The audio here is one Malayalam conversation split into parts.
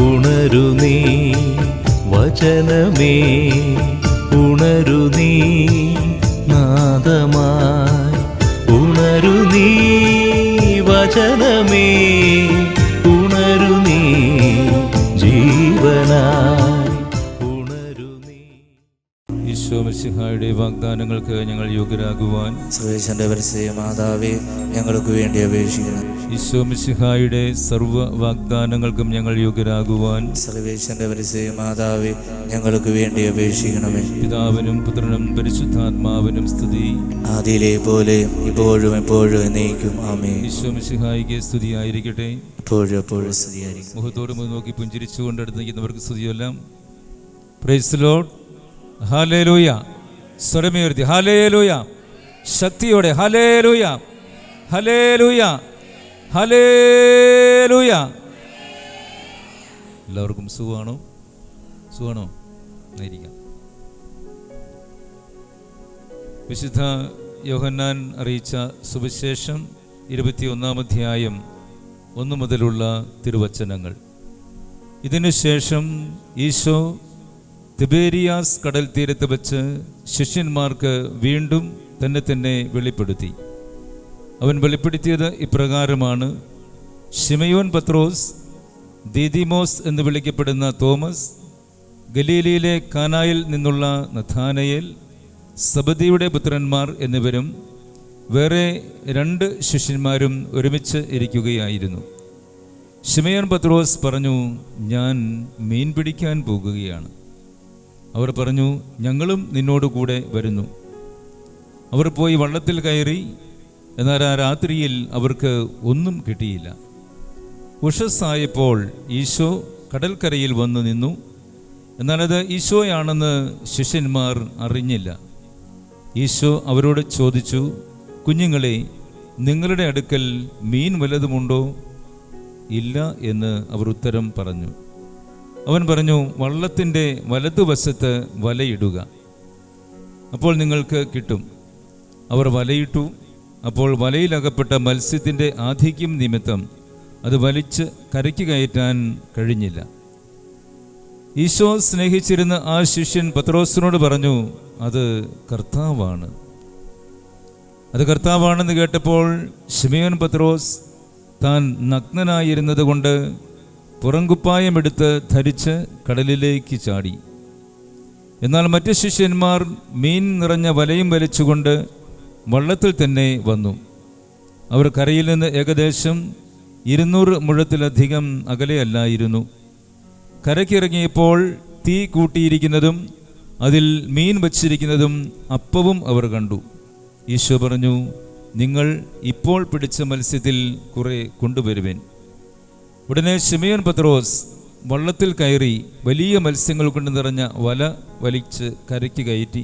ഉണരു നീ വചനമേ, ഉണരു നീ നാദമായി, ഉണരു നീ വചനമേ, ഉണരു നീ ജീവനായി, ഉണരു നീ. ഈശോ മിശിഹായുടെ വാഗ്ദാനങ്ങൾക്ക് ഞങ്ങൾ യോഗ്യരാകുവാൻ സർവേശ്വരന്റെ പരിശുദ്ധ മാതാവേ, ഞങ്ങൾക്ക് വേണ്ടി അപേക്ഷിക്കണം. ഈശോ മിശിഹായുടെ സർവ്വ വാഗ്ദാനങ്ങൾക്കും ഞങ്ങൾ യോഗ്യരാകുവാൻ സർവേശ്വരന്റെ പരിശുദ്ധ മാതാവേ, ഞങ്ങൾക്ക് വേണ്ടി അപേക്ഷിക്കണമേ. പിതാവിനും പുത്രനും പരിശുദ്ധാത്മാവിനും സ്തുതി, ആദിയിലെ പോലെ ഇപ്പോഴും എപ്പോഴും എന്നേക്കും ആമേൻ. ഈശോ മിശിഹായിക്ക് സ്തുതിയായിരിക്കട്ടെ. എപ്പോഴും എപ്പോഴും സ്തുതിയായിരിക്കും. മുഖത്തോട് മുഖം നോക്കി പുഞ്ചിരിച്ചുകൊണ്ട് അടുത്ത് നിൽക്കുന്നവർക്ക് സ്തുതിയെല്ലാം. Praise the Lord. ഹല്ലേലൂയ. സ്വരമുയർത്തി ഹല്ലേലൂയ. ശക്തിയോടെ ഹല്ലേലൂയ, ഹല്ലേലൂയ, ഹല്ലേലൂയ. എല്ലാവർക്കും സുഖമാണോ? സുഖമാണോ? ആയിരിക്കാം. വിശുദ്ധ യോഹന്നാൻ അറിയിച്ച സുവിശേഷം 21-ാം അധ്യായം 1 മുതലുള്ള തിരുവചനങ്ങൾ. ഇതിനുശേഷം ഈശോ തിബേരിയാസ് കടൽ തീരത്ത് വെച്ച് ശിഷ്യന്മാർക്ക് വീണ്ടും തന്നെ വെളിപ്പെടുത്തി. അവൻ വെളിപ്പെടുത്തിയത് ഇപ്രകാരമാണ്: ശിമയോൻ പത്രോസ്, ദീദിമോസ് എന്ന് വിളിക്കപ്പെടുന്ന തോമസ്, ഗലീലയിലെ കാനായിൽ നിന്നുള്ള നഥാനയേൽ, സബദിയുടെ പുത്രന്മാർ എന്നിവരും വേറെ 2 ശിഷ്യന്മാരും ഒരുമിച്ച് ഇരിക്കുകയായിരുന്നു. ശിമയോൻ പത്രോസ് പറഞ്ഞു, ഞാൻ മീൻ പിടിക്കാൻ പോകുകയാണ്. അവർ പറഞ്ഞു, ഞങ്ങളും നിന്നോടുകൂടെ വരുന്നു. അവർ പോയി വള്ളത്തിൽ കയറി. എന്നാൽ ആ രാത്രിയിൽ അവർക്ക് ഒന്നും കിട്ടിയില്ല. ഉഷസ്സായപ്പോൾ ഈശോ കടൽക്കരയിൽ വന്നു നിന്നു. എന്നാൽ അത് ഈശോയാണെന്ന് ശിഷ്യന്മാർ അറിഞ്ഞില്ല. ഈശോ അവരോട് ചോദിച്ചു, കുഞ്ഞുങ്ങളെ, നിങ്ങളുടെ അടുക്കൽ മീൻ വല്ലതുമുണ്ടോ? ഇല്ല എന്ന് അവർ ഉത്തരം പറഞ്ഞു. അവൻ പറഞ്ഞു, വള്ളത്തിൻ്റെ വലതുവശത്ത് വലയിടുക, അപ്പോൾ നിങ്ങൾക്ക് കിട്ടും. അവർ വലയിട്ടു. അപ്പോൾ വലയിലകപ്പെട്ട മത്സ്യത്തിൻ്റെ ആധിക്യം നിമിത്തം അത് വലിച്ച് കരയ്ക്ക് കയറ്റാൻ കഴിഞ്ഞില്ല. ഈശോ സ്നേഹിച്ചിരുന്ന ആ ശിഷ്യൻ പത്രോസിനോട് പറഞ്ഞു, അത് കർത്താവാണ്. അത് കർത്താവാണെന്ന് കേട്ടപ്പോൾ ശിമയോൻ പത്രോസ് താൻ നഗ്നനായിരുന്നത് കൊണ്ട് പുറംകുപ്പായമെടുത്ത് ധരിച്ച് കടലിലേക്ക് ചാടി. എന്നാൽ മറ്റ് ശിഷ്യന്മാർ മീൻ നിറഞ്ഞ വലയും വലിച്ചുകൊണ്ട് വള്ളത്തിൽ തന്നെ വന്നു. അവർ കരയിൽ നിന്ന് ഏകദേശം 200 മുഴത്തിലധികം അകലെയല്ലായിരുന്നു. കരയ്ക്കിറങ്ങിയപ്പോൾ തീ കൂട്ടിയിരിക്കുന്നതും അതിൽ മീൻ വച്ചിരിക്കുന്നതും അപ്പവും അവർ കണ്ടു. ഈശോ പറഞ്ഞു, നിങ്ങൾ ഇപ്പോൾ പിടിച്ച മത്സ്യത്തിൽ കുറെ കൊണ്ടുവരുവേൻ. ഉടനെ ശിമയോൻ പത്രോസ് വള്ളത്തിൽ കയറി വലിയ മത്സ്യങ്ങൾ കൊണ്ട് നിറഞ്ഞ വല വലിച്ച് കരയ്ക്ക് കയറ്റി.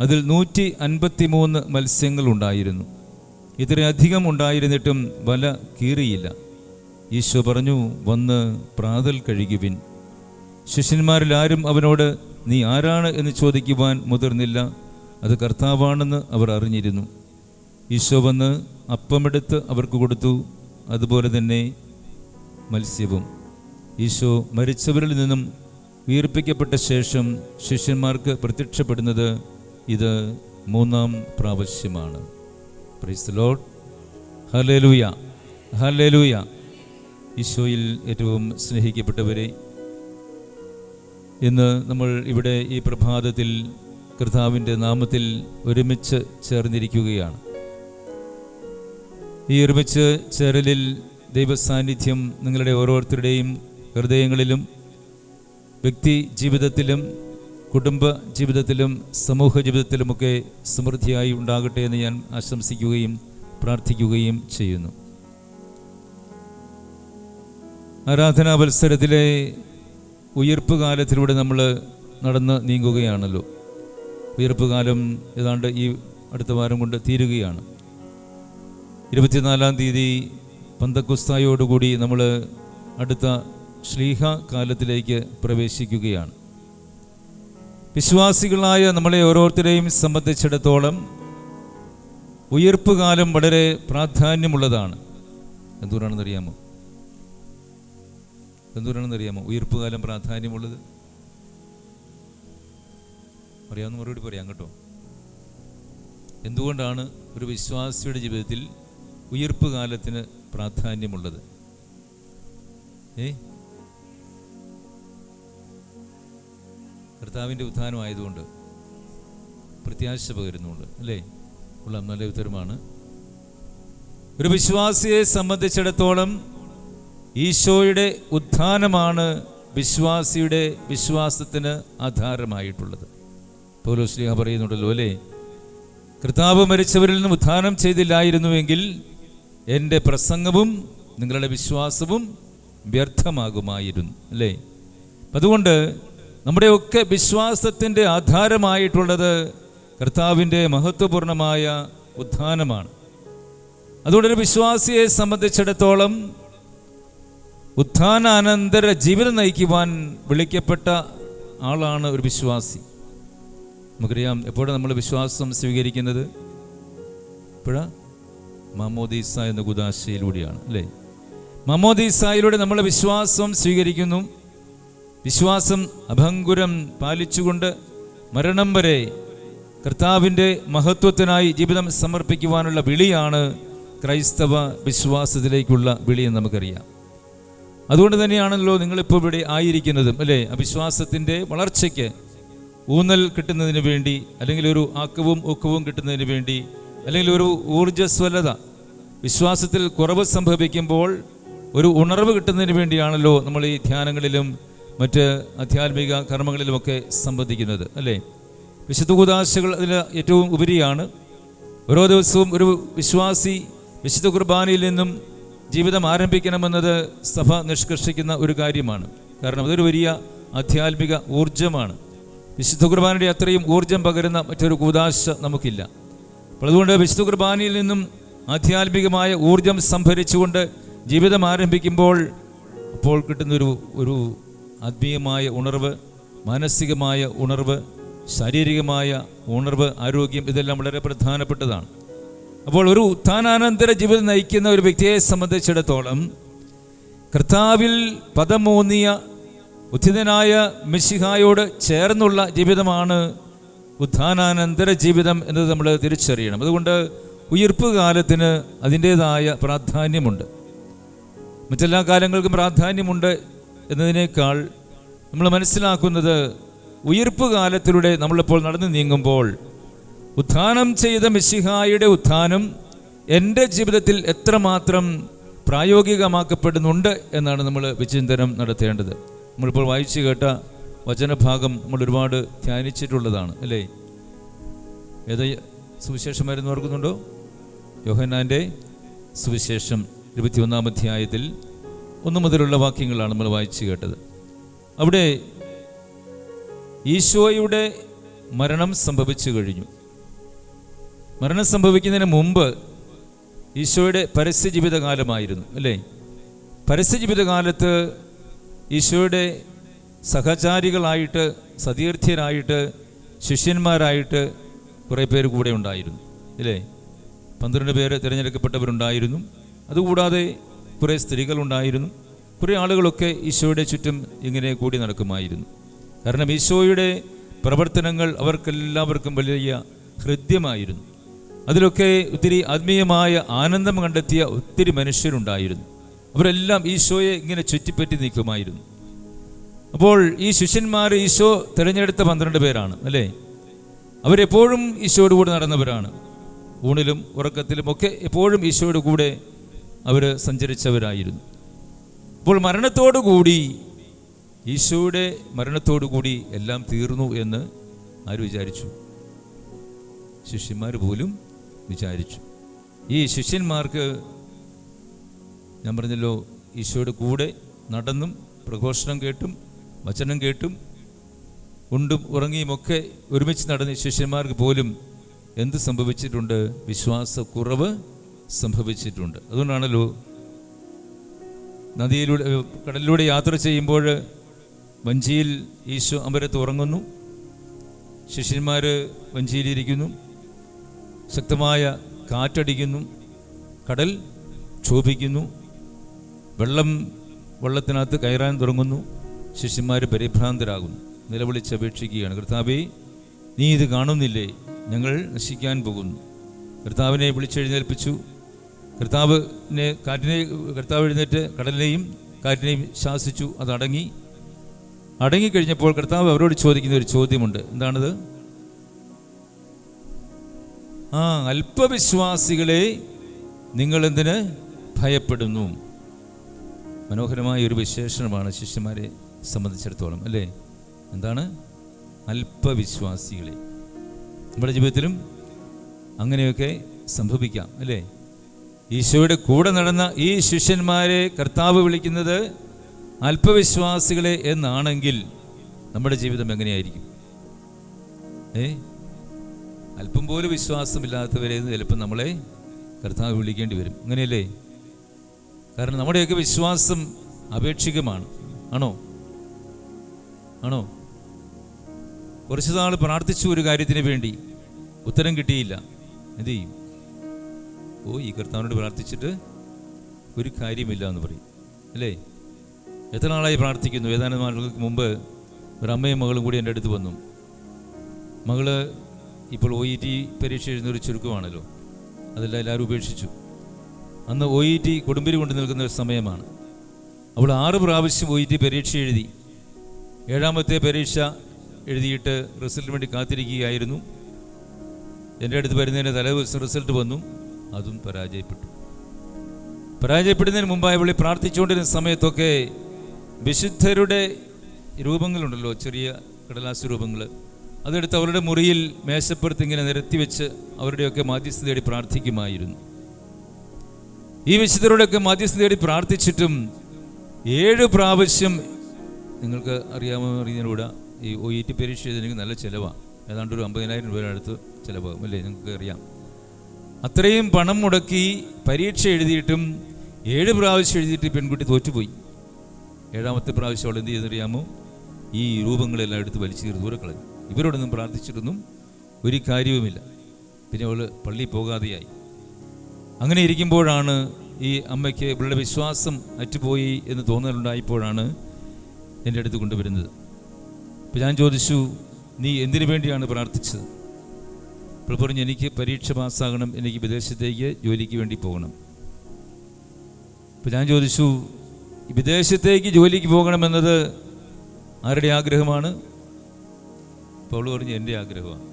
അതിൽ 153 മത്സ്യങ്ങൾ ഉണ്ടായിരുന്നു. ഇത്രയധികം ഉണ്ടായിരുന്നിട്ടും വല കീറിയില്ല. ഈശോ പറഞ്ഞു, വന്ന് പ്രാതൽ കഴുകുവിൻ. ശിഷ്യന്മാരിൽ ആരും അവനോട് നീ ആരാണ് എന്ന് ചോദിക്കുവാൻ മുതിർന്നില്ല. അത് കർത്താവാണെന്ന് അവർ അറിഞ്ഞിരുന്നു. ഈശോ വന്ന് അപ്പമെടുത്ത് അവർക്ക് കൊടുത്തു. അതുപോലെ തന്നെ മത്സ്യവും. ഈശോ മരിച്ചവരിൽ നിന്നും ഉയർപ്പിക്കപ്പെട്ട ശേഷം ശിഷ്യന്മാർക്ക് പ്രത്യക്ഷപ്പെടുന്നത് ഇത് 3-ാം പ്രാവശ്യമാണ്. Price the Lord. Hallelujah, hallelujah. ഈശോയിൽ ഏറ്റവും സ്നേഹിക്കപ്പെട്ടവരെ, ഇന്ന് നമ്മൾ ഇവിടെ ഈ പ്രഭാതത്തിൽ കർത്താവിൻ്റെ നാമത്തിൽ ഒരുമിച്ച് ചേർന്നിരിക്കുകയാണ്. ഈ ഒരുമിച്ച് ചേരലിൽ ദൈവസാന്നിധ്യം നിങ്ങളുടെ ഓരോരുത്തരുടെയും ഹൃദയങ്ങളിലും വ്യക്തി ജീവിതത്തിലും കുടുംബ ജീവിതത്തിലും സമൂഹ ജീവിതത്തിലുമൊക്കെ സമൃദ്ധിയായി ഉണ്ടാകട്ടെ എന്ന് ഞാൻ ആശംസിക്കുകയും പ്രാർത്ഥിക്കുകയും ചെയ്യുന്നു. ആരാധനാവത്സരത്തിലെ ഉയിർപ്പ് കാലത്തിലൂടെ നമ്മൾ നടന്ന് നീങ്ങുകയാണല്ലോ. ഉയിർപ്പ് കാലം ഏതാണ്ട് ഈ അടുത്ത വാരം കൊണ്ട് തീരുകയാണ്. 24-ാം തീയതി പന്തക്കുസ്തായോടുകൂടി നമ്മൾ അടുത്ത ശ്ലീഹ കാലത്തിലേക്ക് പ്രവേശിക്കുകയാണ്. വിശ്വാസികളായ നമ്മളെ ഓരോരുത്തരെയും സംബന്ധിച്ചിടത്തോളം ഉയിർപ്പ് കാലം വളരെ പ്രാധാന്യമുള്ളതാണ്. എന്തുകൊണ്ടാണെന്നറിയാമോ? എന്തുകൊണ്ടാണെന്ന് അറിയാമോ ഉയിർപ്പ് കാലം പ്രാധാന്യമുള്ളത്? അറിയാവുന്ന മറുപടി പറയാം കേട്ടോ. എന്തുകൊണ്ടാണ് ഒരു വിശ്വാസിയുടെ ജീവിതത്തിൽ ഉയിർപ്പ് കാലത്തിന് പ്രാധാന്യമുള്ളത്? കർത്താവിൻ്റെ ഉത്ഥാനമായതുകൊണ്ട്, പ്രത്യാശ പകരുന്നുണ്ട് അല്ലേ? ഉള്ള നല്ല ഉത്തരമാണ്. ഒരു വിശ്വാസിയെ സംബന്ധിച്ചിടത്തോളം ഈശോയുടെ ഉത്ഥാനമാണ് വിശ്വാസിയുടെ വിശ്വാസത്തിന് ആധാരമായിട്ടുള്ളത്. പൗലോസ് ശ്ലീഹ പറയുന്നുണ്ടല്ലോ അല്ലേ, കർത്താവ് മരിച്ചവരിൽ നിന്ന് ഉത്ഥാനം ചെയ്തില്ലായിരുന്നുവെങ്കിൽ എൻ്റെ പ്രസംഗവും നിങ്ങളുടെ വിശ്വാസവും വ്യർത്ഥമാകുമായിരുന്നു അല്ലേ? അതുകൊണ്ട് നമ്മുടെയൊക്കെ വിശ്വാസത്തിൻ്റെ ആധാരമായിട്ടുള്ളത് കർത്താവിൻ്റെ മഹത്വപൂർണമായ ഉത്ഥാനമാണ്. അതുകൊണ്ടൊരു വിശ്വാസിയെ സംബന്ധിച്ചിടത്തോളം ഉത്ഥാനാനന്തര ജീവിതം നയിക്കുവാൻ വിളിക്കപ്പെട്ട ആളാണ് ഒരു വിശ്വാസി. നമുക്കറിയാം, എപ്പോഴാണ് നമ്മൾ വിശ്വാസം സ്വീകരിക്കുന്നത്? എപ്പോഴാണ്? മാമോദീസ എന്ന കൂദാശയിലൂടെയാണ് അല്ലേ? മാമോദീസായിലൂടെ നമ്മൾ വിശ്വാസം സ്വീകരിക്കുന്നു. വിശ്വാസം അഭംഗുരം പാലിച്ചുകൊണ്ട് മരണം വരെ കർത്താവിൻ്റെ മഹത്വത്തിനായി ജീവിതം സമർപ്പിക്കുവാനുള്ള വിളിയാണ് ക്രൈസ്തവ വിശ്വാസത്തിലേക്കുള്ള വിളിയെന്ന് നമുക്കറിയാം. അതുകൊണ്ട് തന്നെയാണല്ലോ നിങ്ങളിപ്പോൾ ഇവിടെ ആയിരിക്കുന്നതും അല്ലേ? ആ വിശ്വാസത്തിൻ്റെ വളർച്ചയ്ക്ക് ഊന്നൽ കിട്ടുന്നതിന് വേണ്ടി, അല്ലെങ്കിൽ ഒരു ആക്കവും ഊക്കവും കിട്ടുന്നതിന് വേണ്ടി, അല്ലെങ്കിൽ ഒരു ഊർജ്ജസ്വലത, വിശ്വാസത്തിൽ കുറവ് സംഭവിക്കുമ്പോൾ ഒരു ഉണർവ് കിട്ടുന്നതിന് വേണ്ടിയാണല്ലോ നമ്മൾ ഈ ധ്യാനങ്ങളിലും മറ്റ് ആധ്യാത്മിക കർമ്മങ്ങളിലുമൊക്കെ സംബന്ധിക്കുന്നത് അല്ലേ? വിശുദ്ധ കൂദാശകൾ അതിൽ ഏറ്റവും ഉപരിയാണ്. ഓരോ ദിവസവും ഒരു വിശ്വാസി വിശുദ്ധ കുർബാനയിൽ നിന്നും ജീവിതം ആരംഭിക്കണമെന്നത് സഭ നിഷ്കർഷിക്കുന്ന ഒരു കാര്യമാണ്. കാരണം അതൊരു വലിയ ആധ്യാത്മിക ഊർജ്ജമാണ്. വിശുദ്ധ കുർബാനയുടെ അത്രയും ഊർജ്ജം പകരുന്ന മറ്റൊരു കൂദാശ നമുക്കില്ല. അപ്പോൾ അതുകൊണ്ട് വിശുദ്ധ കുർബാനയിൽ നിന്നും ആധ്യാത്മികമായ ഊർജ്ജം സംഭരിച്ചുകൊണ്ട് ജീവിതം ആരംഭിക്കുമ്പോൾ അപ്പോൾ കിട്ടുന്നൊരു ആത്മീയമായ ഉണർവ്, മാനസികമായ ഉണർവ്, ശാരീരികമായ ഉണർവ്, ആരോഗ്യം, ഇതെല്ലാം വളരെ പ്രധാനപ്പെട്ടതാണ്. അപ്പോൾ ഒരു ഉത്ഥാനാനന്തര ജീവിതം നയിക്കുന്ന ഒരു വ്യക്തിയെ സംബന്ധിച്ചിടത്തോളം കർത്താവിൽ പദമൂന്നിയ ഉത്ഥിതനായ മിശിഹായോട് ചേർന്നുള്ള ജീവിതമാണ് ഉത്ഥാനാനന്തര ജീവിതം എന്നത് നമ്മൾ തിരിച്ചറിയണം. അതുകൊണ്ട് ഉയിർപ്പ് കാലത്തിന് അതിൻ്റേതായ പ്രാധാന്യമുണ്ട്. മറ്റെല്ലാ കാലങ്ങൾക്കും പ്രാധാന്യമുണ്ട് എന്നതിനേക്കാൾ നമ്മൾ മനസ്സിലാക്കുന്നത് ഉയിർപ്പ് കാലത്തിലൂടെ നമ്മളിപ്പോൾ നടന്നു നീങ്ങുമ്പോൾ ഉത്ഥാനം ചെയ്ത മിശിഹായുടെ ഉത്ഥാനം എൻ്റെ ജീവിതത്തിൽ എത്രമാത്രം പ്രായോഗികമാക്കപ്പെടുന്നുണ്ട് എന്നാണ് നമ്മൾ വിചിന്തനം നടത്തേണ്ടത്. നമ്മളിപ്പോൾ വായിച്ചു കേട്ട വചനഭാഗം നമ്മൾ ഒരുപാട് ധ്യാനിച്ചിട്ടുള്ളതാണ് അല്ലേ? ഏത് സുവിശേഷമായിരുന്നു ഓർക്കുന്നുണ്ടോ? യോഹന്നാൻ്റെ സുവിശേഷം 21-ാം അധ്യായത്തിൽ 1 മുതലുള്ള വാക്യങ്ങളാണ് നമ്മൾ വായിച്ചു കേട്ടത്. അവിടെ ഈശോയുടെ മരണം സംഭവിച്ചു കഴിഞ്ഞു. മരണം സംഭവിക്കുന്നതിന് മുമ്പ് ഈശോയുടെ പരസ്യജീവിതകാലമായിരുന്നു അല്ലേ? പരസ്യജീവിതകാലത്ത് ഈശോയുടെ സഹചാരികളായിട്ട്, സതീർത്ഥ്യരായിട്ട്, ശിഷ്യന്മാരായിട്ട് കുറേ പേര് കൂടെ ഉണ്ടായിരുന്നു അല്ലേ? 12 പേര് തിരഞ്ഞെടുക്കപ്പെട്ടവരുണ്ടായിരുന്നു. അതുകൂടാതെ കുറേ സ്ത്രീകളുണ്ടായിരുന്നു. കുറേ ആളുകളൊക്കെ ഈശോയുടെ ചുറ്റും ഇങ്ങനെ കൂടി നടക്കുമായിരുന്നു. കാരണം ഈശോയുടെ പ്രവർത്തനങ്ങൾ അവർക്കെല്ലാവർക്കും വലിയ ഹൃദ്യമായിരുന്നു. അതിലൊക്കെ ഒത്തിരി ആത്മീയമായ ആനന്ദം കണ്ടെത്തിയ ഒത്തിരി മനുഷ്യരുണ്ടായിരുന്നു. അവരെല്ലാം ഈശോയെ ഇങ്ങനെ ചുറ്റിപ്പറ്റി നിൽക്കുമായിരുന്നു. അപ്പോൾ ഈ ശിഷ്യന്മാർ ഈശോ തിരഞ്ഞെടുത്ത 12 പേരാണ് അല്ലേ? അവരെപ്പോഴും ഈശോയോട് കൂടെ നടന്നവരാണ്. ഊണിലും ഉറക്കത്തിലും ഒക്കെ എപ്പോഴും ഈശോയുടെ കൂടെ അവർ സഞ്ചരിച്ചവരായിരുന്നു. അപ്പോൾ മരണത്തോടുകൂടി, ഈശോയുടെ മരണത്തോടുകൂടി എല്ലാം തീർന്നു എന്ന് ആര് വിചാരിച്ചു? ശിഷ്യന്മാർ പോലും വിചാരിച്ചു. ഈ ശിഷ്യന്മാർക്ക് ഞാൻ പറഞ്ഞല്ലോ, ഈശോയുടെ കൂടെ നടന്നും പ്രഘോഷണം കേട്ടും വചനം കേട്ടും ഉണ്ടും ഉറങ്ങിയുമൊക്കെ ഒരുമിച്ച് നടന്ന ശിഷ്യന്മാർക്ക് പോലും എന്ത് സംഭവിച്ചിട്ടുണ്ട്? വിശ്വാസക്കുറവ് സംഭവിച്ചിട്ടുണ്ട്. അതുകൊണ്ടാണല്ലോ നദിയിലൂടെ, കടലിലൂടെ യാത്ര ചെയ്യുമ്പോൾ വഞ്ചിയിൽ ഈശോ അമരത്ത് ഉറങ്ങുന്നു, ശിഷ്യന്മാർ വഞ്ചിയിലിരിക്കുന്നു, ശക്തമായ കാറ്റടിക്കുന്നു, കടൽ ക്ഷോഭിക്കുന്നു, വെള്ളം വള്ളത്തിനകത്ത് കയറാൻ തുടങ്ങുന്നു. ശിഷ്യന്മാർ പരിഭ്രാന്തരാകുന്നു, നിലവിളിച്ചപേക്ഷിക്കുകയാണ്, കർത്താവേ, നീ ഇത് കാണുന്നില്ലേ? ഞങ്ങൾ നശിക്കാൻ പോകുന്നു. കർത്താവിനെ വിളിച്ചെഴുന്നേൽപ്പിച്ചു. കർത്താവ് എഴുന്നേറ്റ് കടലിനെയും കാറ്റിനെയും ശാസിച്ചു. അത് അടങ്ങിക്കഴിഞ്ഞപ്പോൾ കർത്താവ് അവരോട് ചോദിക്കുന്ന ഒരു ചോദ്യമുണ്ട്. എന്താണത്? അല്പവിശ്വാസികളെ, നിങ്ങൾ എന്തിന് ഭയപ്പെടുന്നു? മനോഹരമായ ഒരു വിശേഷണമാണ് ശിഷ്യന്മാരെ സംബന്ധിച്ചിടത്തോളം, അല്ലേ? എന്താണ്? അല്പവിശ്വാസികളെ. നമ്മുടെ ജീവിതത്തിലും അങ്ങനെയൊക്കെ സംഭവിക്കാം, അല്ലേ? ഈശോയുടെ കൂടെ നടന്ന ഈ ശിഷ്യന്മാരെ കർത്താവ് വിളിക്കുന്നത് അല്പവിശ്വാസികളെ എന്നാണെങ്കിൽ നമ്മുടെ ജീവിതം എങ്ങനെയായിരിക്കും? അല്പം പോലും വിശ്വാസമില്ലാത്തവരെ ചിലപ്പോൾ നമ്മളെ കർത്താവ് വിളിക്കേണ്ടി വരും. അങ്ങനെയല്ലേ? കാരണം നമ്മുടെയൊക്കെ വിശ്വാസം അപേക്ഷികമാണ്. ആണോ? കുറച്ച് നാൾ പ്രാർത്ഥിച്ചു ഒരു കാര്യത്തിന് വേണ്ടി, ഉത്തരം കിട്ടിയില്ല. എന്ത് ചെയ്യും? ഈ കർത്താവിനോട് പ്രാർത്ഥിച്ചിട്ട് ഒരു കാര്യമില്ല എന്ന് പറയും, അല്ലേ? എത്ര നാളായി പ്രാർത്ഥിക്കുന്നു? ഏതാനും നാളുകൾക്ക് മുമ്പ് ഒരു അമ്മയും മകളും കൂടി എൻ്റെ അടുത്ത് വന്നു. മകള് ഇപ്പോൾ OET പരീക്ഷ എഴുതുന്നൊരു ചുരുക്കമാണല്ലോ, അതെല്ലാം എല്ലാവരും ഉപേക്ഷിച്ചു. അന്ന് OET കൊടുമ്പിരി കൊണ്ട് നിൽക്കുന്ന ഒരു സമയമാണ്. അവൾ 6 പ്രാവശ്യം OET പരീക്ഷ എഴുതി. 7ാമത്തെ പരീക്ഷ എഴുതിയിട്ട് റിസൾട്ടിന് വേണ്ടി കാത്തിരിക്കുകയായിരുന്നു. എൻ്റെ അടുത്ത് വരുന്നതിന് തലേദിവസം റിസൾട്ട് വന്നു. അതും പരാജയപ്പെടുന്നതിന് മുമ്പായി അവളെ പ്രാർത്ഥിച്ചുകൊണ്ടിരുന്ന സമയത്തൊക്കെ വിശുദ്ധരുടെ രൂപങ്ങളുണ്ടല്ലോ, ചെറിയ കടലാസ് രൂപങ്ങൾ, അതെടുത്ത് അവരുടെ മുറിയിൽ മേശപ്പുറത്ത് ഇങ്ങനെ നിരത്തി വെച്ച് അവരുടെയൊക്കെ മാധ്യസ്ഥ തേടി പ്രാർത്ഥിക്കുമായിരുന്നു. ഈ വിശുദ്ധരുടെയൊക്കെ മാധ്യസ്ഥ തേടി പ്രാർത്ഥിച്ചിട്ടും 7 പ്രാവശ്യം, നിങ്ങൾക്ക് അറിയാവുന്നതിലൂടെ ഈ OET പരീക്ഷ എഴുതുന്നെങ്കിൽ നല്ല ചിലവാണ്. ഏതാണ്ട് ഒരു 50,000 രൂപ അടുത്ത് ചിലവാകും, അല്ലേ? നിങ്ങൾക്ക് അറിയാം. അത്രയും പണം മുടക്കി പരീക്ഷ എഴുതിയിട്ടും 7 പ്രാവശ്യം എഴുതിയിട്ട് പെൺകുട്ടി തോറ്റുപോയി. 7ാമത്തെ പ്രാവശ്യം അവൾ എന്ത് ചെയ്തെന്നറിയാമോ? ഈ രൂപങ്ങളെല്ലാം എടുത്ത് വലിച്ചു ദൂരെ കളഞ്ഞു. ഇവരോടൊന്നും പ്രാർത്ഥിച്ചിട്ടൊന്നും ഒരു കാര്യവുമില്ല. പിന്നെ അവൾ പള്ളിയിൽ പോകാതെയായി. അങ്ങനെ ഇരിക്കുമ്പോഴാണ് ഈ അമ്മയ്ക്ക് ഇവളുടെ വിശ്വാസം അറ്റുപോയി എന്ന് തോന്നലുണ്ടായപ്പോഴാണ് എൻ്റെ അടുത്ത് കൊണ്ടുവരുന്നത്. അപ്പോൾ ഞാൻ ചോദിച്ചു, നീ എന്തിനു വേണ്ടിയാണ് പ്രാർത്ഥിച്ചത്? അപ്പോൾ പറഞ്ഞു, എനിക്ക് പരീക്ഷ പാസ്സാകണം, എനിക്ക് വിദേശത്തേക്ക് ജോലിക്ക് വേണ്ടി പോകണം. അപ്പോൾ ഞാൻ ചോദിച്ചു, വിദേശത്തേക്ക് ജോലിക്ക് പോകണമെന്നത് ആരുടെ ആഗ്രഹമാണ്? അപ്പോൾ അവൾ പറഞ്ഞു, എൻ്റെ ആഗ്രഹമാണ്.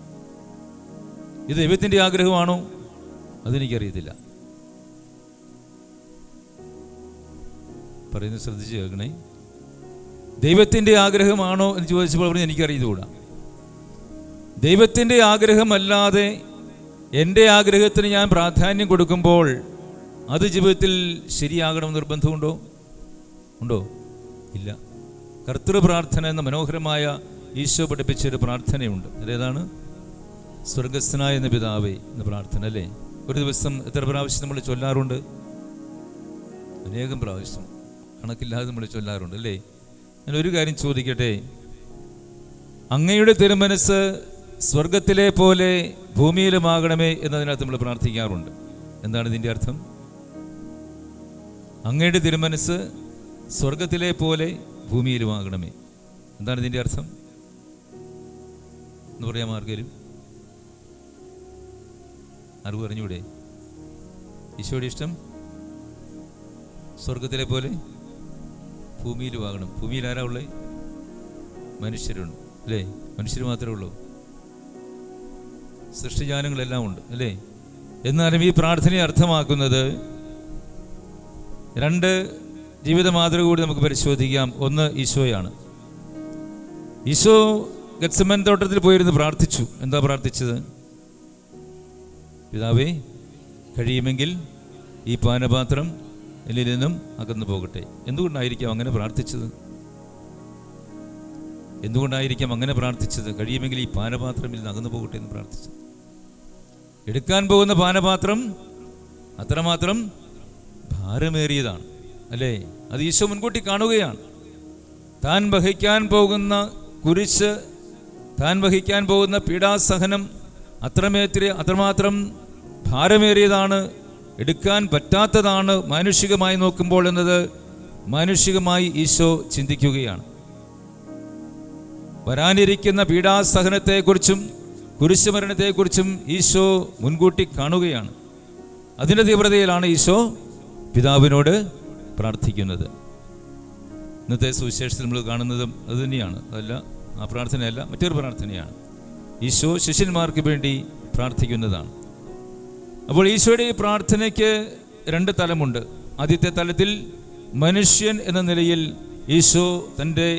ഇത് ദൈവത്തിൻ്റെ ആഗ്രഹമാണോ? അതെനിക്കറിയത്തില്ല. പറയുന്നത് ശ്രദ്ധിച്ച് കേൾക്കണേ. ദൈവത്തിൻ്റെ ആഗ്രഹമാണോ എന്ന് ചോദിച്ചപ്പോൾ പറഞ്ഞു, എനിക്കറിയതുകൂടാ. ദൈവത്തിൻ്റെ ആഗ്രഹമല്ലാതെ എൻ്റെ ആഗ്രഹത്തിന് ഞാൻ പ്രാധാന്യം കൊടുക്കുമ്പോൾ അത് ജീവിതത്തിൽ ശരിയാകണം നിർബന്ധമുണ്ടോ? ഇല്ല. കർത്തൃ പ്രാർത്ഥന എന്ന മനോഹരമായ ഈശോ പഠിപ്പിച്ചൊരു പ്രാർത്ഥനയുണ്ട്. അതേതാണ്? സ്വർഗസ്ഥനായ എന്ന പിതാവേ എന്ന പ്രാർത്ഥന, അല്ലേ? ഒരു ദിവസം എത്ര പ്രാവശ്യം നമ്മൾ ചൊല്ലാറുണ്ട്? അനേകം പ്രാവശ്യം, കണക്കില്ലാതെ നമ്മൾ ചൊല്ലാറുണ്ട്, അല്ലേ? ഞാൻ ഒരു കാര്യം ചോദിക്കട്ടെ. അങ്ങയുടെ തിരുമനസ് സ്വർഗത്തിലെ പോലെ ഭൂമിയിലുമാകണമേ എന്നതിനകത്ത് നമ്മൾ പ്രാർത്ഥിക്കാറുണ്ട്. എന്താണ് ഇതിൻ്റെ അർത്ഥം? അങ്ങയുടെ തിരുമനസ് സ്വർഗത്തിലെ പോലെ ഭൂമിയിലുമാകണമേ. എന്താണ് ഇതിൻ്റെ അർത്ഥം എന്ന് പറയാം ആർക്കെങ്കിലും? അറിവ് പറഞ്ഞൂടെ? ഈശോയുടെ ഇഷ്ടം സ്വർഗത്തിലെ പോലെ ഭൂമിയിലുമാകണം. ഭൂമിയിൽ ആരാ ഉള്ളേ? മനുഷ്യരുണ്ട്, അല്ലേ? മനുഷ്യർ മാത്രമേ ഉള്ളൂ? സൃഷ്ടിജാലങ്ങളെല്ലാം ഉണ്ട്, അല്ലേ? എന്നാലും ഈ പ്രാർത്ഥനയെ അർത്ഥമാക്കുന്നത് 2 ജീവിത മാതൃക കൂടി നമുക്ക് പരിശോധിക്കാം. ഒന്ന് ഈശോയാണ്. ഈശോ ഗത്സമൻ തോട്ടത്തിൽ പോയിരുന്ന് പ്രാർത്ഥിച്ചു. എന്താ പ്രാർത്ഥിച്ചത്? പിതാവേ, കഴിയുമെങ്കിൽ ഈ പാനപാത്രം എന്നിൽ നിന്നും അകന്നു പോകട്ടെ. എന്തുകൊണ്ടായിരിക്കാം അങ്ങനെ പ്രാർത്ഥിച്ചത്? കഴിയുമെങ്കിൽ ഈ പാനപാത്രമിൽ നിന്ന് അകന്നു പോകട്ടെ എന്ന് പ്രാർത്ഥിച്ചത്. എടുക്കാൻ പോകുന്ന പാനപാത്രം അത്രമാത്രം ഭാരമേറിയതാണ്, അല്ലേ? അത് ഈശോ മുൻകൂട്ടി കാണുകയാണ്. താൻ വഹിക്കാൻ പോകുന്ന കുരിശ്, താൻ വഹിക്കാൻ പോകുന്ന പീഡാസഹനം അത്രമാത്രം ഭാരമേറിയതാണ്, എടുക്കാൻ പറ്റാത്തതാണ് മാനുഷികമായി നോക്കുമ്പോൾ എന്നത് മാനുഷികമായി ഈശോ ചിന്തിക്കുകയാണ്. വരാനിരിക്കുന്ന പീഡാസഹനത്തെക്കുറിച്ചും കുരിശുമരണത്തെക്കുറിച്ചും ഈശോ മുൻകൂട്ടി കാണുകയാണ്. അതിൻ്റെ തീവ്രതയിലാണ് ഈശോ പിതാവിനോട് പ്രാർത്ഥിക്കുന്നത്. ഇന്നത്തെ സുവിശേഷത്തിൽ നമ്മൾ കാണുന്നതും അതുതന്നെയാണ്. അതല്ല, ആ പ്രാർത്ഥനയല്ല, മറ്റൊരു പ്രാർത്ഥനയാണ്. ഈശോ ശിഷ്യന്മാർക്ക് വേണ്ടി പ്രാർത്ഥിക്കുന്നതാണ്. അപ്പോൾ ഈശോയുടെ ഈ പ്രാർത്ഥനയ്ക്ക് രണ്ട് തലമുണ്ട്. ആദ്യത്തെ തലത്തിൽ മനുഷ്യൻ എന്ന നിലയിൽ ഈശോ തൻ്റെ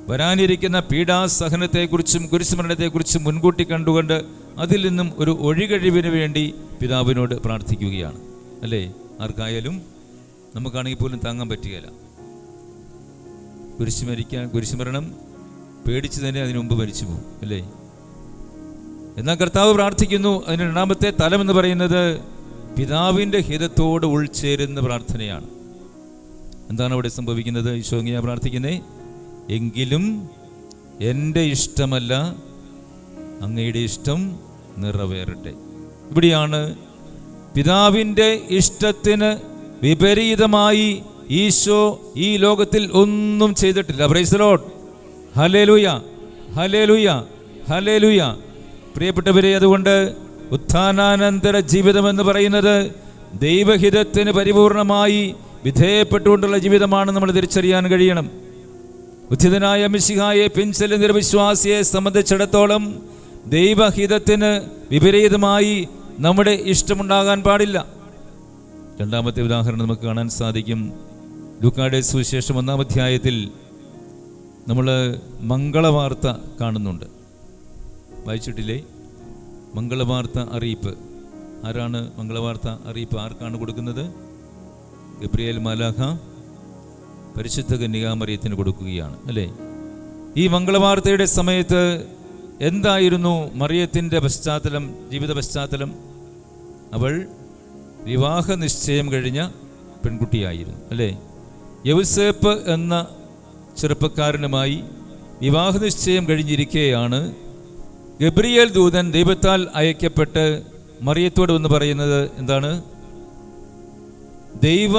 വരാനിരിക്കുന്ന പീഡാസഹനത്തെക്കുറിച്ചും കുരിശുമരണത്തെക്കുറിച്ചും മുൻകൂട്ടി കണ്ടുകൊണ്ട് അതിൽ നിന്നും ഒരു ഒഴികഴിവിന് വേണ്ടി പിതാവിനോട് പ്രാർത്ഥിക്കുകയാണ്. അല്ലേ? ആർക്കായാലും നമുക്കാണെങ്കിൽ പോലും താങ്ങാൻ പറ്റുകയില്ല. കുരിശുമരണം പേടിച്ച് തന്നെ അതിനു മുമ്പ് മരിച്ചു പോകും. അല്ലേ? എന്നാൽ കർത്താവ് പ്രാർത്ഥിക്കുന്നു. അതിന് രണ്ടാമത്തെ തലം എന്ന് പറയുന്നത് പിതാവിൻ്റെ ഹിതത്തോട് ഉൾച്ചേരുന്ന പ്രാർത്ഥനയാണ്. എന്താണ് അവിടെ സംഭവിക്കുന്നത്? ഈശോ എങ്ങനെയാ പ്രാർത്ഥിക്കുന്നേ? എങ്കിലും എൻ്റെ ഇഷ്ടമല്ല, അങ്ങയുടെ ഇഷ്ടം നിറവേറട്ടെ. ഇവിടെയാണ് പിതാവിൻ്റെ ഇഷ്ടത്തിന് വിപരീതമായി ഈശോ ഈ ലോകത്തിൽ ഒന്നും ചെയ്തിട്ടില്ല. Price the Lord. Hallelujah, hallelujah, hallelujah. പ്രിയപ്പെട്ടവരെ, അതുകൊണ്ട് ഉത്ഥാനാനന്തര ജീവിതം എന്ന് പറയുന്നത് ദൈവഹിതത്തിന് പരിപൂർണമായി വിധേയപ്പെട്ടുകൊണ്ടുള്ള ജീവിതമാണ് നമ്മൾ തിരിച്ചറിയാൻ കഴിയണം. ഉചിതനായ മിശിഹായെ പിൻചെല്ലുന്ന വിശ്വാസിയെ സംബന്ധിച്ചിടത്തോളം ദൈവഹിതത്തിന് വിപരീതമായി നമ്മുടെ ഇഷ്ടമുണ്ടാകാൻ പാടില്ല. രണ്ടാമത്തെ ഉദാഹരണം നമുക്ക് കാണാൻ സാധിക്കും. ലൂക്കായുടെ സുവിശേഷം 1-ാം അധ്യായത്തിൽ നമ്മൾ മംഗളവാർത്ത കാണുന്നുണ്ട്. വായിച്ചിട്ടില്ലേ? മംഗളവാർത്ത അറിയിപ്പ്. ആരാണ് മംഗളവാർത്ത അറിയിപ്പ് ആർക്കാണ് കൊടുക്കുന്നത്? ഗബ്രിയേൽ മാലാഖ പരിശുദ്ധ കന്യകാമറിയത്തിന് കൊടുക്കുകയാണ്. അല്ലേ? ഈ മംഗളവാർത്തയുടെ സമയത്ത് എന്തായിരുന്നു മറിയത്തിൻ്റെ പശ്ചാത്തലം, ജീവിത പശ്ചാത്തലം? അവൾ വിവാഹ നിശ്ചയം കഴിഞ്ഞ പെൺകുട്ടിയായിരുന്നു. അല്ലേ? യൗസേപ്പ് എന്ന ചെറുപ്പക്കാരനുമായി വിവാഹ നിശ്ചയം കഴിഞ്ഞിരിക്കെയാണ് ഗബ്രിയേൽ ദൂതൻ ദൈവത്താൽ അയക്കപ്പെട്ട് മറിയത്തോട് എന്ന് പറയുന്നത് എന്താണ്? ദൈവ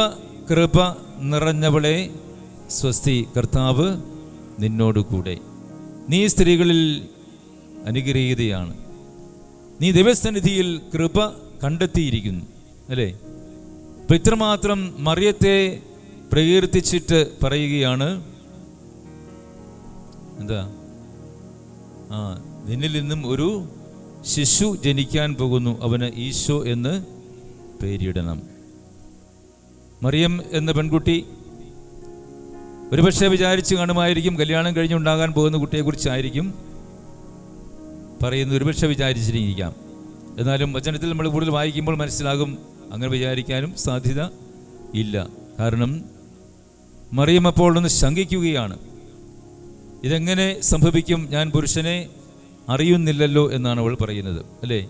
കൃപ നിറഞ്ഞവളെ സ്വസ്തി, കർത്താവ് നിന്നോട് കൂടെ, നീ സ്ത്രീകളിൽ അനുഗ്രഹീതയാണ്, നീ ദൈവസന്നിധിയിൽ കൃപ കണ്ടെത്തിയിരിക്കുന്നു. അല്ലേ? അപ്പം ഇത്രമാത്രം മറിയത്തെ പ്രകീർത്തിച്ചിട്ട് പറയുകയാണ്, എന്താ? നിന്നിൽ നിന്നും ഒരു ശിശു ജനിക്കാൻ പോകുന്നു, അവന് ഈശോ എന്ന് പേരിടണം. മറിയം എന്ന പെൺകുട്ടി ഒരുപക്ഷെ വിചാരിച്ചു കാണുമായിരിക്കും കല്യാണം കഴിഞ്ഞുണ്ടാകാൻ പോകുന്ന കുട്ടിയെക്കുറിച്ചായിരിക്കും പറയുന്നത്, ഒരുപക്ഷെ വിചാരിച്ചിരിക്കാം. എന്നാലും വചനത്തിൽ നമ്മൾ കൂടുതൽ വായിക്കുമ്പോൾ മനസ്സിലാകും അങ്ങനെ വിചാരിക്കാനും സാധ്യത ഇല്ല. കാരണം മറിയം അപ്പോൾ ഒന്ന് ശങ്കിക്കുകയാണ്. ഇതെങ്ങനെ സംഭവിക്കും? ഞാൻ പുരുഷനെ അറിയുന്നില്ലല്ലോ എന്നാണ് അവൾ പറയുന്നത്. അല്ലേ?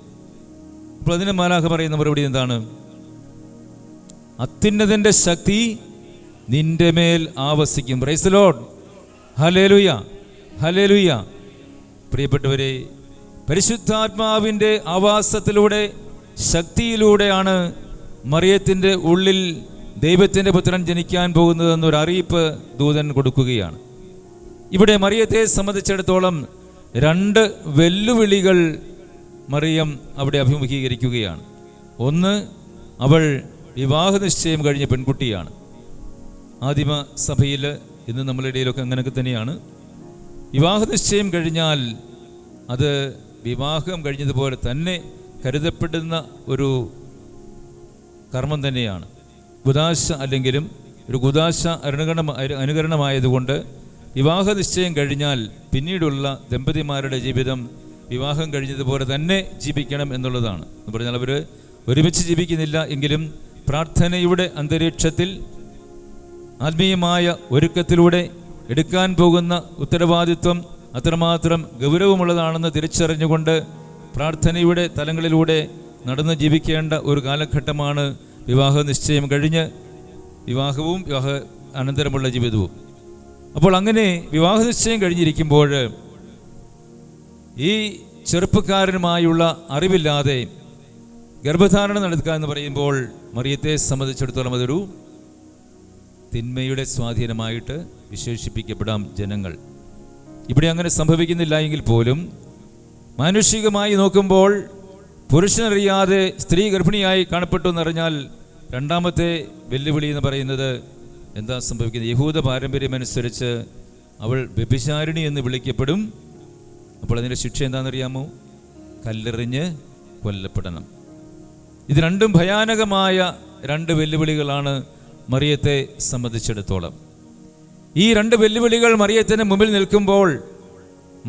അപ്പോൾ അതിന് മാലാഖ പറയുന്ന മറുപടി എന്താണ്? അത്യുന്നതന്റെ ശക്തി നിന്റെ മേൽ ആവസിക്കും. Praise the Lord. Hallelujah, hallelujah. പ്രിയപ്പെട്ടവരെ, പരിശുദ്ധാത്മാവിൻ്റെ ആവാസത്തിലൂടെ, ശക്തിയിലൂടെയാണ് മറിയത്തിൻ്റെ ഉള്ളിൽ ദൈവത്തിൻ്റെ പുത്രൻ ജനിക്കാൻ പോകുന്നതെന്നൊരു അറിയിപ്പ് ദൂതൻ കൊടുക്കുകയാണ്. ഇവിടെ മറിയത്തെ സംബന്ധിച്ചിടത്തോളം രണ്ട് വെല്ലുവിളികൾ മറിയം അവിടെ അഭിമുഖീകരിക്കുകയാണ്. ഒന്ന്, അവൾ വിവാഹ നിശ്ചയം കഴിഞ്ഞ പെൺകുട്ടിയാണ്. ആദിമ സഭയിൽ ഇന്ന് നമ്മളുടെ ഇടയിലൊക്കെ അങ്ങനെയൊക്കെ തന്നെയാണ്. വിവാഹ നിശ്ചയം കഴിഞ്ഞാൽ അത് വിവാഹം കഴിഞ്ഞതുപോലെ തന്നെ കരുതപ്പെടുന്ന ഒരു കർമ്മം തന്നെയാണ്. ഗുദാശ അല്ലെങ്കിലും ഒരു ഗുദാശ അനുകരണമായതുകൊണ്ട് വിവാഹ നിശ്ചയം കഴിഞ്ഞാൽ പിന്നീടുള്ള ദമ്പതിമാരുടെ ജീവിതം വിവാഹം കഴിഞ്ഞതുപോലെ തന്നെ ജീവിക്കണം എന്നുള്ളതാണ്. എന്ന് പറഞ്ഞാൽ അവർ ഒരുമിച്ച് ജീവിക്കുന്നില്ല എങ്കിലും പ്രാർത്ഥനയുടെ അന്തരീക്ഷത്തിൽ ആത്മീയമായ ഒരുക്കത്തിലൂടെ എടുക്കാൻ പോകുന്ന ഉത്തരവാദിത്വം അത്രമാത്രം ഗൗരവമുള്ളതാണെന്ന് തിരിച്ചറിഞ്ഞുകൊണ്ട് പ്രാർത്ഥനയുടെ തലങ്ങളിലൂടെ നടന്ന് ജീവിക്കേണ്ട ഒരു കാലഘട്ടമാണ് വിവാഹ നിശ്ചയം കഴിഞ്ഞ് വിവാഹവും വിവാഹ അനന്തരമുള്ള ജീവിതവും. അപ്പോൾ അങ്ങനെ വിവാഹ നിശ്ചയം കഴിഞ്ഞിരിക്കുമ്പോൾ ഈ ചെറുപ്പക്കാരനുമായുള്ള അറിവില്ലാതെ ഗർഭധാരണം നടത്തുക എന്ന് പറയുമ്പോൾ മറിയത്തെ സംബന്ധിച്ചിടത്തോളം അതൊരു തിന്മയുടെ സ്വാധീനമായിട്ട് വിശേഷിപ്പിക്കപ്പെടാം ജനങ്ങൾ. ഇവിടെ അങ്ങനെ സംഭവിക്കുന്നില്ല എങ്കിൽ പോലും മാനുഷികമായി നോക്കുമ്പോൾ പുരുഷനറിയാതെ സ്ത്രീ ഗർഭിണിയായി കാണപ്പെട്ടു എന്നറിഞ്ഞാൽ രണ്ടാമത്തെ വെല്ലുവിളി എന്ന് പറയുന്നത് എന്താ സംഭവിക്കുന്നത്? യഹൂദ പാരമ്പര്യമനുസരിച്ച് അവൾ വ്യഭിചാരിണി എന്ന് വിളിക്കപ്പെടും. അപ്പോൾ അതിൻ്റെ ശിക്ഷ എന്താണെന്നറിയാമോ? കല്ലെറിഞ്ഞ് കൊല്ലപ്പെടണം. ഇത് രണ്ടും ഭയാനകമായ രണ്ട് വെല്ലുവിളികളാണ് മറിയത്തെ സംബന്ധിച്ചിടത്തോളം. ഈ രണ്ട് വെല്ലുവിളികൾ മറിയത്തിന് മുമ്പിൽ നിൽക്കുമ്പോൾ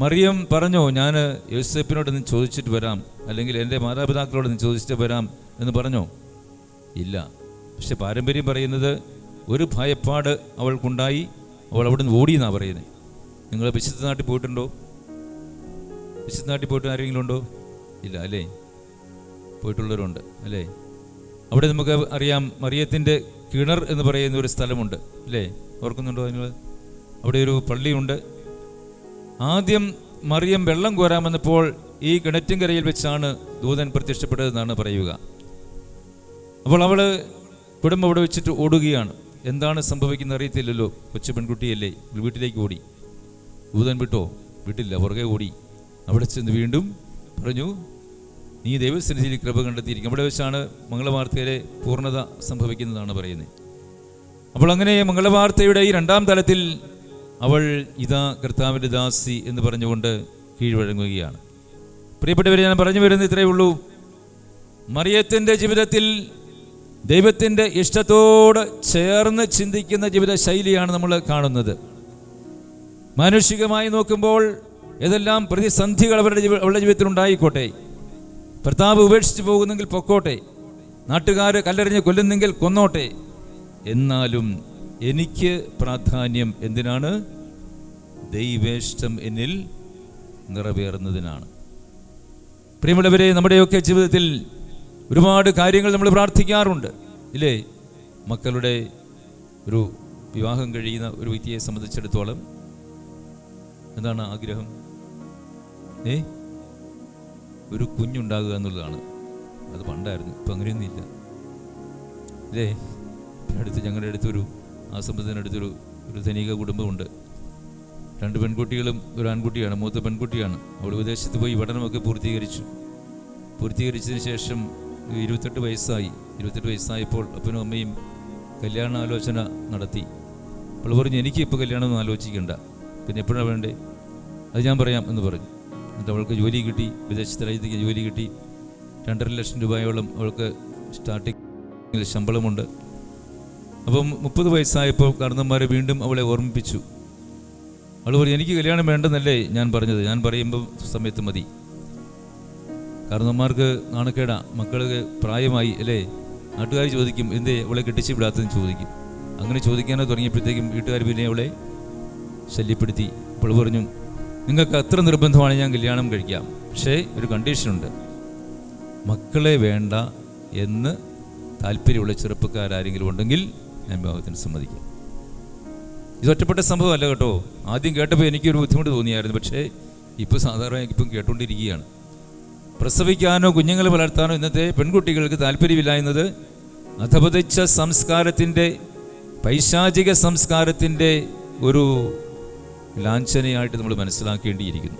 മറിയം പറഞ്ഞു, ഞാൻ യോസേപ്പിനോടൊന്ന് ചോദിച്ചിട്ട് വരാം, അല്ലെങ്കിൽ എൻ്റെ മാതാപിതാക്കളോടൊന്ന് ചോദിച്ചിട്ട് വരാം എന്ന് പറഞ്ഞോ? ഇല്ല. പക്ഷെ പാരമ്പര്യം പറയുന്നത് ഒരു ഭയപ്പാട് അവൾക്കുണ്ടായി, അവൾ അവിടെ നിന്ന് ഓടിയെന്നാണ് പറയുന്നത്. നിങ്ങൾ വിശുദ്ധ നാട്ടിൽ പോയിട്ടുണ്ടോ? വിശുദ്ധ നാട്ടിൽ പോയിട്ട് ആരെങ്കിലും ഉണ്ടോ? ഇല്ല അല്ലേ? പോയിട്ടുള്ളവരുണ്ട് അല്ലേ? അവിടെ നമുക്ക് അറിയാം, മറിയത്തിൻ്റെ കിണർ എന്ന് പറയുന്ന ഒരു സ്ഥലമുണ്ട് അല്ലേ? ഓർക്കുന്നുണ്ടോ നിങ്ങൾ? അവിടെ ഒരു പള്ളിയുണ്ട്. ആദ്യം മറിയം വെള്ളം കോരാമെന്നപ്പോൾ ഈ കിണറ്റിൻകരയിൽ വെച്ചാണ് ദൂതൻ പ്രത്യക്ഷപ്പെട്ടതെന്നാണ് പറയുക. അപ്പോൾ അവൾ കുടുംബം അവിടെ വെച്ചിട്ട് ഓടുകയാണ്. എന്താണ് സംഭവിക്കുന്നത് അറിയത്തില്ലല്ലോ. കൊച്ചു പെൺകുട്ടിയല്ലേ, വീട്ടിലേക്ക് ഓടി. ദൂതൻ വിട്ടോ? വിട്ടില്ല, പുറകെ ഓടി. അവിടെ ചെന്ന് വീണ്ടും പറഞ്ഞു, നീ ദൈവസന്നിധിയിൽ കൃപ കണ്ടെത്തിയിരിക്കും. അവിടെ വെച്ചാണ് മംഗളവാർത്തയിലെ പൂർണ്ണത സംഭവിക്കുന്നതാണ് പറയുന്നത്. അപ്പോൾ അങ്ങനെ മംഗളവാർത്തയുടെ ഈ രണ്ടാം തലത്തിൽ അവൾ ഇതാ കർത്താവിൻ്റെ ദാസി എന്ന് പറഞ്ഞുകൊണ്ട് കീഴ്വഴങ്ങുകയാണ്. പ്രിയപ്പെട്ടവരെ, ഞാൻ പറഞ്ഞു വരുന്നത് ഇത്രയേ ഉള്ളൂ. മറിയത്തിൻ്റെ ജീവിതത്തിൽ ദൈവത്തിൻ്റെ ഇഷ്ടത്തോട് ചേർന്ന് ചിന്തിക്കുന്ന ജീവിത ശൈലിയാണ് നമ്മൾ കാണുന്നത്. മാനുഷികമായി നോക്കുമ്പോൾ ഏതെല്ലാം പ്രതിസന്ധികൾ അവരുടെ ജീവിതത്തിൽ ഉണ്ടായിക്കോട്ടെ, ഭർത്താവ് ഉപേക്ഷിച്ച് പോകുന്നെങ്കിൽ പൊക്കോട്ടെ, നാട്ടുകാർ കല്ലെറിഞ്ഞ് കൊല്ലുന്നെങ്കിൽ കൊന്നോട്ടെ, എന്നാലും എനിക്ക് പ്രാധാന്യം എന്തിനാണ്? ദൈവേഷ്ടം എന്നിൽ നിറവേറുന്നതിനാണ്. പ്രിയമുള്ളവരെ, നമ്മുടെയൊക്കെ ജീവിതത്തിൽ ഒരുപാട് കാര്യങ്ങൾ നമ്മൾ പ്രാർത്ഥിക്കാറുണ്ട് ഇല്ലേ? മക്കളുടെ ഒരു വിവാഹം കഴിയുന്ന ഒരു വ്യക്തിയെ സംബന്ധിച്ചിടത്തോളം എന്താണ് ആഗ്രഹം? ഒരു കുഞ്ഞുണ്ടാകുക എന്നുള്ളതാണ്. അത് പണ്ടായിരുന്നു, ഇപ്പം അങ്ങനെയൊന്നുമില്ല അല്ലേ? ഞങ്ങളുടെ അടുത്തൊരു ആശ്രമത്തിനടുത്തൊരു ധനിക കുടുംബമുണ്ട്. 2 പെൺകുട്ടികളും ഒരു ആൺകുട്ടിയാണ്. മൂത്ത പെൺകുട്ടിയാണ്. അവൾ വിദേശത്ത് പോയി പഠനമൊക്കെ പൂർത്തീകരിച്ചതിന് ശേഷം 28 വയസ്സായി. 28 വയസ്സായപ്പോൾ അപ്പനും അമ്മയും കല്യാണാലോചന നടത്തി. അവൾ പറഞ്ഞു, എനിക്കിപ്പോൾ കല്യാണമൊന്നും ആലോചിക്കണ്ട, പിന്നെ എപ്പോഴാണ് വേണ്ടേ അത് ഞാൻ പറയാം എന്ന് പറഞ്ഞു. എന്നിട്ട് അവൾക്ക് ജോലി കിട്ടി, വിദേശത്ത് ജോലി കിട്ടി. 2.5 ലക്ഷം രൂപയോളം അവൾക്ക് സ്റ്റാർട്ടിങ്ങിൽ ശമ്പളമുണ്ട്. അപ്പം 30 വയസ്സായപ്പോൾ കാരണന്മാരെ വീണ്ടും അവളെ ഓർമ്മിപ്പിച്ചു. അവൾ പറഞ്ഞു, എനിക്ക് കല്യാണം വേണ്ടെന്നല്ലേ ഞാൻ പറഞ്ഞത്, ഞാൻ പറയുമ്പോൾ സമയത്ത് മതി. കാരണന്മാർക്ക് നാണക്കേടാ, മക്കൾക്ക് പ്രായമായി അല്ലേ? നാട്ടുകാർ ചോദിക്കും, എന്തേ അവളെ കെട്ടിച്ച് വിടാത്തതെന്ന് ചോദിക്കും. അങ്ങനെ ചോദിക്കാനോ തുടങ്ങിയപ്പോഴത്തേക്കും വീട്ടുകാർ പിന്നെ അവളെ ശല്യപ്പെടുത്തി. അപ്പോൾ പറഞ്ഞു, നിങ്ങൾക്ക് അത്ര നിർബന്ധമാണ് ഞാൻ കല്യാണം കഴിക്കാം, പക്ഷേ ഒരു കണ്ടീഷനുണ്ട്, മക്കളെ വേണ്ട എന്ന് താല്പര്യമുള്ള ചെറുപ്പക്കാരെങ്കിലും ഉണ്ടെങ്കിൽ ഞാൻ വിവാഹത്തിന് സമ്മതിക്കാം. ഇത് ഒറ്റപ്പെട്ട സംഭവമല്ല കേട്ടോ. ആദ്യം കേട്ടപ്പോൾ എനിക്കൊരു ബുദ്ധിമുട്ട് തോന്നിയായിരുന്നു, പക്ഷേ ഇപ്പോൾ സാധാരണ ഇപ്പം കേട്ടുകൊണ്ടിരിക്കുകയാണ്. പ്രസവിക്കാനോ കുഞ്ഞുങ്ങളെ വളർത്താനോ ഇന്നത്തെ പെൺകുട്ടികൾക്ക് താല്പര്യമില്ല എന്നത് അധപതിച്ച സംസ്കാരത്തിൻ്റെ, പൈശാചിക സംസ്കാരത്തിൻ്റെ ഒരു ലാഞ്ചനയായിട്ട് നമ്മൾ മനസ്സിലാക്കേണ്ടിയിരിക്കുന്നു.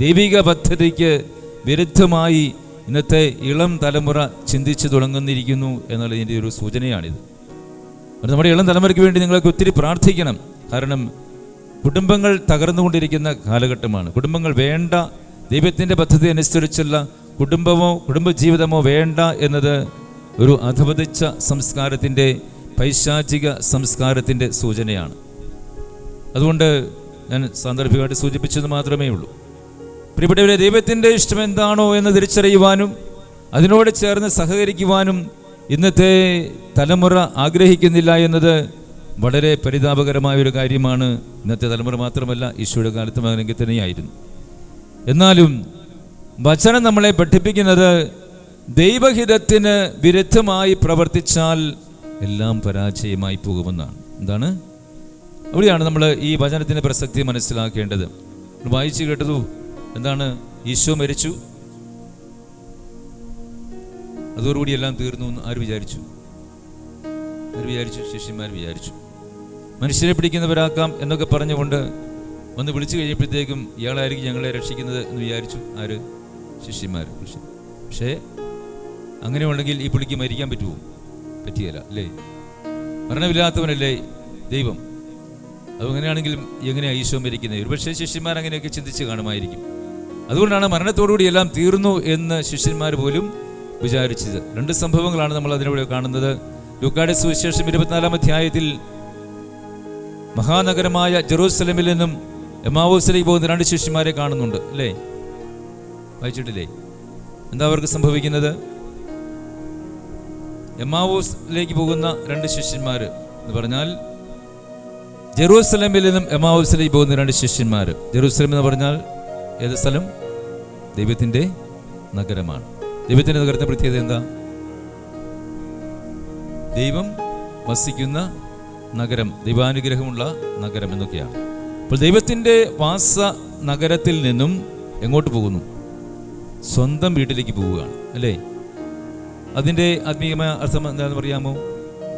ദൈവിക പദ്ധതിക്ക് വിരുദ്ധമായി ഇന്നത്തെ ഇളം തലമുറ ചിന്തിച്ചു തുടങ്ങുന്നിരിക്കുന്നു എന്നുള്ളതിൻ്റെ ഒരു സൂചനയാണിത്. നമ്മുടെ ഇളം തലമുറയ്ക്ക് വേണ്ടി നിങ്ങളൊക്കെ ഒത്തിരി പ്രാർത്ഥിക്കണം. കാരണം കുടുംബങ്ങൾ തകർന്നുകൊണ്ടിരിക്കുന്ന കാലഘട്ടമാണ്. കുടുംബങ്ങൾ വേണ്ട, ദൈവത്തിൻ്റെ പദ്ധതി അനുസരിച്ചുള്ള കുടുംബജീവിതമോ വേണ്ട എന്നത് ഒരു അധപതിച്ച സംസ്കാരത്തിൻ്റെ, പൈശാചിക സംസ്കാരത്തിൻ്റെ സൂചനയാണ്. അതുകൊണ്ട് ഞാൻ സാന്ദർഭികമായിട്ട് സൂചിപ്പിച്ചത് മാത്രമേ ഉള്ളൂ. പ്രിയപ്പെട്ടവരെ, ദൈവത്തിൻ്റെ ഇഷ്ടം എന്താണോ എന്ന് തിരിച്ചറിയുവാനും അതിനോട് ചേർന്ന് സഹകരിക്കുവാനും ഇന്നത്തെ തലമുറ ആഗ്രഹിക്കുന്നില്ല എന്നത് വളരെ പരിതാപകരമായ ഒരു കാര്യമാണ്. ഇന്നത്തെ തലമുറ മാത്രമല്ല, ഈശോയുടെ കാലത്തും അങ്ങനെയൊക്കെ തന്നെയായിരുന്നു. എന്നാലും വചനം നമ്മളെ പഠിപ്പിക്കുന്നത് ദൈവഹിതത്തിന് വിരുദ്ധമായി പ്രവർത്തിച്ചാൽ എല്ലാം പരാജയമായി പോകുമെന്നാണ്. എന്താണ്? അവിടെയാണ് നമ്മൾ ഈ വചനത്തിൻ്റെ പ്രസക്തി മനസ്സിലാക്കേണ്ടത്. വായിച്ചു കേട്ടതു എന്താണ്? ഈശോ മരിച്ചു, അതോടുകൂടി എല്ലാം തീർന്നു എന്ന് ആര് വിചാരിച്ചു? ശിഷ്യന്മാർ വിചാരിച്ചു. മനുഷ്യരെ പിടിക്കുന്നവരാക്കാം എന്നൊക്കെ പറഞ്ഞുകൊണ്ട് വന്ന് വിളിച്ചു കഴിഞ്ഞപ്പോഴത്തേക്കും ഇയാളായിരിക്കും ഞങ്ങളെ രക്ഷിക്കുന്നത് എന്ന് വിചാരിച്ചു ആര്? ശിഷ്യന്മാർ. പക്ഷേ അങ്ങനെ ഉണ്ടെങ്കിൽ ഈ പുള്ളിക്ക് മരിക്കാൻ പറ്റുമോ? പറ്റിയല്ല അല്ലേ? മരണമില്ലാത്തവനല്ലേ ദൈവം. അതങ്ങനെയാണെങ്കിലും എങ്ങനെയാണ് ഈശോ മരിക്കുന്നത്? ഒരുപക്ഷെ ശിഷ്യന്മാർ അങ്ങനെയൊക്കെ ചിന്തിച്ച് കാണുമായിരിക്കും. അതുകൊണ്ടാണ് മരണത്തോടുകൂടി എല്ലാം തീർന്നു എന്ന് ശിഷ്യന്മാർ പോലും വിചാരിച്ചത്. രണ്ട് സംഭവങ്ങളാണ് നമ്മൾ അതിലൂടെ കാണുന്നത്. ലൂക്കായുടെ സുവിശേഷം 24-ാം അധ്യായത്തിൽ മഹാനഗരമായ ജെറൂസലേമിൽ നിന്നും എമ്മാവൂസിലേക്ക് പോകുന്ന രണ്ട് ശിഷ്യന്മാരെ കാണുന്നുണ്ട് അല്ലേ? വായിച്ചിട്ടില്ലേ? എന്താ അവർക്ക് സംഭവിക്കുന്നത്? എമ്മാവൂസിലേക്ക് പോകുന്ന രണ്ട് ശിഷ്യന്മാർ എന്ന് പറഞ്ഞാൽ ജെറൂസലേമിൽ നിന്നും എമ്മാവൂസിലേക്ക് പോകുന്ന രണ്ട് ശിഷ്യന്മാർ. ജെറൂസലേം എന്ന് പറഞ്ഞാൽ ഏത് സ്ഥലം? ദൈവത്തിൻ്റെ നഗരമാണ്. ദൈവത്തിൻ്റെ നഗരത്തിന്റെ പ്രത്യേകത എന്താ? ദൈവം വസിക്കുന്ന നഗരം, ദൈവാനുഗ്രഹമുള്ള നഗരം എന്നൊക്കെയാണ്. അപ്പോൾ ദൈവത്തിൻ്റെ വാസ നഗരത്തിൽ നിന്നും എങ്ങോട്ട് പോകുന്നു? സ്വന്തം വീട്ടിലേക്ക് പോവുകയാണ് അല്ലേ? അതിൻ്റെ ആത്മീയമായ അർത്ഥം എന്താണെന്ന് പറയാമോ?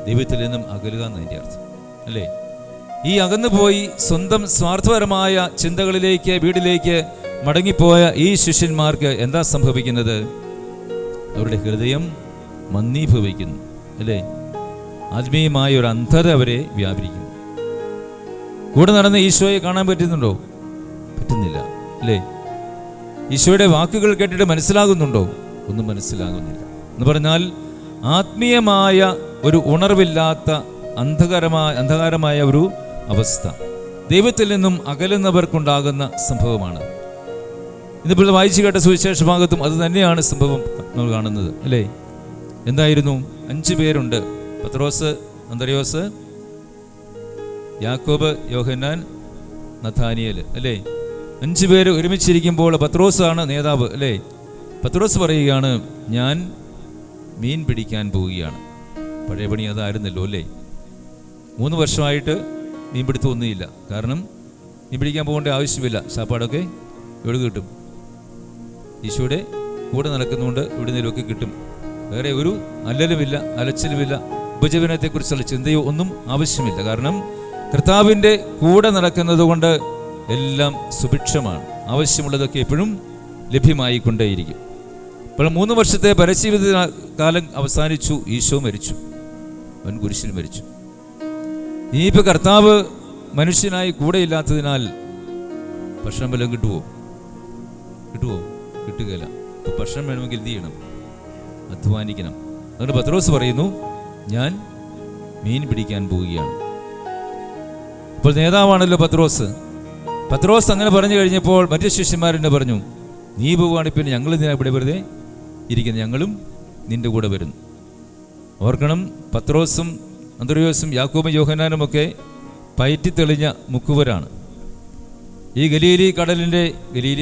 ദൈവത്തിൽ നിന്നും അകലുക എന്നതിൻ്റെ അർത്ഥം അല്ലേ? ഈ അകന്നു പോയി സ്വന്തം സ്വാർത്ഥപരമായ ചിന്തകളിലേക്ക്, വീട്ടിലേക്ക് മടങ്ങിപ്പോയ ഈ ശിഷ്യന്മാർക്ക് എന്താ സംഭവിക്കുന്നത്? അവരുടെ ഹൃദയം മന്ദീഭവിക്കുന്നു അല്ലേ? ആത്മീയമായ ഒരു അന്ധത അവരെ വ്യാപരിക്കുന്നു. കൂടെ നടന്ന് ഈശോയെ കാണാൻ പറ്റുന്നുണ്ടോ? പറ്റുന്നില്ല അല്ലേ? ഈശോയുടെ വാക്കുകൾ കേട്ടിട്ട് മനസ്സിലാകുന്നുണ്ടോ? ഒന്നും മനസ്സിലാകുന്നില്ല. എന്ന് പറഞ്ഞാൽ ആത്മീയമായ ഒരു ഉണർവില്ലാത്ത അന്ധകാരമായ ഒരു അവസ്ഥ ദൈവത്തിൽ നിന്നും അകലുന്നവർക്കുണ്ടാകുന്ന സംഭവമാണ്. ഇന്നിപ്പോൾ വായിച്ചു കേട്ട സുവിശേഷ ഭാഗത്തും അത് തന്നെയാണ് സംഭവം നമ്മൾ കാണുന്നത് അല്ലേ? എന്തായിരുന്നു? 5 പേരുണ്ട്. പത്രോസ്, അന്ത്രയോസ്, യാക്കോബ്, യോഹന്നാൻ, നഥാനിയേൽ അല്ലേ? 5 പേര് ഒരുമിച്ചിരിക്കുമ്പോൾ പത്രോസാണ് നേതാവ് അല്ലേ? പത്രോസ് പറയുകയാണ്, ഞാൻ മീൻ പിടിക്കാൻ പോവുകയാണ്. പഴയ പണി അതായിരുന്നല്ലോ അല്ലേ? 3 വർഷമായിട്ട് മീൻ പിടുത്തമൊന്നുമില്ല. കാരണം മീൻ പിടിക്കാൻ പോകേണ്ട ആവശ്യമില്ല. ശാപ്പാടൊക്കെ എവിടെ കിട്ടും? ഈശോയുടെ കൂടെ നടക്കുന്നുകൊണ്ട് ഇവിടെ നിന്നൊക്കെ കിട്ടും. വേറെ ഒരു അല്ലലുമില്ല, അലച്ചിലുമില്ല, ഉപജീവനത്തെക്കുറിച്ചുള്ള ചിന്തയോ ഒന്നും ആവശ്യമില്ല. കാരണം കർത്താവിൻ്റെ കൂടെ നടക്കുന്നത് കൊണ്ട് എല്ലാം സുഭിക്ഷമാണ്. ആവശ്യമുള്ളതൊക്കെ എപ്പോഴും ലഭ്യമായിക്കൊണ്ടേയിരിക്കും. അപ്പോൾ 3 വർഷത്തെ പരിശീലന കാലം അവസാനിച്ചു. ഈശോ മരിച്ചു, അവൻ കുരിശിൽ മരിച്ചു. ഇനിയിപ്പോൾ കർത്താവ് മനുഷ്യനായി കൂടെ ഇല്ലാത്തതിനാൽ ഭക്ഷണം വല്ലതും കിട്ടുമോ? കിട്ടുകയില്ല. അപ്പോൾ ഭക്ഷണം വേണമെങ്കിൽ എന്ത് ചെയ്യണം? അധ്വാനിക്കണം. അതുകൊണ്ട് പത്രോസ് പറയുന്നു, ഞാൻ മീൻ പിടിക്കാൻ പോവുകയാണ്. അപ്പോൾ നേതാവാണല്ലോ പത്രോസ്. പത്രോസ് അങ്ങനെ പറഞ്ഞു കഴിഞ്ഞപ്പോൾ മറ്റു ശിഷ്യന്മാരെന്നെ പറഞ്ഞു, നീ പോവുകയാണെങ്കിൽ പിന്നെ ഞങ്ങൾ എന്തിനാ ഇവിടെ വെറുതെ ഇരിക്കുന്നത്? ഞങ്ങളും നിന്റെ കൂടെ വരുന്നു. ഓർക്കണം, പത്രോസും അന്ത്രയോസും യാക്കോബും യോഹന്നാനും ഒക്കെ പയറ്റിത്തെളിഞ്ഞ മുക്കുവരാണ്. ഈ ഗലീലി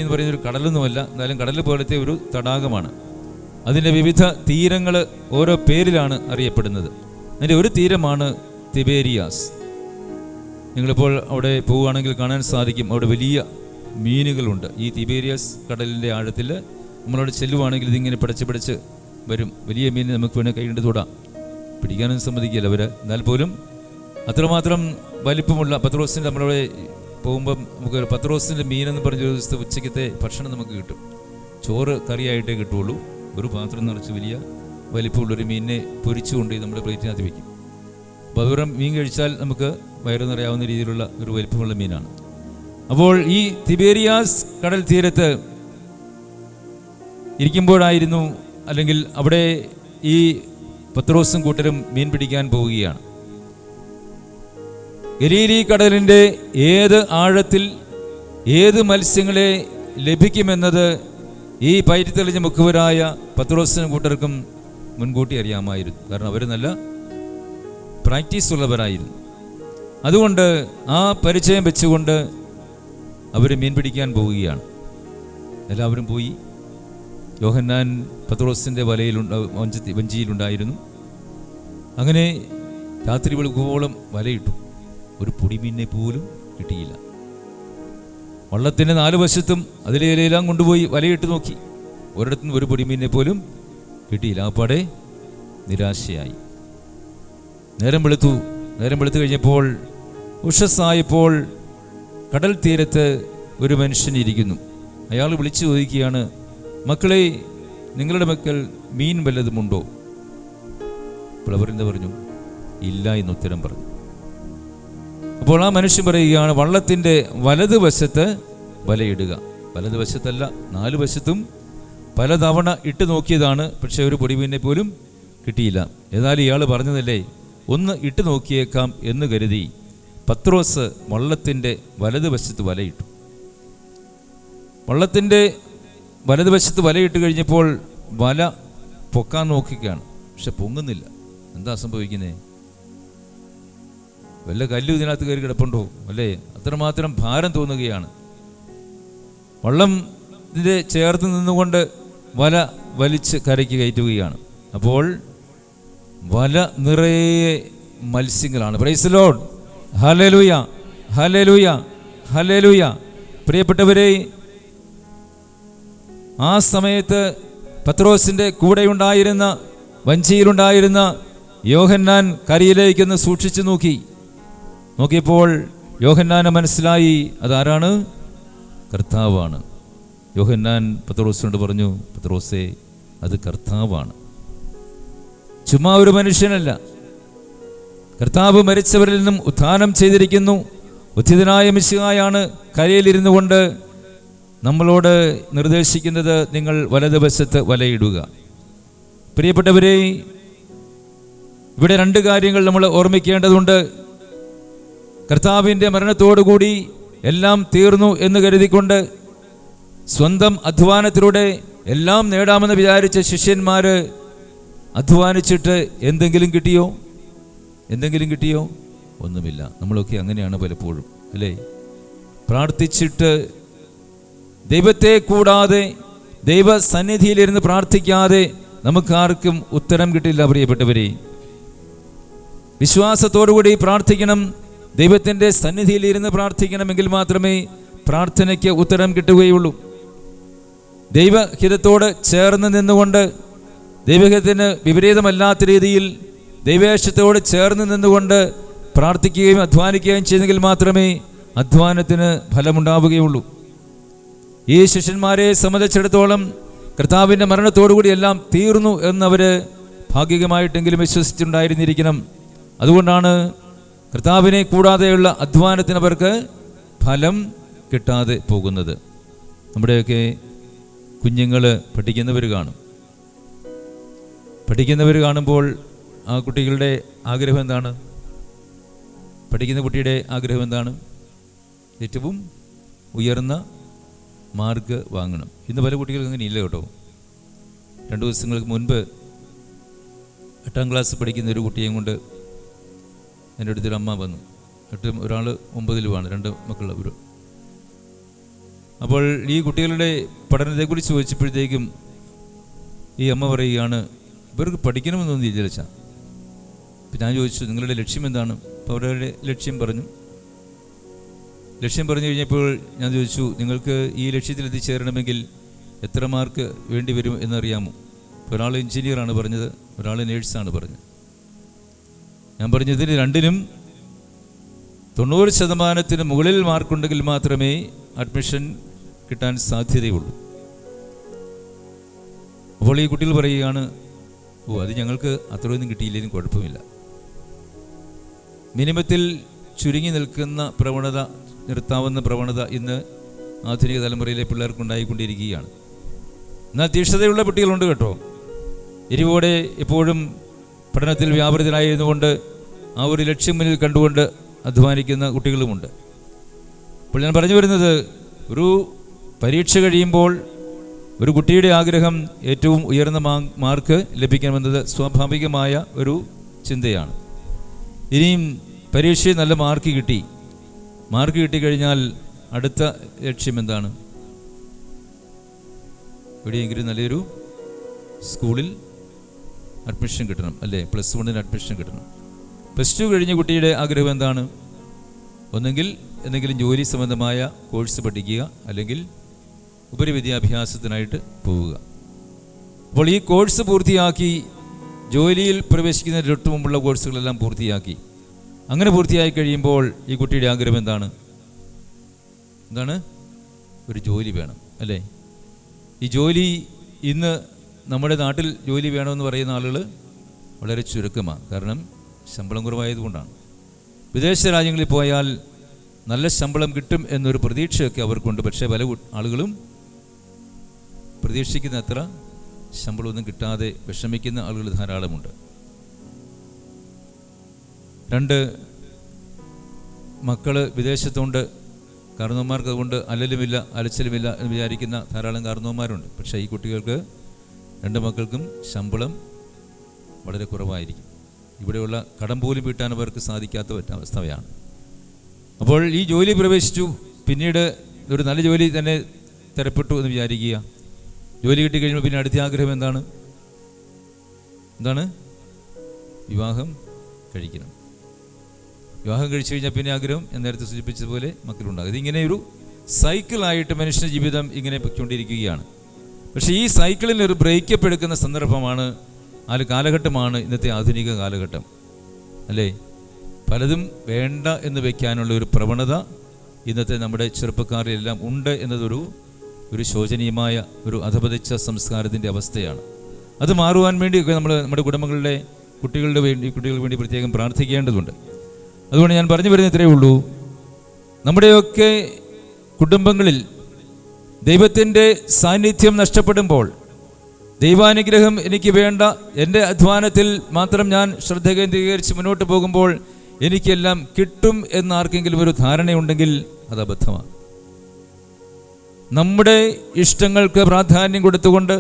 എന്ന് പറയുന്നൊരു കടലൊന്നുമല്ല, എന്നാലും കടൽ പോലത്തെ ഒരു തടാകമാണ്. അതിൻ്റെ വിവിധ തീരങ്ങൾ ഓരോ പേരിലാണ് അറിയപ്പെടുന്നത്. അതിൻ്റെ ഒരു തീരമാണ് തിബേരിയാസ്. നിങ്ങളിപ്പോൾ അവിടെ പോവുകയാണെങ്കിൽ കാണാൻ സാധിക്കും, അവിടെ വലിയ മീനുകളുണ്ട്. ഈ തിബേരിയാസ് കടലിൻ്റെ ആഴത്തിൽ നമ്മളവിടെ ചെല്ലുവാണെങ്കിൽ ഇതിങ്ങനെ പിടച്ച് വരും. വലിയ മീൻ നമുക്ക് വേണേൽ കൈകൊണ്ട് തൊടാം. പിടിക്കാനൊന്നും സമ്മതിക്കില്ല അവർ. എന്നാൽ പോലും അത്രമാത്രം വലിപ്പമുള്ള പത്രോസിൻ്റെ, നമ്മളവിടെ പോകുമ്പം നമുക്ക് പത്രോസിൻ്റെ മീനെന്ന് പറഞ്ഞൊരു ദിവസത്തെ ഉച്ചയ്ക്കത്തെ ഭക്ഷണം നമുക്ക് കിട്ടും. ചോറ് കറിയായിട്ടേ കിട്ടുള്ളൂ. ഒരു പാത്രം നിറച്ച് വലിയ വലിപ്പമുള്ളൊരു മീനിനെ പൊരിച്ചുകൊണ്ട് നമ്മുടെ പ്ലേറ്റിനകത്ത് വയ്ക്കും. അപ്പോൾ അതുപോലെ മീൻ കഴിച്ചാൽ നമുക്ക് വയറ് നിറയാവുന്ന രീതിയിലുള്ള ഒരു വലിപ്പമുള്ള മീനാണ്. അപ്പോൾ ഈ തിബേരിയാസ് കടൽ തീരത്ത് ഇരിക്കുമ്പോഴായിരുന്നു, അല്ലെങ്കിൽ അവിടെ ഈ പത്രോസും കൂട്ടരും മീൻ പിടിക്കാൻ പോവുകയാണ്. ഗലീലി കടലിൻ്റെ ഏത് ആഴത്തിൽ ഏത് മത്സ്യങ്ങളെ ലഭിക്കുമെന്നത് ഈ പയറ്റിത്തെളിഞ്ഞ മുക്കുവരായ പത്രോസിനും കൂട്ടർക്കും മുൻകൂട്ടി അറിയാമായിരുന്നു. കാരണം അവർ നല്ല പ്രാക്ടീസ് ഉള്ളവരായിരുന്നു. അതുകൊണ്ട് ആ പരിചയം വെച്ചുകൊണ്ട് അവർ മീൻ പിടിക്കാൻ പോവുകയാണ്. എല്ലാവരും പോയി. യോഹന്നാൻ പത്രോസിൻ്റെ വഞ്ചിയിലുണ്ടായിരുന്നു. അങ്ങനെ രാത്രി വെളുക്കുവോളം വലയിട്ടു. ഒരു പൊടിമീനിനെ പോലും കിട്ടിയില്ല. വള്ളത്തിൻ്റെ 4 വശത്തും അതിലെ ഇലയെല്ലാം കൊണ്ടുപോയി വലയിട്ട് നോക്കി. ഒരിടത്തുനിന്ന് ഒരു പൊടിമീനിനെ പോലും കിട്ടിയില്ല. അപ്പാടെ നിരാശയായി. നേരം വെളുത്തു കഴിഞ്ഞപ്പോൾ ഉഷസ്സായപ്പോൾ കടൽ തീരത്ത് ഒരു മനുഷ്യൻ ഇരിക്കുന്നു. അയാൾ വിളിച്ചു ചോദിക്കുകയാണ്, മക്കളെ, നിങ്ങളുടെ മക്കൾ മീൻ വല്ലതുമുണ്ടോ? അപ്പോൾ അവർ എന്താ പറഞ്ഞു? ഇല്ല എന്നുത്തരം പറഞ്ഞു. അപ്പോൾ ആ മനുഷ്യൻ പറയുകയാണ്, വള്ളത്തിൻ്റെ വലതുവശത്ത് വലയിടുക. വലതുവശത്തല്ല, 4 വശത്തും പലതവണ ഇട്ട് നോക്കിയതാണ്, പക്ഷെ ഒരു പൊടിമീനെ പോലും കിട്ടിയില്ല. ഏതായാലും ഇയാൾ പറഞ്ഞതല്ലേ, ഒന്ന് ഇട്ട് നോക്കിയേക്കാം എന്ന് കരുതി പത്രോസ് വള്ളത്തിൻ്റെ വലതുവശത്ത് വലയിട്ടു. വള്ളത്തിൻ്റെ വലതുവശത്ത് വലയിട്ട് കഴിഞ്ഞപ്പോൾ വല പൊക്കാൻ നോക്കുകയാണ്, പക്ഷെ പൊങ്ങുന്നില്ല. എന്താ സംഭവിക്കുന്നത്? വല്ല കല്ലും ഇതിനകത്ത് കയറി കിടപ്പുണ്ടോ അല്ലേ? അത്രമാത്രം ഭാരം തോന്നുകയാണ്. വള്ളം ഇതിൻ്റെ ചേർത്ത് നിന്നുകൊണ്ട് വല വലിച്ച് കരയ്ക്ക് കയറ്റുകയാണ്. അപ്പോൾ വല നിറയെ മത്സ്യങ്ങളാണ്. Praise the Lord, hallelujah, hallelujah, hallelujah. പ്രിയപ്പെട്ടവരെ, ആ സമയത്ത് പത്രോസിൻ്റെ കൂടെയുണ്ടായിരുന്ന, വഞ്ചിയിലുണ്ടായിരുന്ന യോഹന്നാൻ കരയിലേക്കൊന്ന് സൂക്ഷിച്ചു നോക്കിയപ്പോൾ യോഹന്നാന് മനസ്സിലായി അതാരാണ്? കർത്താവാണ്. യോഹന്നാൻ പത്രോസിനോട് പറഞ്ഞു, പത്രോസേ, അത് കർത്താവാണ്, ചുമ്മാ ഒരു മനുഷ്യനല്ല. കർത്താവ് മരിച്ചവരിൽ നിന്നും ഉത്ഥാനം ചെയ്തിരിക്കുന്നു. ഉത്ഥിതനായ മിശിഹായാണ് കരയിലിരുന്നു കൊണ്ട് നമ്മളോട് നിർദ്ദേശിക്കുന്നത്, നിങ്ങൾ വലതുവശത്ത് വലയിടുക. പ്രിയപ്പെട്ടവരെ, ഇവിടെ 2 കാര്യങ്ങൾ നമ്മൾ ഓർമ്മിക്കേണ്ടതുണ്ട്. കർത്താവിൻ്റെ മരണത്തോടുകൂടി എല്ലാം തീർന്നു എന്ന് കരുതിക്കൊണ്ട് സ്വന്തം അധ്വാനത്തിലൂടെ എല്ലാം നേടാമെന്ന് വിചാരിച്ച ശിഷ്യന്മാർ അധ്വാനിച്ചിട്ട് എന്തെങ്കിലും കിട്ടിയോ? ഒന്നുമില്ല. നമ്മളൊക്കെ അങ്ങനെയാണ് പലപ്പോഴും, അല്ലേ? പ്രാർത്ഥിച്ചിട്ട് ദൈവത്തെ കൂടാതെ, ദൈവസന്നിധിയിലിരുന്ന് പ്രാർത്ഥിക്കാതെ നമുക്കാർക്കും ഉത്തരം കിട്ടില്ല. പ്രിയപ്പെട്ടവരെ, വിശ്വാസത്തോടുകൂടി പ്രാർത്ഥിക്കണം. ദൈവത്തിൻ്റെ സന്നിധിയിലിരുന്ന് പ്രാർത്ഥിക്കണമെങ്കിൽ മാത്രമേ പ്രാർത്ഥനയ്ക്ക് ഉത്തരം കിട്ടുകയുള്ളൂ. ദൈവഹിതത്തോട് ചേർന്ന് നിന്നുകൊണ്ട്, ദൈവഹിതത്തിന് വിപരീതമല്ലാത്ത രീതിയിൽ ദൈവേഷ്ടത്തോട് ചേർന്ന് നിന്നുകൊണ്ട് പ്രാർത്ഥിക്കുകയും അധ്വാനിക്കുകയും ചെയ്തെങ്കിൽ മാത്രമേ അധ്വാനത്തിന് ഫലമുണ്ടാവുകയുള്ളൂ. ഈ ശിഷ്യന്മാരെ സംബന്ധിച്ചിടത്തോളം കർത്താവിൻ്റെ മരണത്തോടുകൂടി എല്ലാം തീർന്നു എന്നവർ ഭാഗികമായിട്ടെങ്കിലും വിശ്വസിച്ചിട്ടുണ്ടായിരുന്നിരിക്കണം. അതുകൊണ്ടാണ് കർത്താവിനെ കൂടാതെയുള്ള അധ്വാനത്തിന് അവർക്ക് ഫലം കിട്ടാതെ പോകുന്നത്. നമ്മുടെയൊക്കെ കുഞ്ഞുങ്ങൾ പഠിക്കുന്നവർ കാണുമ്പോൾ ആ കുട്ടികളുടെ ആഗ്രഹം എന്താണ്? പഠിക്കുന്ന കുട്ടിയുടെ ആഗ്രഹം എന്താണ്? ഏറ്റവും ഉയർന്ന മാർക്ക് വാങ്ങണം. ഇന്ന് പല കുട്ടികൾക്ക് അങ്ങനെ ഇല്ല കേട്ടോ. 2 ദിവസങ്ങൾക്ക് മുൻപ് 8ാം ക്ലാസ് പഠിക്കുന്ന ഒരു കുട്ടിയെയും കൊണ്ട് എൻ്റെ അടുത്തൊരു അമ്മ വന്നു. ഒരാൾ 9ലുമാണ്, 2 മക്കളുള്ള. അപ്പോൾ ഈ കുട്ടികളുടെ പഠനത്തെക്കുറിച്ച് ചോദിച്ചപ്പോഴത്തേക്കും ഈ അമ്മ പറയുകയാണ്, ഇവർക്ക് പഠിക്കണമെന്നൊന്നും വിചാരിച്ച. അപ്പം ഞാൻ ചോദിച്ചു, നിങ്ങളുടെ ലക്ഷ്യം എന്താണ്? അപ്പോൾ അവരുടെ ലക്ഷ്യം പറഞ്ഞു കഴിഞ്ഞപ്പോൾ ഞാൻ ചോദിച്ചു, നിങ്ങൾക്ക് ഈ ലക്ഷ്യത്തിൽ എത്തിച്ചേരണമെങ്കിൽ എത്ര മാർക്ക് വേണ്ടി വരും എന്നറിയാമോ? ഒരാൾ എഞ്ചിനീയറാണ് പറഞ്ഞത്, ഒരാൾ നേഴ്സാണ് പറഞ്ഞത്. ഞാൻ പറഞ്ഞു, ഇതിന് 2നും 90% മുകളിൽ മാർക്കുണ്ടെങ്കിൽ മാത്രമേ അഡ്മിഷൻ കിട്ടാൻ സാധ്യതയുള്ളൂ. അപ്പോൾ ഈ കുട്ടികൾ പറയുകയാണ്, അത് ഞങ്ങൾക്ക് അത്രയൊന്നും കിട്ടിയില്ലെങ്കിലും കുഴപ്പമില്ല. മിനിമത്തിൽ ചുരുങ്ങി നിൽക്കുന്ന പ്രവണത, നിർത്താവുന്ന പ്രവണത ഇന്ന് ആധുനിക തലമുറയിലെ പിള്ളേർക്കുണ്ടായിക്കൊണ്ടിരിക്കുകയാണ്. എന്നാൽ തീക്ഷ്ണതയുള്ള കുട്ടികളുണ്ട് കേട്ടോ. എരിവോടെ എപ്പോഴും പഠനത്തിൽ വ്യാപൃതനായിരുന്നുകൊണ്ട് ആ ഒരു ലക്ഷ്യം മുന്നിൽ കണ്ടുകൊണ്ട് അധ്വാനിക്കുന്ന കുട്ടികളുമുണ്ട്. അപ്പോൾ ഞാൻ പറഞ്ഞു വരുന്നത്, ഒരു പരീക്ഷ കഴിയുമ്പോൾ ഒരു കുട്ടിയുടെ ആഗ്രഹം ഏറ്റവും ഉയർന്ന മാർക്ക് ലഭിക്കണമെന്നത് സ്വാഭാവികമായ ഒരു ചിന്തയാണ്. ഇനിയും പരീക്ഷയിൽ നല്ല മാർക്ക് കിട്ടിക്കഴിഞ്ഞാൽ അടുത്ത ലക്ഷ്യം എന്താണ്? എവിടെയെങ്കിലും നല്ലൊരു സ്കൂളിൽ അഡ്മിഷൻ കിട്ടണം, അല്ലേ? +1 അഡ്മിഷൻ കിട്ടണം. +2 കഴിഞ്ഞ കുട്ടിയുടെ ആഗ്രഹം എന്താണ്? ഒന്നെങ്കിൽ എന്തെങ്കിലും ജോലി സംബന്ധമായ കോഴ്സ് പഠിക്കുക, അല്ലെങ്കിൽ ഉപരിവിദ്യാഭ്യാസത്തിനായിട്ട് പോവുക. അപ്പോൾ ഈ കോഴ്സ് പൂർത്തിയാക്കി ജോലിയിൽ പ്രവേശിക്കുന്നതിന് തൊട്ട് മുമ്പുള്ള കോഴ്സുകളെല്ലാം പൂർത്തിയാക്കി അങ്ങനെ പൂർത്തിയായി കഴിയുമ്പോൾ ഈ കുട്ടിയുടെ ആഗ്രഹം എന്താണ്? ഒരു ജോലി വേണം, അല്ലേ? ഈ ജോലി ഇന്ന് നമ്മുടെ നാട്ടിൽ ജോലി വേണമെന്ന് പറയുന്ന ആളുകൾ വളരെ ചുരുക്കമാണ്. കാരണം ശമ്പളം കുറവായതുകൊണ്ടാണ്. വിദേശ രാജ്യങ്ങളിൽ പോയാൽ നല്ല ശമ്പളം കിട്ടും എന്നൊരു പ്രതീക്ഷയൊക്കെ അവർക്കുണ്ട്. പക്ഷേ പല ആളുകളും പ്രതീക്ഷിക്കുന്ന അത്ര ശമ്പളമൊന്നും കിട്ടാതെ വിഷമിക്കുന്ന ആളുകൾ ധാരാളമുണ്ട്. 2 മക്കൾ വിദേശത്തുണ്ട്. കാരണവന്മാർക്ക് അതുകൊണ്ട് അലലുമില്ല അലച്ചിലുമില്ല എന്ന് വിചാരിക്കുന്ന ധാരാളം കാരണവന്മാരുണ്ട്. പക്ഷേ ഈ കുട്ടികൾക്ക് 2 മക്കൾക്കും ശമ്പളം വളരെ കുറവായിരിക്കും. ഇവിടെയുള്ള കടം പോലും വീട്ടാൻ അവർക്ക് സാധിക്കാത്ത അവസ്ഥയാണ്. അപ്പോൾ ഈ ജോലി പ്രവേശിച്ചു, പിന്നീട് ഒരു നല്ല ജോലി തന്നെ തരപ്പെട്ടു എന്ന് വിചാരിക്കുക. ജോലി കിട്ടിക്കഴിയുമ്പോൾ പിന്നെ അടുത്ത ആഗ്രഹം എന്താണ്? വിവാഹം കഴിക്കണം. വിവാഹം കഴിച്ചു കഴിഞ്ഞാൽ പിന്നെ ആഗ്രഹം ഞാൻ നേരത്തെ സൂചിപ്പിച്ചതുപോലെ മക്കളുണ്ടാകും. ഇതിങ്ങനെ ഒരു സൈക്കിളായിട്ട് മനുഷ്യ ജീവിതം ഇങ്ങനെ പൊയ്ക്കൊണ്ടിരിക്കുകയാണ്. പക്ഷേ ഈ സൈക്കിളിൽ ഒരു ബ്രേക്കപ്പ് എടുക്കുന്ന സന്ദർഭമാണ്, കാലഘട്ടമാണ് ഇന്നത്തെ ആധുനിക കാലഘട്ടം, അല്ലേ? പലതും വേണ്ട എന്ന് വയ്ക്കാനുള്ള ഒരു പ്രവണത ഇന്നത്തെ നമ്മുടെ ചെറുപ്പക്കാരിലെല്ലാം ഉണ്ട് എന്നതൊരു ശോചനീയമായ ഒരു അധപതിച്ച സംസ്കാരത്തിൻ്റെ അവസ്ഥയാണ്. അത് മാറുവാൻ വേണ്ടിയൊക്കെ നമ്മൾ നമ്മുടെ കുടുംബങ്ങളുടെ കുട്ടികൾക്ക് വേണ്ടി പ്രത്യേകം പ്രാർത്ഥിക്കേണ്ടതുണ്ട്. അതുകൊണ്ട് ഞാൻ പറഞ്ഞു വരുന്നത് ഇത്രയേ ഉള്ളൂ. നമ്മുടെയൊക്കെ കുടുംബങ്ങളിൽ ദൈവത്തിൻ്റെ സാന്നിധ്യം നഷ്ടപ്പെടുമ്പോൾ, ദൈവാനുഗ്രഹം എനിക്ക് വേണ്ട, എൻ്റെ അധ്വാനത്തിൽ മാത്രം ഞാൻ ശ്രദ്ധ കേന്ദ്രീകരിച്ച് മുന്നോട്ട് പോകുമ്പോൾ എനിക്കെല്ലാം കിട്ടും എന്നാർക്കെങ്കിലും ഒരു ധാരണയുണ്ടെങ്കിൽ അത് അബദ്ധമാണ്. നമ്മുടെ ഇഷ്ടങ്ങൾക്ക് പ്രാധാന്യം കൊടുത്തുകൊണ്ട്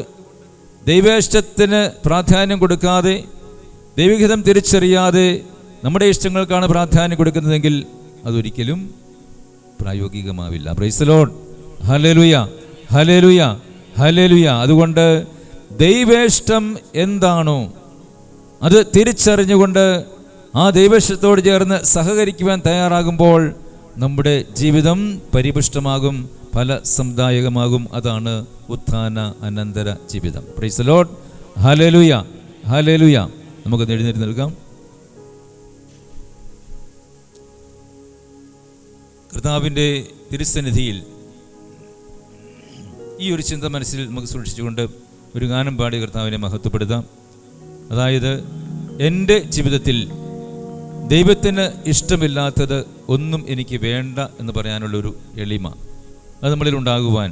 ദൈവേഷ്ടത്തിന് പ്രാധാന്യം കൊടുക്കാതെ, ദൈവഹിതം തിരിച്ചറിയാതെ നമ്മുടെ ഇഷ്ടങ്ങൾക്കാണ് പ്രാധാന്യം കൊടുക്കുന്നതെങ്കിൽ അതൊരിക്കലും പ്രായോഗികമാവില്ല. Praise the Lord. Hallelujah, hallelujah, hallelujah. അതുകൊണ്ട് ദൈവേഷ്ടം എന്താണോ അത് തിരിച്ചറിഞ്ഞുകൊണ്ട് ആ ദൈവേഷ്ടത്തോട് ചേർന്ന് സഹകരിക്കുവാൻ തയ്യാറാകുമ്പോൾ നമ്മുടെ ജീവിതം പരിപുഷ്ടമാകും, ഫലസമുദായകമാകും. അതാണ് ഉത്ഥാന അനന്തര ജീവിതം. Price the Lord. Hallelujah, hallelujah. നമുക്കൊന്ന് എഴുന്നേറ്റ് നിൽക്കാം. കർത്താവിൻ്റെ തിരുസന്നിധിയിൽ ഈ ഒരു ചിന്ത മനസ്സിൽ നമുക്ക് സൂക്ഷിച്ചുകൊണ്ട് ഒരു ഗാനം പാടി കർത്താവിനെ മഹത്വപ്പെടുത്താം. അതായത്, എൻ്റെ ജീവിതത്തിൽ ദൈവത്തിന് ഇഷ്ടമില്ലാത്തത് ഒന്നും എനിക്ക് വേണ്ട എന്ന് പറയാനുള്ളൊരു എളിമ അത് നമ്മളിൽ ഉണ്ടാകുവാൻ,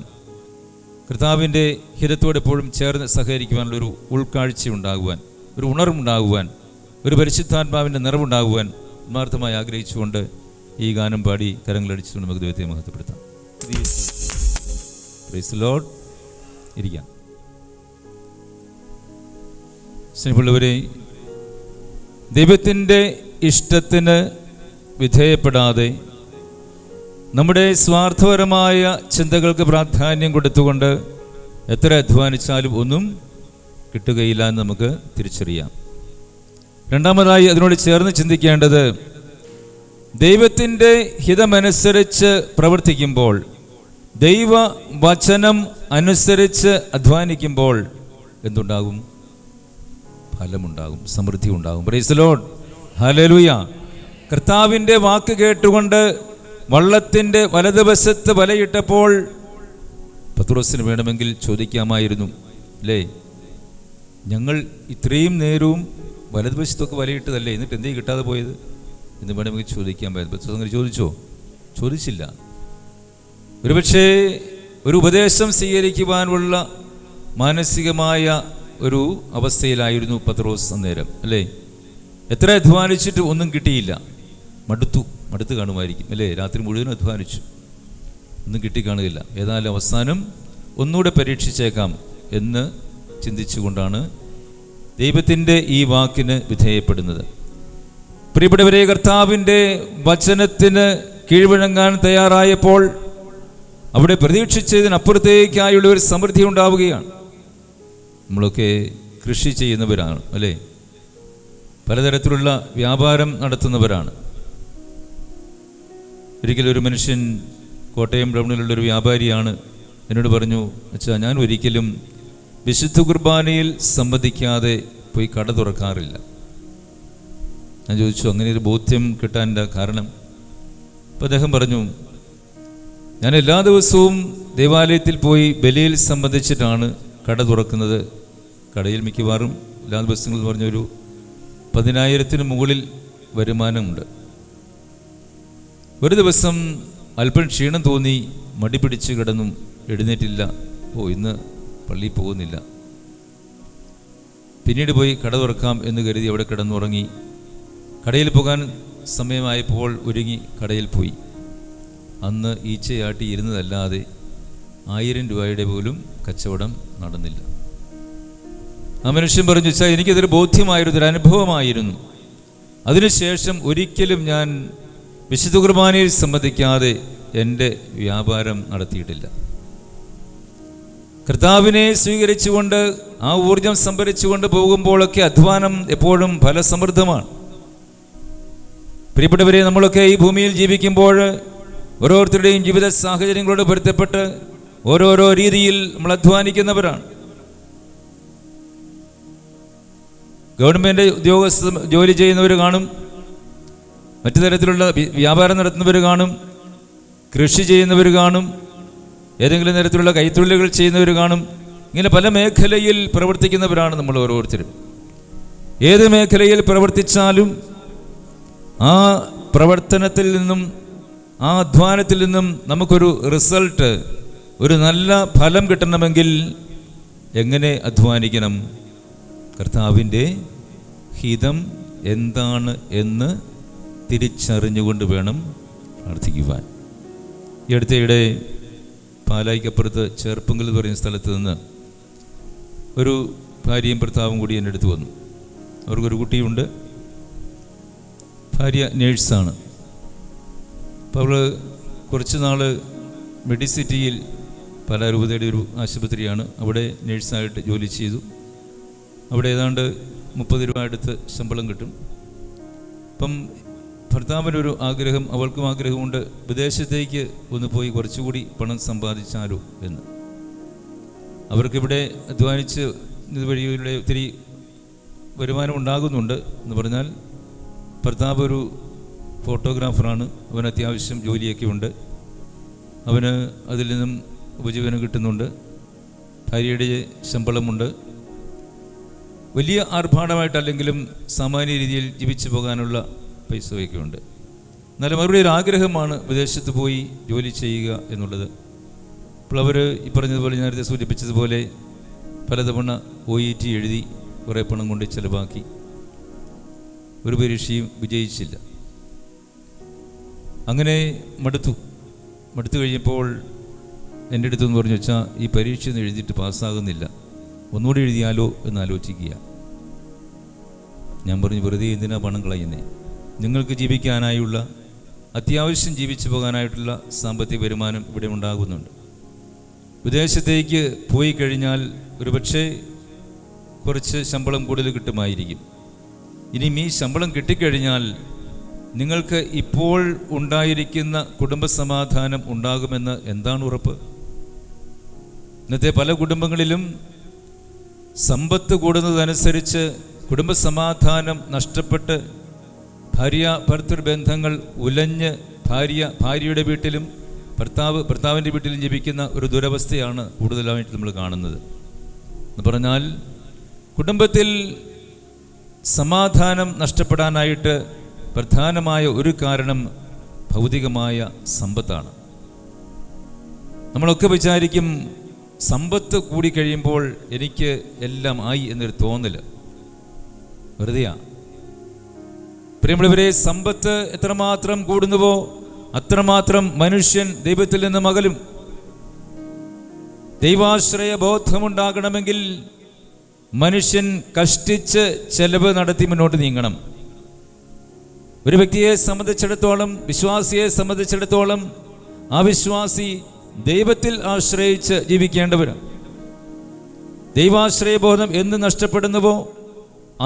കർത്താവിൻ്റെ ഹിതത്തോട് എപ്പോഴും ചേർന്ന് സഹകരിക്കുവാനുള്ളൊരു ഉൾക്കാഴ്ച ഉണ്ടാകുവാൻ, ഒരു ഉണർവുണ്ടാകുവാൻ, ഒരു പരിശുദ്ധാത്മാവിൻ്റെ നിറവുണ്ടാകുവാൻ ആത്മാർത്ഥമായി ആഗ്രഹിച്ചുകൊണ്ട് ഈ ഗാനം പാടി കരങ്ങളടിച്ചുകൊണ്ട് നമുക്ക് ദൈവത്തെ മഹത്വപ്പെടുത്താം. Price the Lord. ഇരിക്കാം. സ്നേഹമുള്ളവരെ, ദൈവത്തിൻ്റെ ഇഷ്ടത്തിന് വിധേയപ്പെടാതെ നമ്മുടെ സ്വാർത്ഥപരമായ ചിന്തകൾക്ക് പ്രാധാന്യം കൊടുത്തുകൊണ്ട് എത്ര അധ്വാനിച്ചാലും ഒന്നും കിട്ടുകയില്ല എന്ന് നമുക്ക് തിരിച്ചറിയാം. രണ്ടാമതായി അതിനോട് ചേർന്ന് ചിന്തിക്കേണ്ടത്, ദൈവത്തിൻ്റെ ഹിതമനുസരിച്ച് പ്രവർത്തിക്കുമ്പോൾ, ദൈവ വചനം അനുസരിച്ച് അധ്വാനിക്കുമ്പോൾ എന്തുണ്ടാകും? ഫലമുണ്ടാകും, സമൃദ്ധി ഉണ്ടാകും. Price the Lord. ഹല്ലേലൂയ. കർത്താവിൻ്റെ വാക്ക് കേട്ടുകൊണ്ട് വള്ളത്തിൻ്റെ വലതുവശത്ത് വലയിട്ടപ്പോൾ പത്രോസിന് വേണമെങ്കിൽ ചോദിക്കാമായിരുന്നു, അല്ലേ, ഞങ്ങൾ ഇത്രയും നേരവും വലതുവശത്തൊക്കെ വലയിട്ടതല്ലേ, എന്നിട്ട് എന്തേ കിട്ടാതെ പോയത് എന്ന് വേണമെങ്കിൽ ചോദിക്കാൻ പറ്റും. പത്രോസ് അങ്ങനെ ചോദിച്ചോ? ചോദിച്ചില്ല. ഒരുപക്ഷേ ഒരു ഉപദേശം സ്വീകരിക്കുവാനുള്ള മാനസികമായ ഒരു അവസ്ഥയിലായിരുന്നു പത്രോസ് അന്നേരം, അല്ലേ? എത്ര അധ്വാനിച്ചിട്ട് ഒന്നും കിട്ടിയില്ല. മടുത്ത് കാണുമായിരിക്കും, അല്ലേ? രാത്രി മുഴുവനും അധ്വാനിച്ചു, ഒന്നും കിട്ടിക്കാണുകയില്ല. ഏതായാലും അവസാനം ഒന്നുകൂടെ പരീക്ഷിച്ചേക്കാം എന്ന് ചിന്തിച്ചുകൊണ്ടാണ് ദൈവത്തിൻ്റെ ഈ വാക്കിന് വിധേയപ്പെടുന്നത്. പ്രിയപ്പെട്ടവരെ, കർത്താവിൻ്റെ വചനത്തിന് കീഴ്വഴങ്ങാൻ തയ്യാറായപ്പോൾ അവിടെ പ്രതീക്ഷിച്ചതിനപ്പുറത്തേക്കായുള്ള ഒരു സമൃദ്ധി ഉണ്ടാവുകയാണ്. നമ്മളൊക്കെ കൃഷി ചെയ്യുന്നവരാണ്, അല്ലേ? പലതരത്തിലുള്ള വ്യാപാരം നടത്തുന്നവരാണ്. ഒരിക്കലും ഒരു മനുഷ്യൻ, കോട്ടയം ടൗണിലുള്ളൊരു വ്യാപാരിയാണ്, എന്നോട് പറഞ്ഞു, അച്ഛാ, ഞാൻ ഒരിക്കലും വിശുദ്ധ കുർബാനയിൽ സംബന്ധിക്കാതെ പോയി കട തുറക്കാറില്ല. ഞാൻ ചോദിച്ചു അങ്ങനെ ഒരു ബോധ്യം കിട്ടാൻ്റെ കാരണം. അപ്പം അദ്ദേഹം പറഞ്ഞു, ഞാൻ എല്ലാ ദിവസവും ദേവാലയത്തിൽ പോയി ബലിയിൽ സംബന്ധിച്ചിട്ടാണ് കട തുറക്കുന്നത്. കടയിൽ മിക്കവാറും എല്ലാ ദിവസങ്ങളും പറഞ്ഞൊരു 10,000 മുകളിൽ വരുമാനമുണ്ട്. ഒരു ദിവസം അല്പം ക്ഷീണം തോന്നി, മടി പിടിച്ച് കിടന്നു, എഴുന്നേറ്റില്ല. ഇന്ന് പള്ളിയിൽ പോകുന്നില്ല. പിന്നീട് പോയി കട തുറക്കാം എന്ന് കരുതി അവിടെ കിടന്നുറങ്ങി. കടയിൽ പോകാൻ സമയമായപ്പോൾ ഒരുങ്ങി കടയിൽ പോയി. അന്ന് ഈച്ചയാട്ടി ഇരുന്നതല്ലാതെ 1000 രൂപയുടെ പോലും കച്ചവടം നടന്നില്ല. ആ മനുഷ്യൻ പറഞ്ഞു, വെച്ചാൽ എനിക്കതൊരു ബോധ്യമായിരുന്നു, ഒരു അനുഭവമായിരുന്നു. അതിനുശേഷം ഒരിക്കലും ഞാൻ വിശുദ്ധ കുർബാനയിൽ സംബന്ധിക്കാതെ എൻ്റെ വ്യാപാരം നടത്തിയിട്ടില്ല. കർത്താവിനെ സ്വീകരിച്ചുകൊണ്ട് ആ ഊർജം സംഭരിച്ചുകൊണ്ട് പോകുമ്പോഴൊക്കെ അധ്വാനം എപ്പോഴും ഫലസമൃദ്ധമാണ്. പ്രിയപ്പെട്ടവരെ, നമ്മളൊക്കെ ഈ ഭൂമിയിൽ ജീവിക്കുമ്പോൾ ഓരോരുത്തരുടെയും ജീവിത സാഹചര്യങ്ങളോട് പൊരുത്തപ്പെട്ട് ഓരോരോ രീതിയിൽ നമ്മൾ അധ്വാനിക്കുന്നവരാണ്. ഗവൺമെൻറ് ഉദ്യോഗസ്ഥ ജോലി ചെയ്യുന്നവർ കാണും, മറ്റു തരത്തിലുള്ള വ്യാപാരം നടത്തുന്നവർ കാണും, കൃഷി ചെയ്യുന്നവർ കാണും, ഏതെങ്കിലും തരത്തിലുള്ള കൈത്തൊഴിലുകൾ ചെയ്യുന്നവർ കാണും. ഇങ്ങനെ പല മേഖലയിൽ പ്രവർത്തിക്കുന്നവരാണ് നമ്മൾ ഓരോരുത്തരും. ഏത് മേഖലയിൽ പ്രവർത്തിച്ചാലും ആ പ്രവർത്തനത്തിൽ നിന്നും ആ അധ്വാനത്തിൽ നിന്നും നമുക്കൊരു റിസൾട്ട്, ഒരു നല്ല ഫലം കിട്ടണമെങ്കിൽ എങ്ങനെ അധ്വാനിക്കണം? കർത്താവിൻ്റെ ഹിതം എന്താണ് എന്ന് തിരിച്ചറിഞ്ഞുകൊണ്ട് വേണം പ്രാർത്ഥിക്കുവാൻ. ഈ അടുത്തയിടെ പാലായിക്കപ്പുറത്ത് ചേർപ്പുങ്കൽ എന്ന് പറയുന്ന സ്ഥലത്ത് നിന്ന് ഒരു ഭാര്യയും ഭർത്താവും കൂടി എൻ്റെ അടുത്ത് വന്നു. അവർക്കൊരു കുട്ടിയുണ്ട്. ഭാര്യ നേഴ്സാണ്. അപ്പോൾ അവൾ കുറച്ച് നാൾ മെഡിസിറ്റിയിൽ പാലാരൂപതയുടെ ഒരു ആശുപത്രിയാണ്, അവിടെ നേഴ്സായിട്ട് ജോലി ചെയ്തു. അവിടെ ഏതാണ്ട് 30 രൂപ അടുത്ത് ശമ്പളം കിട്ടും. അപ്പം ഭർത്താവിനൊരു ആഗ്രഹം, അവൾക്കും ആഗ്രഹമുണ്ട്, വിദേശത്തേക്ക് ഒന്ന് പോയി കുറച്ചുകൂടി പണം സമ്പാദിച്ചാലോ എന്ന്. അവർക്കിവിടെ അധ്വാനിച്ച് ഇതുവഴിയുടെ ഒത്തിരി വരുമാനം ഉണ്ടാകുന്നുണ്ട് എന്ന് പറഞ്ഞാൽ, ഭർത്താവ് ഒരു ഫോട്ടോഗ്രാഫറാണ്, അവന് അത്യാവശ്യം ജോലിയൊക്കെ ഉണ്ട്, അവന് അതിൽ നിന്നും ഉപജീവനം കിട്ടുന്നുണ്ട്, ഭാര്യയുടെ ശമ്പളമുണ്ട്. വലിയ ആർഭാടമായിട്ടല്ലെങ്കിലും സാമാന്യ രീതിയിൽ ജീവിച്ചു പോകാനുള്ള പൈസയൊക്കെ ഉണ്ട്. എന്നാലും അവരുടെ ഒരു ആഗ്രഹമാണ് വിദേശത്ത് പോയി ജോലി ചെയ്യുക എന്നുള്ളത്. അപ്പോൾ അവർ ഈ പറഞ്ഞതുപോലെ, നേരത്തെ സൂചിപ്പിച്ചതുപോലെ പലതവണ OET എഴുതി കുറേ പണം കൊണ്ട് ചിലവാക്കി. ഒരു പരീക്ഷയും വിജയിച്ചില്ല. അങ്ങനെ മടുത്തു കഴിഞ്ഞപ്പോൾ എൻ്റെ അടുത്തെന്ന് പറഞ്ഞു, വെച്ചാൽ ഈ പരീക്ഷ ഒന്നും എഴുതിയിട്ട് പാസ്സാകുന്നില്ല, ഒന്നുകൂടി എഴുതിയാലോ എന്ന് ആലോചിക്കുക. ഞാൻ പറഞ്ഞു, വെറുതെ എന്തിനാ പണം കളയുന്നേ? നിങ്ങൾക്ക് ജീവിക്കാനായുള്ള, അത്യാവശ്യം ജീവിച്ചു പോകാനായിട്ടുള്ള സാമ്പത്തിക വരുമാനം ഇവിടെ ഉണ്ടാകുന്നുണ്ട്. വിദേശത്തേക്ക് പോയി കഴിഞ്ഞാൽ ഒരുപക്ഷെ കുറച്ച് ശമ്പളം കൂടുതൽ കിട്ടുമായിരിക്കും. ഇനിയും ഈ ശമ്പളം കിട്ടിക്കഴിഞ്ഞാൽ നിങ്ങൾക്ക് ഇപ്പോൾ ഉണ്ടായിരിക്കുന്ന കുടുംബസമാധാനം ഉണ്ടാകുമെന്ന് എന്താണ് ഉറപ്പ്? ഇന്നത്തെ പല കുടുംബങ്ങളിലും സമ്പത്ത് കൂടുന്നതനുസരിച്ച് കുടുംബസമാധാനം നഷ്ടപ്പെട്ട് ഭാര്യ-ഭർത്തൃ ബന്ധങ്ങൾ ഉലഞ്ഞ് ഭാര്യയുടെ വീട്ടിലും ഭർത്താവിൻ്റെ വീട്ടിലും ജീവിക്കുന്ന ഒരു ദുരവസ്ഥയാണ് കൂടുതലായിട്ട് നമ്മൾ കാണുന്നത്. എന്ന് പറഞ്ഞാൽ കുടുംബത്തിൽ സമാധാനം നഷ്ടപ്പെടാനായിട്ട് പ്രധാനമായ ഒരു കാരണം ഭൗതികമായ സമ്പത്താണ്. നമ്മളൊക്കെ വിചാരിക്കും, സമ്പത്ത് കൂടിക്കഴിയുമ്പോൾ എനിക്ക് എല്ലാം ആയി എന്നൊരു തോന്നൽ വെറുതെയാ. പ്രിയമുള്ളവരെ, സമ്പത്ത് എത്രമാത്രം കൂടുന്നുവോ അത്രമാത്രം മനുഷ്യൻ ദൈവത്തിൽ നിന്ന് അകലും. ദൈവാശ്രയ ബോധമുണ്ടാകണമെങ്കിൽ മനുഷ്യൻ കഷ്ടിച്ച് ചെലവ് നടത്തി മുന്നോട്ട് നീങ്ങണം. ഒരു വ്യക്തിയെ സംബന്ധിച്ചിടത്തോളം, വിശ്വാസിയെ സംബന്ധിച്ചിടത്തോളം, ആ വിശ്വാസി ദൈവത്തിൽ ആശ്രയിച്ച് ജീവിക്കേണ്ടവരാണ്. ദൈവാശ്രയബോധം എന്ന് നഷ്ടപ്പെടുന്നുവോ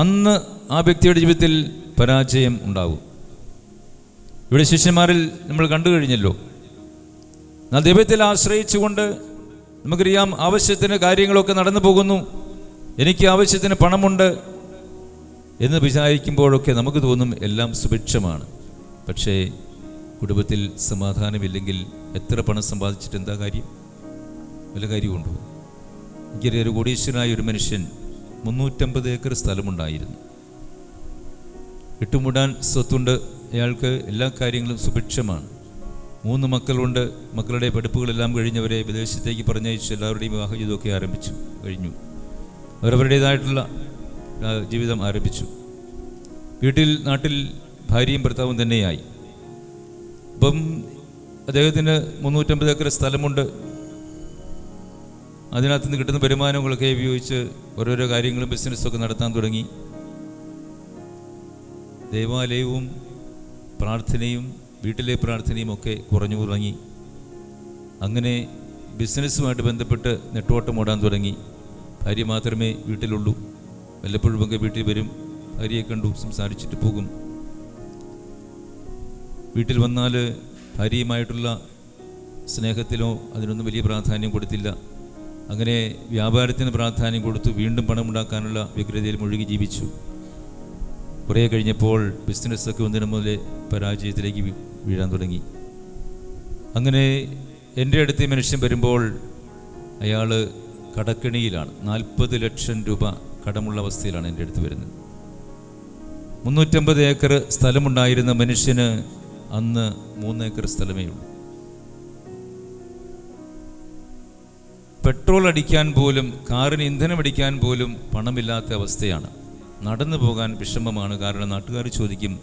അന്ന് ആ വ്യക്തിയുടെ ജീവിതത്തിൽ പരാജയം ഉണ്ടാകും. ഇവിടെ ശിഷ്യന്മാരിൽ നമ്മൾ കണ്ടു കഴിഞ്ഞല്ലോ. എന്നാൽ ദൈവത്തിൽ ആശ്രയിച്ചുകൊണ്ട് നമുക്കറിയാം, ആവശ്യത്തിന് കാര്യങ്ങളൊക്കെ നടന്നു പോകുന്നു. എനിക്ക് ആവശ്യത്തിന് പണമുണ്ട്, എന്ന് വിചാരിക്കുമ്പോഴൊക്കെ നമുക്ക് തോന്നും എല്ലാം സുഭിക്ഷമാണ്. പക്ഷേ കുടുംബത്തിൽ സമാധാനമില്ലെങ്കിൽ എത്ര പണം സമ്പാദിച്ചിട്ട് എന്താ കാര്യം? വല്ല കാര്യമുണ്ടോ? എനിക്കൊരു കോടീശ്വരനായ ഒരു മനുഷ്യൻ 350 ഏക്കർ സ്ഥലമുണ്ടായിരുന്നു. ഇട്ടുമുടാൻ സ്വത്തുണ്ട്. അയാൾക്ക് എല്ലാ കാര്യങ്ങളും സുഭിക്ഷമാണ്. 3 മക്കളുണ്ട്. മക്കളുടെ പഠിപ്പുകളെല്ലാം കഴിഞ്ഞവരെ വിദേശത്തേക്ക് പറഞ്ഞയച്ചു. എല്ലാവരുടെയും വിവാഹ ജീവിതമൊക്കെ ആരംഭിച്ചു കഴിഞ്ഞു. അവരവരുടേതായിട്ടുള്ള ജീവിതം ആരംഭിച്ചു. നാട്ടിൽ ഭാര്യയും ഭർത്താവും തന്നെയായി. അപ്പം അദ്ദേഹത്തിന് 350 ഏക്കർ സ്ഥലമുണ്ട്. അതിനകത്ത് നിന്ന് കിട്ടുന്ന വരുമാനങ്ങളൊക്കെ ഉപയോഗിച്ച് ഓരോരോ കാര്യങ്ങളും ബിസിനസ്സൊക്കെ നടത്താൻ തുടങ്ങി. ദേവാലയവും പ്രാർത്ഥനയും വീട്ടിലെ പ്രാർത്ഥനയും ഒക്കെ കുറഞ്ഞു തുടങ്ങി. അങ്ങനെ ബിസിനസ്സുമായിട്ട് ബന്ധപ്പെട്ട് നെട്ടോട്ടം ഓടാൻ തുടങ്ങി. ഭാര്യ മാത്രമേ വീട്ടിലുള്ളൂ. വല്ലപ്പോഴുമൊക്കെ വീട്ടിൽ വരും, ഭാര്യയെ കണ്ടു സംസാരിച്ചിട്ട് പോകും. വീട്ടിൽ വന്നാൽ ഭാര്യയുമായിട്ടുള്ള സ്നേഹത്തിലോ അതിനൊന്നും വലിയ പ്രാധാന്യം കൊടുത്തില്ല. അങ്ങനെ വ്യാപാരത്തിന് പ്രാധാന്യം കൊടുത്തു. വീണ്ടും പണമുണ്ടാക്കാനുള്ള വ്യഗ്രതയിൽ മുഴുകി ജീവിച്ചു. കുറേ കഴിഞ്ഞപ്പോൾ ബിസിനസ്സൊക്കെ ഒന്നിനു മുതലേ പരാജയത്തിലേക്ക് വീഴാൻ തുടങ്ങി. അങ്ങനെ എൻ്റെ അടുത്ത് മനുഷ്യൻ വരുമ്പോൾ അയാൾ കടക്കെണിയിലാണ്. 40 ലക്ഷം രൂപ കടമുള്ള അവസ്ഥയിലാണ് എൻ്റെ അടുത്ത് വരുന്നത്. 350 ഏക്കർ സ്ഥലമുണ്ടായിരുന്ന മനുഷ്യന് അന്ന് 3 ഏക്കർ സ്ഥലമേ ഉള്ളൂ. പെട്രോൾ അടിക്കാൻ പോലും, കാറിന് ഇന്ധനം അടിക്കാൻ പോലും പണമില്ലാത്ത അവസ്ഥയാണ്. നടന്നു പോകാൻ വിഷമമാണ്. കാരണം നാട്ടുകാർ ചോദിക്കും,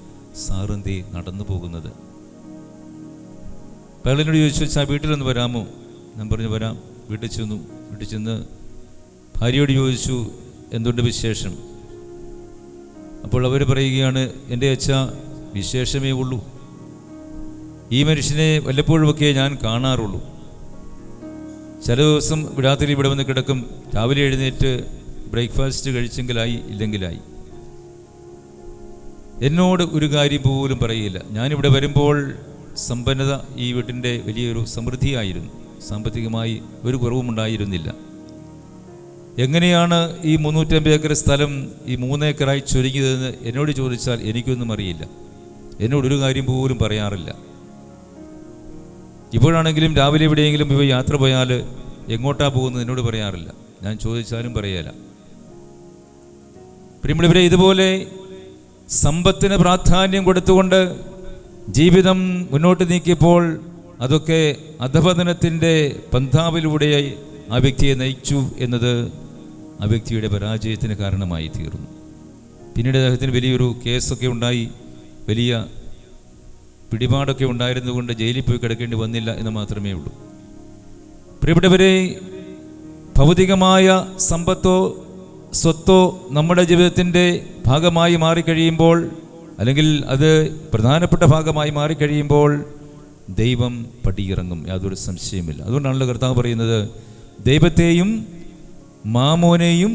സാറെന്തേ നടന്നു പോകുന്നത്? പലരോട് ചോദിച്ചു, വെച്ചാൽ വീട്ടിലൊന്ന് വരാമോ? ഞാൻ പറഞ്ഞു വരാം. വീട്ടിൽ ചെന്ന് ഭാര്യയോട് ചോദിച്ചു, എന്തുണ്ട് വിശേഷം? അപ്പോൾ അവർ പറയുകയാണ്, എൻ്റെ അച്ഛ വിശേഷമേ ഉള്ളൂ. ഈ മനുഷ്യനെ വല്ലപ്പോഴുമൊക്കെ ഞാൻ കാണാറുള്ളൂ. ചില ദിവസം രാത്രി ഇവിടെ വന്ന് കിടക്കും. രാവിലെ എഴുന്നേറ്റ് ബ്രേക്ക്ഫാസ്റ്റ് കഴിച്ചെങ്കിലായി, ഇല്ലെങ്കിലായി. എന്നോട് ഒരു കാര്യം പോലും പറയില്ല. ഞാനിവിടെ വരുമ്പോൾ സമ്പന്നത ഈ വീട്ടിൻ്റെ വലിയൊരു സമൃദ്ധിയായിരുന്നു. സാമ്പത്തികമായി ഒരു കുറവുമുണ്ടായിരുന്നില്ല. എങ്ങനെയാണ് ഈ 350 ഏക്കർ സ്ഥലം ഈ 3 ഏക്കറായി ചുരുങ്ങിയതെന്ന് എന്നോട് ചോദിച്ചാൽ എനിക്കൊന്നും അറിയില്ല. എന്നോടൊരു കാര്യം പോലും പറയാറില്ല. ഇപ്പോഴാണെങ്കിലും രാവിലെ എവിടെയെങ്കിലും പോയി യാത്ര പോയാൽ എങ്ങോട്ടാ പോകുന്നത് എന്നോട് പറയാറില്ല. ഞാൻ ചോദിച്ചാലും പറയല. പ്രിയമുള്ളവരെ, ഇതുപോലെ സമ്പത്തിന് പ്രാധാന്യം കൊടുത്തുകൊണ്ട് ജീവിതം മുന്നോട്ട് നീക്കിയപ്പോൾ അതൊക്കെ അധപതനത്തിൻ്റെ പന്ഥാവിലൂടെ ആ വ്യക്തിയെ നയിച്ചു എന്നത് ആ വ്യക്തിയുടെ പരാജയത്തിന് കാരണമായി തീർന്നു. പിന്നീട് അദ്ദേഹത്തിന് വലിയൊരു കേസൊക്കെ ഉണ്ടായി, വലിയ പിടിപാടൊക്കെ ഉണ്ടായിരുന്നുകൊണ്ട് ജയിലിൽ പോയി കിടക്കേണ്ടി വന്നില്ല എന്ന് മാത്രമേ ഉള്ളൂ. പ്രിയപ്പെട്ടവരെ, ഭൗതികമായ സമ്പത്തോ സ്വത്തോ നമ്മുടെ ജീവിതത്തിൻ്റെ ഭാഗമായി മാറിക്കഴിയുമ്പോൾ, അല്ലെങ്കിൽ അത് പ്രധാനപ്പെട്ട ഭാഗമായി മാറിക്കഴിയുമ്പോൾ ദൈവം പടിയിറങ്ങും, യാതൊരു സംശയമില്ല. അതുകൊണ്ടാണല്ലോ കർത്താവ് പറയുന്നത്, ദൈവത്തെയും മാമോനെയും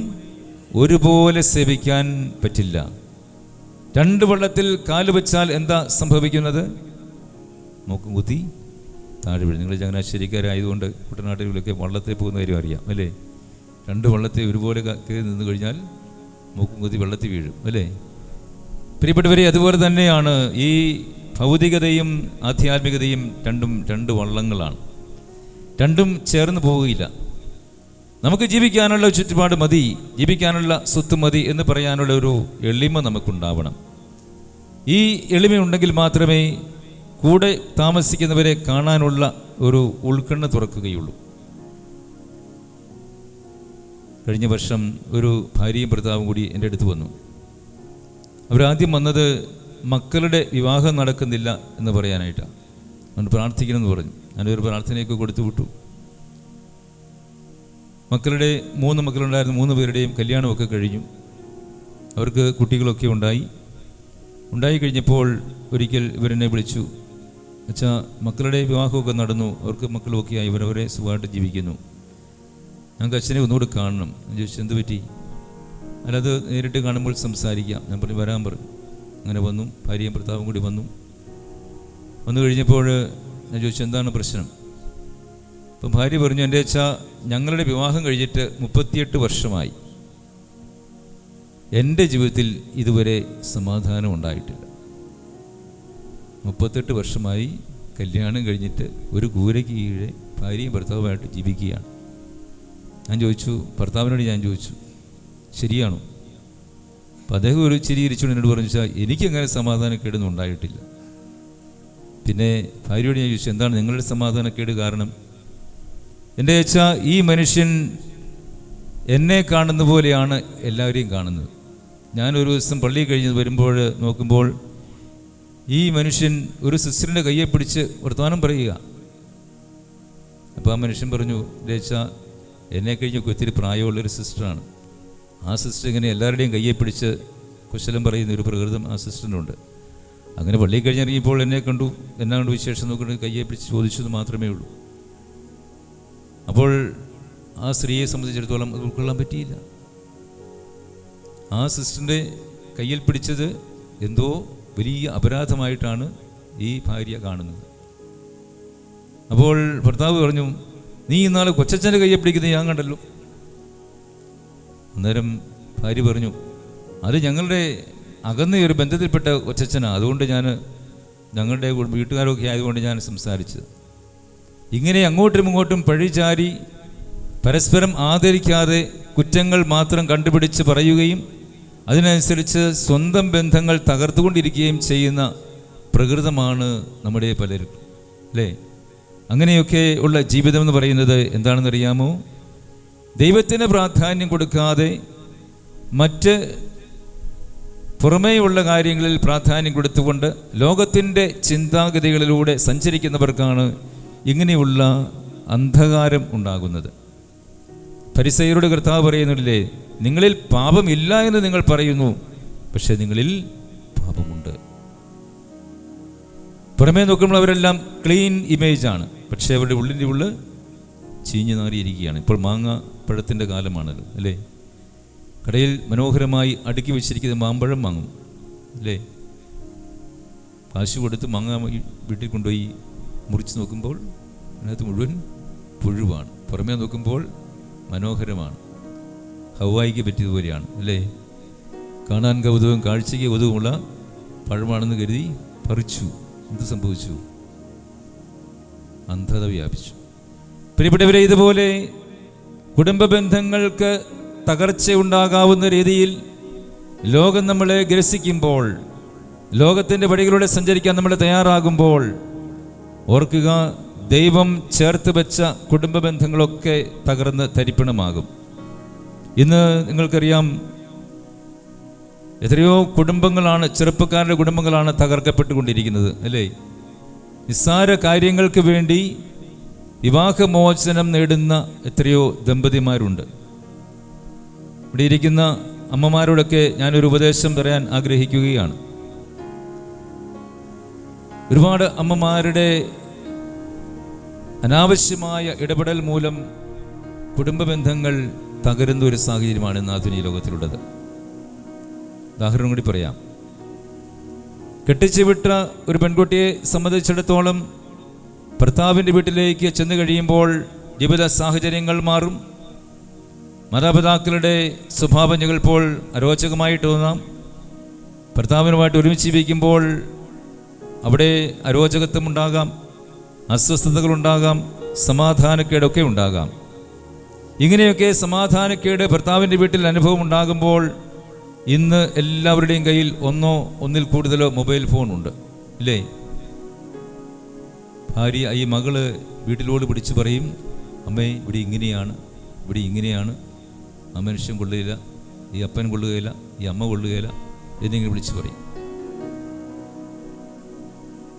ഒരുപോലെ സേവിക്കാൻ പറ്റില്ല. 2 വള്ളത്തിൽ കാല് വെച്ചാൽ എന്താ സംഭവിക്കുന്നത്? മൂക്കും കുത്തി താഴെ വീഴും. നിങ്ങൾ ചങ്ങനാശ്ശേരിക്കാരായതുകൊണ്ട് കുട്ടനാട്ടിലൊക്കെ വള്ളത്തിൽ പോകുന്ന കാര്യം അറിയാം അല്ലേ? 2 വള്ളത്തെ ഒരുപോലെ കയറി നിന്ന് കഴിഞ്ഞാൽ മൂക്കും കുത്തി വെള്ളത്തിൽ വീഴും അല്ലേ? പ്രിയപ്പെട്ടവരെ, അതുപോലെ തന്നെയാണ് ഈ ഭൗതികതയും ആധ്യാത്മികതയും. രണ്ടും 2 വള്ളങ്ങളാണ്. രണ്ടും ചേർന്ന് പോവുകയില്ല. നമുക്ക് ജീവിക്കാനുള്ള ചുറ്റുപാട് മതി, ജീവിക്കാനുള്ള സ്വത്ത് മതി എന്ന് പറയാനുള്ള ഒരു എളിമ നമുക്കുണ്ടാവണം. ഈ എളിമയുണ്ടെങ്കിൽ മാത്രമേ കൂടെ താമസിക്കുന്നവരെ കാണാനുള്ള ഒരു ഉൾക്കണ്ണ് തുറക്കുകയുള്ളൂ. കഴിഞ്ഞ വർഷം ഒരു ഭാര്യയും ഭർത്താവും കൂടി എൻ്റെ അടുത്ത് വന്നു. അവരാദ്യം വന്നത് മക്കളുടെ വിവാഹം നടക്കുന്നില്ല എന്ന് പറയാനായിട്ടാണ്. അതുകൊണ്ട് പ്രാർത്ഥിക്കണമെന്ന് പറഞ്ഞു. ഞാനൊരു പ്രാർത്ഥനയൊക്കെ കൊടുത്തു വിട്ടു. മക്കളുടെ 3 മക്കളുണ്ടായിരുന്നു. 3 പേരുടെയും കല്യാണമൊക്കെ കഴിഞ്ഞു. അവർക്ക് കുട്ടികളൊക്കെ ഉണ്ടായി കഴിഞ്ഞപ്പോൾ ഒരിക്കൽ ഇവരെന്നെ വിളിച്ചു, അച്ഛാ, മക്കളുടെ വിവാഹമൊക്കെ നടന്നു, അവർക്ക് മക്കളുമൊക്കെ ആയി, ഇവരവരെ സുഖമായിട്ട് ജീവിക്കുന്നു. ഞങ്ങൾക്ക് അച്ഛനെ ഒന്നുകൂടെ കാണണം. ഞാൻ ചോദിച്ചു, എന്ത് പറ്റി? അല്ലത് നേരിട്ട് കാണുമ്പോൾ സംസാരിക്കാം. ഞാൻ പറഞ്ഞു വരാൻ പറഞ്ഞു. അങ്ങനെ വന്നു. ഭാര്യയും ഭർത്താവും കൂടി വന്നു കഴിഞ്ഞപ്പോൾ ഞാൻ ചോദിച്ചു, എന്താണ് പ്രശ്നം? അപ്പം ഭാര്യ പറഞ്ഞു, എൻ്റെ അച്ഛാ, ഞങ്ങളുടെ വിവാഹം കഴിഞ്ഞിട്ട് 38 വർഷമായി. എൻ്റെ ജീവിതത്തിൽ ഇതുവരെ സമാധാനം ഉണ്ടായിട്ടില്ല. 38 വർഷമായി കല്യാണം കഴിഞ്ഞിട്ട് ഒരു കൂരയ്ക്ക് കീഴെ ഭാര്യയും ഭർത്താവുമായിട്ട് ജീവിക്കുകയാണ്. ഞാൻ ചോദിച്ചു, ഭർത്താവിനോട് ഞാൻ ചോദിച്ചു, ശരിയാണോ? അപ്പം അദ്ദേഹം ഒരു ചിരി ഇരിച്ചുകൊണ്ട് എന്നോട് പറഞ്ഞു വെച്ചാൽ എനിക്കങ്ങനെ സമാധാനക്കേടൊന്നും ഉണ്ടായിട്ടില്ല. പിന്നെ ഭാര്യയോട് ഞാൻ ചോദിച്ചു, എന്താണ് നിങ്ങളുടെ സമാധാനക്കേട് കാരണം? എൻ്റെ വെച്ചാൽ ഈ മനുഷ്യൻ എന്നെ കാണുന്ന പോലെയാണ് എല്ലാവരെയും കാണുന്നത്. ഞാനൊരു ദിവസം പള്ളി കഴിഞ്ഞ് വരുമ്പോൾ നോക്കുമ്പോൾ ഈ മനുഷ്യൻ ഒരു സിസ്റ്ററിൻ്റെ കയ്യെ പിടിച്ച് വർത്തമാനം പറയുക. അപ്പോൾ ആ മനുഷ്യൻ പറഞ്ഞു, വെച്ചാൽ എന്നെ കഴിഞ്ഞൊക്കെ ഒത്തിരി പ്രായമുള്ളൊരു സിസ്റ്ററാണ്. ആ സിസ്റ്റർ ഇങ്ങനെ എല്ലാവരുടെയും കയ്യെ പിടിച്ച് കുശലം പറയുന്ന ഒരു പ്രകൃതം ആ സിസ്റ്ററിനുണ്ട്. അങ്ങനെ പള്ളി കഴിഞ്ഞിറങ്ങിയപ്പോൾ എന്നെ കണ്ടു, എന്നാ കണ്ടു വിശേഷം നോക്കിയിട്ട് കയ്യെ പിടിച്ച് ചോദിച്ചത് മാത്രമേ ഉള്ളൂ. അപ്പോൾ ആ സ്ത്രീയെ സംബന്ധിച്ചിടത്തോളം അത് ഉൾക്കൊള്ളാൻ പറ്റിയില്ല. ആ സിസ്റ്ററിൻ്റെ കയ്യിൽ പിടിച്ചത് എന്തോ വലിയ അപരാധമായിട്ടാണ് ഈ ഭാര്യ കാണുന്നത്. അപ്പോൾ ഭർത്താവ് പറഞ്ഞു, നീ ഇന്നാൾ കൊച്ചച്ഛൻ്റെ കയ്യെ പിടിക്കുന്നത് ഞാൻ കണ്ടല്ലോ. അന്നേരം ഭാര്യ പറഞ്ഞു, അത് ഞങ്ങളുടെ അകന്ന ഒരു ബന്ധത്തിൽപ്പെട്ട കൊച്ചച്ഛനാണ്, അതുകൊണ്ട് ഞങ്ങളുടെ വീട്ടുകാരൊക്കെ ആയതുകൊണ്ട് ഞാൻ സംസാരിച്ചത്. ഇങ്ങനെ അങ്ങോട്ടും ഇങ്ങോട്ടും പഴിചാരി പരസ്പരം ആദരിക്കാതെ കുറ്റങ്ങൾ മാത്രം കണ്ടുപിടിച്ച് പറയുകയും അതിനനുസരിച്ച് സ്വന്തം ബന്ധങ്ങൾ തകർത്തുകൊണ്ടിരിക്കുകയും ചെയ്യുന്ന പ്രകൃതമാണ് നമ്മുടെ പലരും, അല്ലേ? അങ്ങനെയൊക്കെ ഉള്ള ജീവിതം എന്ന് പറയുന്നത് എന്താണെന്നറിയാമോ? ദൈവത്തിന് പ്രാധാന്യം കൊടുക്കാതെ മറ്റ് പുറമേയുള്ള കാര്യങ്ങളിൽ പ്രാധാന്യം കൊടുത്തുകൊണ്ട് ലോകത്തിൻ്റെ ചിന്താഗതികളിലൂടെ സഞ്ചരിക്കുന്നവർക്കാണ് ഇങ്ങനെയുള്ള അന്ധകാരം ഉണ്ടാകുന്നത്. ഫരിസയരോട് കർത്താവ് പറയുന്നില്ലേ, നിങ്ങളിൽ പാപമില്ല എന്ന് നിങ്ങൾ പറയുന്നു, പക്ഷെ നിങ്ങളിൽ പാപമുണ്ട്. പുറമേ നോക്കുമ്പോൾ അവരെല്ലാം ക്ലീൻ ഇമേജാണ്, പക്ഷേ അവരുടെ ഉള്ളിൻ്റെ ഉള്ളിൽ ചീഞ്ഞു നാറിയിരിക്കുകയാണ്. ഇപ്പോൾ മാങ്ങ പഴത്തിൻ്റെ കാലമാണല്ലോ, അല്ലേ? കടയിൽ മനോഹരമായി അടുക്കി വെച്ചിരിക്കുന്ന മാമ്പഴം വാങ്ങും, അല്ലേ? കാശ് കൊടുത്ത് മാങ്ങ വീട്ടിൽ കൊണ്ടുപോയി മുറിച്ച് നോക്കുമ്പോൾ അതിനകത്ത് മുഴുവൻ പുഴുവാണ്. പുറമേ നോക്കുമ്പോൾ മനോഹരമാണ്, ഹവായിക്ക് പറ്റിയതുപോലെയാണ്, അല്ലേ? കാണാൻ കൗതുകവും കാഴ്ചയ്ക്ക് കൗതുകമുള്ള പഴമാണെന്ന് കരുതി പറിച്ചു. എന്ത് സംഭവിച്ചു? അന്ധത വ്യാപിച്ചു. പ്രിയപ്പെട്ടവരെ, ഇതുപോലെ കുടുംബ ബന്ധങ്ങൾക്ക് തകർച്ചയുണ്ടാകാവുന്ന രീതിയിൽ ലോകം നമ്മളെ ഗ്രസിക്കുമ്പോൾ, ലോകത്തിൻ്റെ വഴികളിലൂടെ സഞ്ചരിക്കാൻ നമ്മൾ തയ്യാറാകുമ്പോൾ ഓർക്കുക, ദൈവം ചേർത്ത് വെച്ച കുടുംബ ബന്ധങ്ങളൊക്കെ തകർന്ന് തരിപ്പണമാകും. ഇന്ന് നിങ്ങൾക്കറിയാം, എത്രയോ കുടുംബങ്ങളാണ്, ചെറുപ്പക്കാരുടെ കുടുംബങ്ങളാണ് തകർക്കപ്പെട്ടുകൊണ്ടിരിക്കുന്നത്, അല്ലേ? നിസ്സാര കാര്യങ്ങൾക്ക് വേണ്ടി വിവാഹമോചനം നേടുന്ന എത്രയോ ദമ്പതിമാരുണ്ട്. ഇവിടെ ഇരിക്കുന്ന അമ്മമാരോടൊക്കെ ഞാനൊരു ഉപദേശം പറയാൻ ആഗ്രഹിക്കുകയാണ്. ഒരുപാട് അമ്മമാരുടെ അനാവശ്യമായ ഇടപെടൽ മൂലം കുടുംബ ബന്ധങ്ങൾ തകരുന്ന ഒരു സാഹചര്യമാണ് ഇന്ന് ആധുനിക ലോകത്തിലുള്ളത്. ഉദാഹരണം കൂടി പറയാം. കെട്ടിച്ചു വിട്ട ഒരു പെൺകുട്ടിയെ സംബന്ധിച്ചിടത്തോളം ഭർത്താവിൻ്റെ വീട്ടിലേക്ക് ചെന്ന് കഴിയുമ്പോൾ ജീവിത സാഹചര്യങ്ങൾ മാറും. മാതാപിതാക്കളുടെ സ്വഭാവം ചിലപ്പോൾ അരോചകമായി തോന്നാം. ഭർത്താവിനുമായിട്ട് ഒരുമിച്ച് ജീവിക്കുമ്പോൾ അവിടെ അരോചകത്വമുണ്ടാകാം, അസ്വസ്ഥതകളുണ്ടാകാം, സമാധാനക്കേടൊക്കെ ഉണ്ടാകാം. ഇങ്ങനെയൊക്കെ സമാധാനക്കേട് ഭർത്താവിൻ്റെ വീട്ടിൽ അനുഭവം ഉണ്ടാകുമ്പോൾ ഇന്ന് എല്ലാവരുടെയും കയ്യിൽ ഒന്നിൽ കൂടുതലോ മൊബൈൽ ഫോണുണ്ട്, ഇല്ലേ? ഭാര്യ, ഈ മകള് വീട്ടിലോട് പിടിച്ച് പറയും, അമ്മേ ഇവിടെ ഇങ്ങനെയാണ്, ഇവിടെ ഇങ്ങനെയാണ്, ആ മനുഷ്യൻ കൊള്ളുകയില്ല, ഈ അപ്പൻ കൊള്ളുകയില്ല, ഈ അമ്മ കൊള്ളുകയില്ല എന്നിങ്ങനെ വിളിച്ച് പറയും.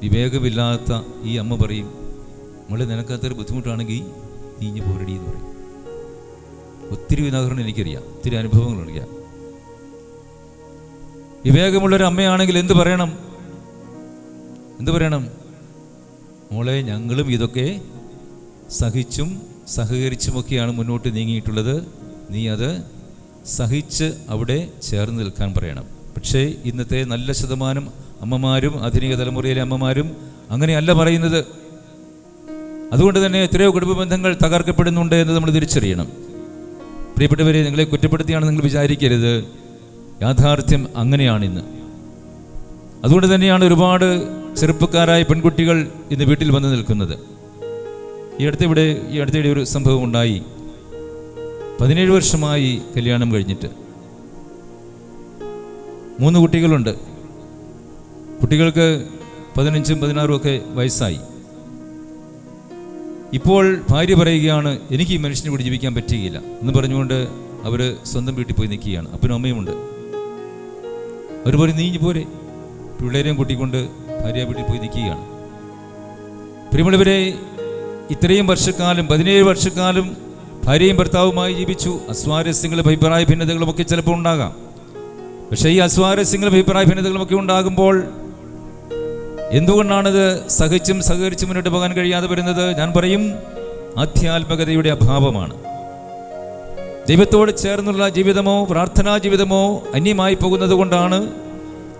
വിവേകമില്ലാത്ത ഈ അമ്മ പറയും, നമ്മളെ നിനക്കത്തൊരു ബുദ്ധിമുട്ടാണെങ്കിൽ നീ ഇഞ്ഞ് പോരടി എന്ന് പറയും. ഒത്തിരി ഉദാഹരണം എനിക്കറിയാം, ഒത്തിരി അനുഭവങ്ങളറിയാം. വിവേകമുള്ളൊരു അമ്മയാണെങ്കിൽ എന്ത് പറയണം? മോളെ, ഞങ്ങളും ഇതൊക്കെ സഹിച്ചും സഹകരിച്ചുമൊക്കെയാണ് മുന്നോട്ട് നീങ്ങിയിട്ടുള്ളത്, നീ അത് സഹിച്ച് അവിടെ ചേർന്ന് നിൽക്കാൻ പറയണം. പക്ഷേ ഇന്നത്തെ നല്ല ശതമാനം അമ്മമാരും ആധുനിക തലമുറയിലെ അമ്മമാരും അങ്ങനെയല്ല പറയുന്നത്. അതുകൊണ്ട് തന്നെ എത്രയോ കുടുംബ ബന്ധങ്ങൾ തകർക്കപ്പെടുന്നുണ്ട് എന്ന് നമ്മൾ തിരിച്ചറിയണം. പ്രിയപ്പെട്ടവരെ, നിങ്ങളെ കുറ്റപ്പെടുത്തിയാണ് നിങ്ങൾ വിചാരിക്കരുത്. യാഥാർത്ഥ്യം അങ്ങനെയാണിന്ന്. അതുകൊണ്ട് തന്നെയാണ് ഒരുപാട് ചെറുപ്പക്കാരായ പെൺകുട്ടികൾ ഇന്ന് വീട്ടിൽ വന്ന് നിൽക്കുന്നത്. ഈ അടുത്തിടെ ഒരു സംഭവം ഉണ്ടായി. 17 വർഷമായി കല്യാണം കഴിഞ്ഞിട്ട് 3 കുട്ടികളുണ്ട്. കുട്ടികൾക്ക് 15ഉം 16ഉം ഒക്കെ വയസ്സായി. ഇപ്പോൾ ഭാര്യ പറയുകയാണ്, എനിക്ക് ഈ മനുഷ്യനെ കൂടി ജീവിക്കാൻ പറ്റുകയില്ല എന്ന് പറഞ്ഞുകൊണ്ട് അവർ സ്വന്തം വീട്ടിൽ പോയി നിൽക്കുകയാണ്. അപ്പനും അമ്മയുമുണ്ട്. അവർ പറയും, നീ പോരെ. പിള്ളേരെയും കൂട്ടിക്കൊണ്ട് ഭാര്യ വീട്ടിൽ പോയി നിൽക്കുകയാണ്. പ്രിയമുള്ളവരെ, ഇത്രയും വർഷക്കാലം 17 വർഷക്കാലം ഭാര്യയും ഭർത്താവുമായി ജീവിച്ചു. അസ്വാരസ്യങ്ങളും അഭിപ്രായ ഭിന്നതകളും ഒക്കെ ചിലപ്പോൾ ഉണ്ടാകാം. പക്ഷേ ഈ അസ്വാരസ്യങ്ങളും അഭിപ്രായ ഭിന്നതകളും ഒക്കെ ഉണ്ടാകുമ്പോൾ എന്തുകൊണ്ടാണിത് സഹിച്ചും സഹകരിച്ചും മുന്നോട്ട് പോകാൻ കഴിയാതെ വരുന്നത്? ഞാൻ പറയും, ആധ്യാത്മികതയുടെ അഭാവമാണ്. ദൈവത്തോട് ചേർന്നുള്ള ജീവിതമോ പ്രാർത്ഥനാ ജീവിതമോ അന്യമായി പോകുന്നത് കൊണ്ടാണ്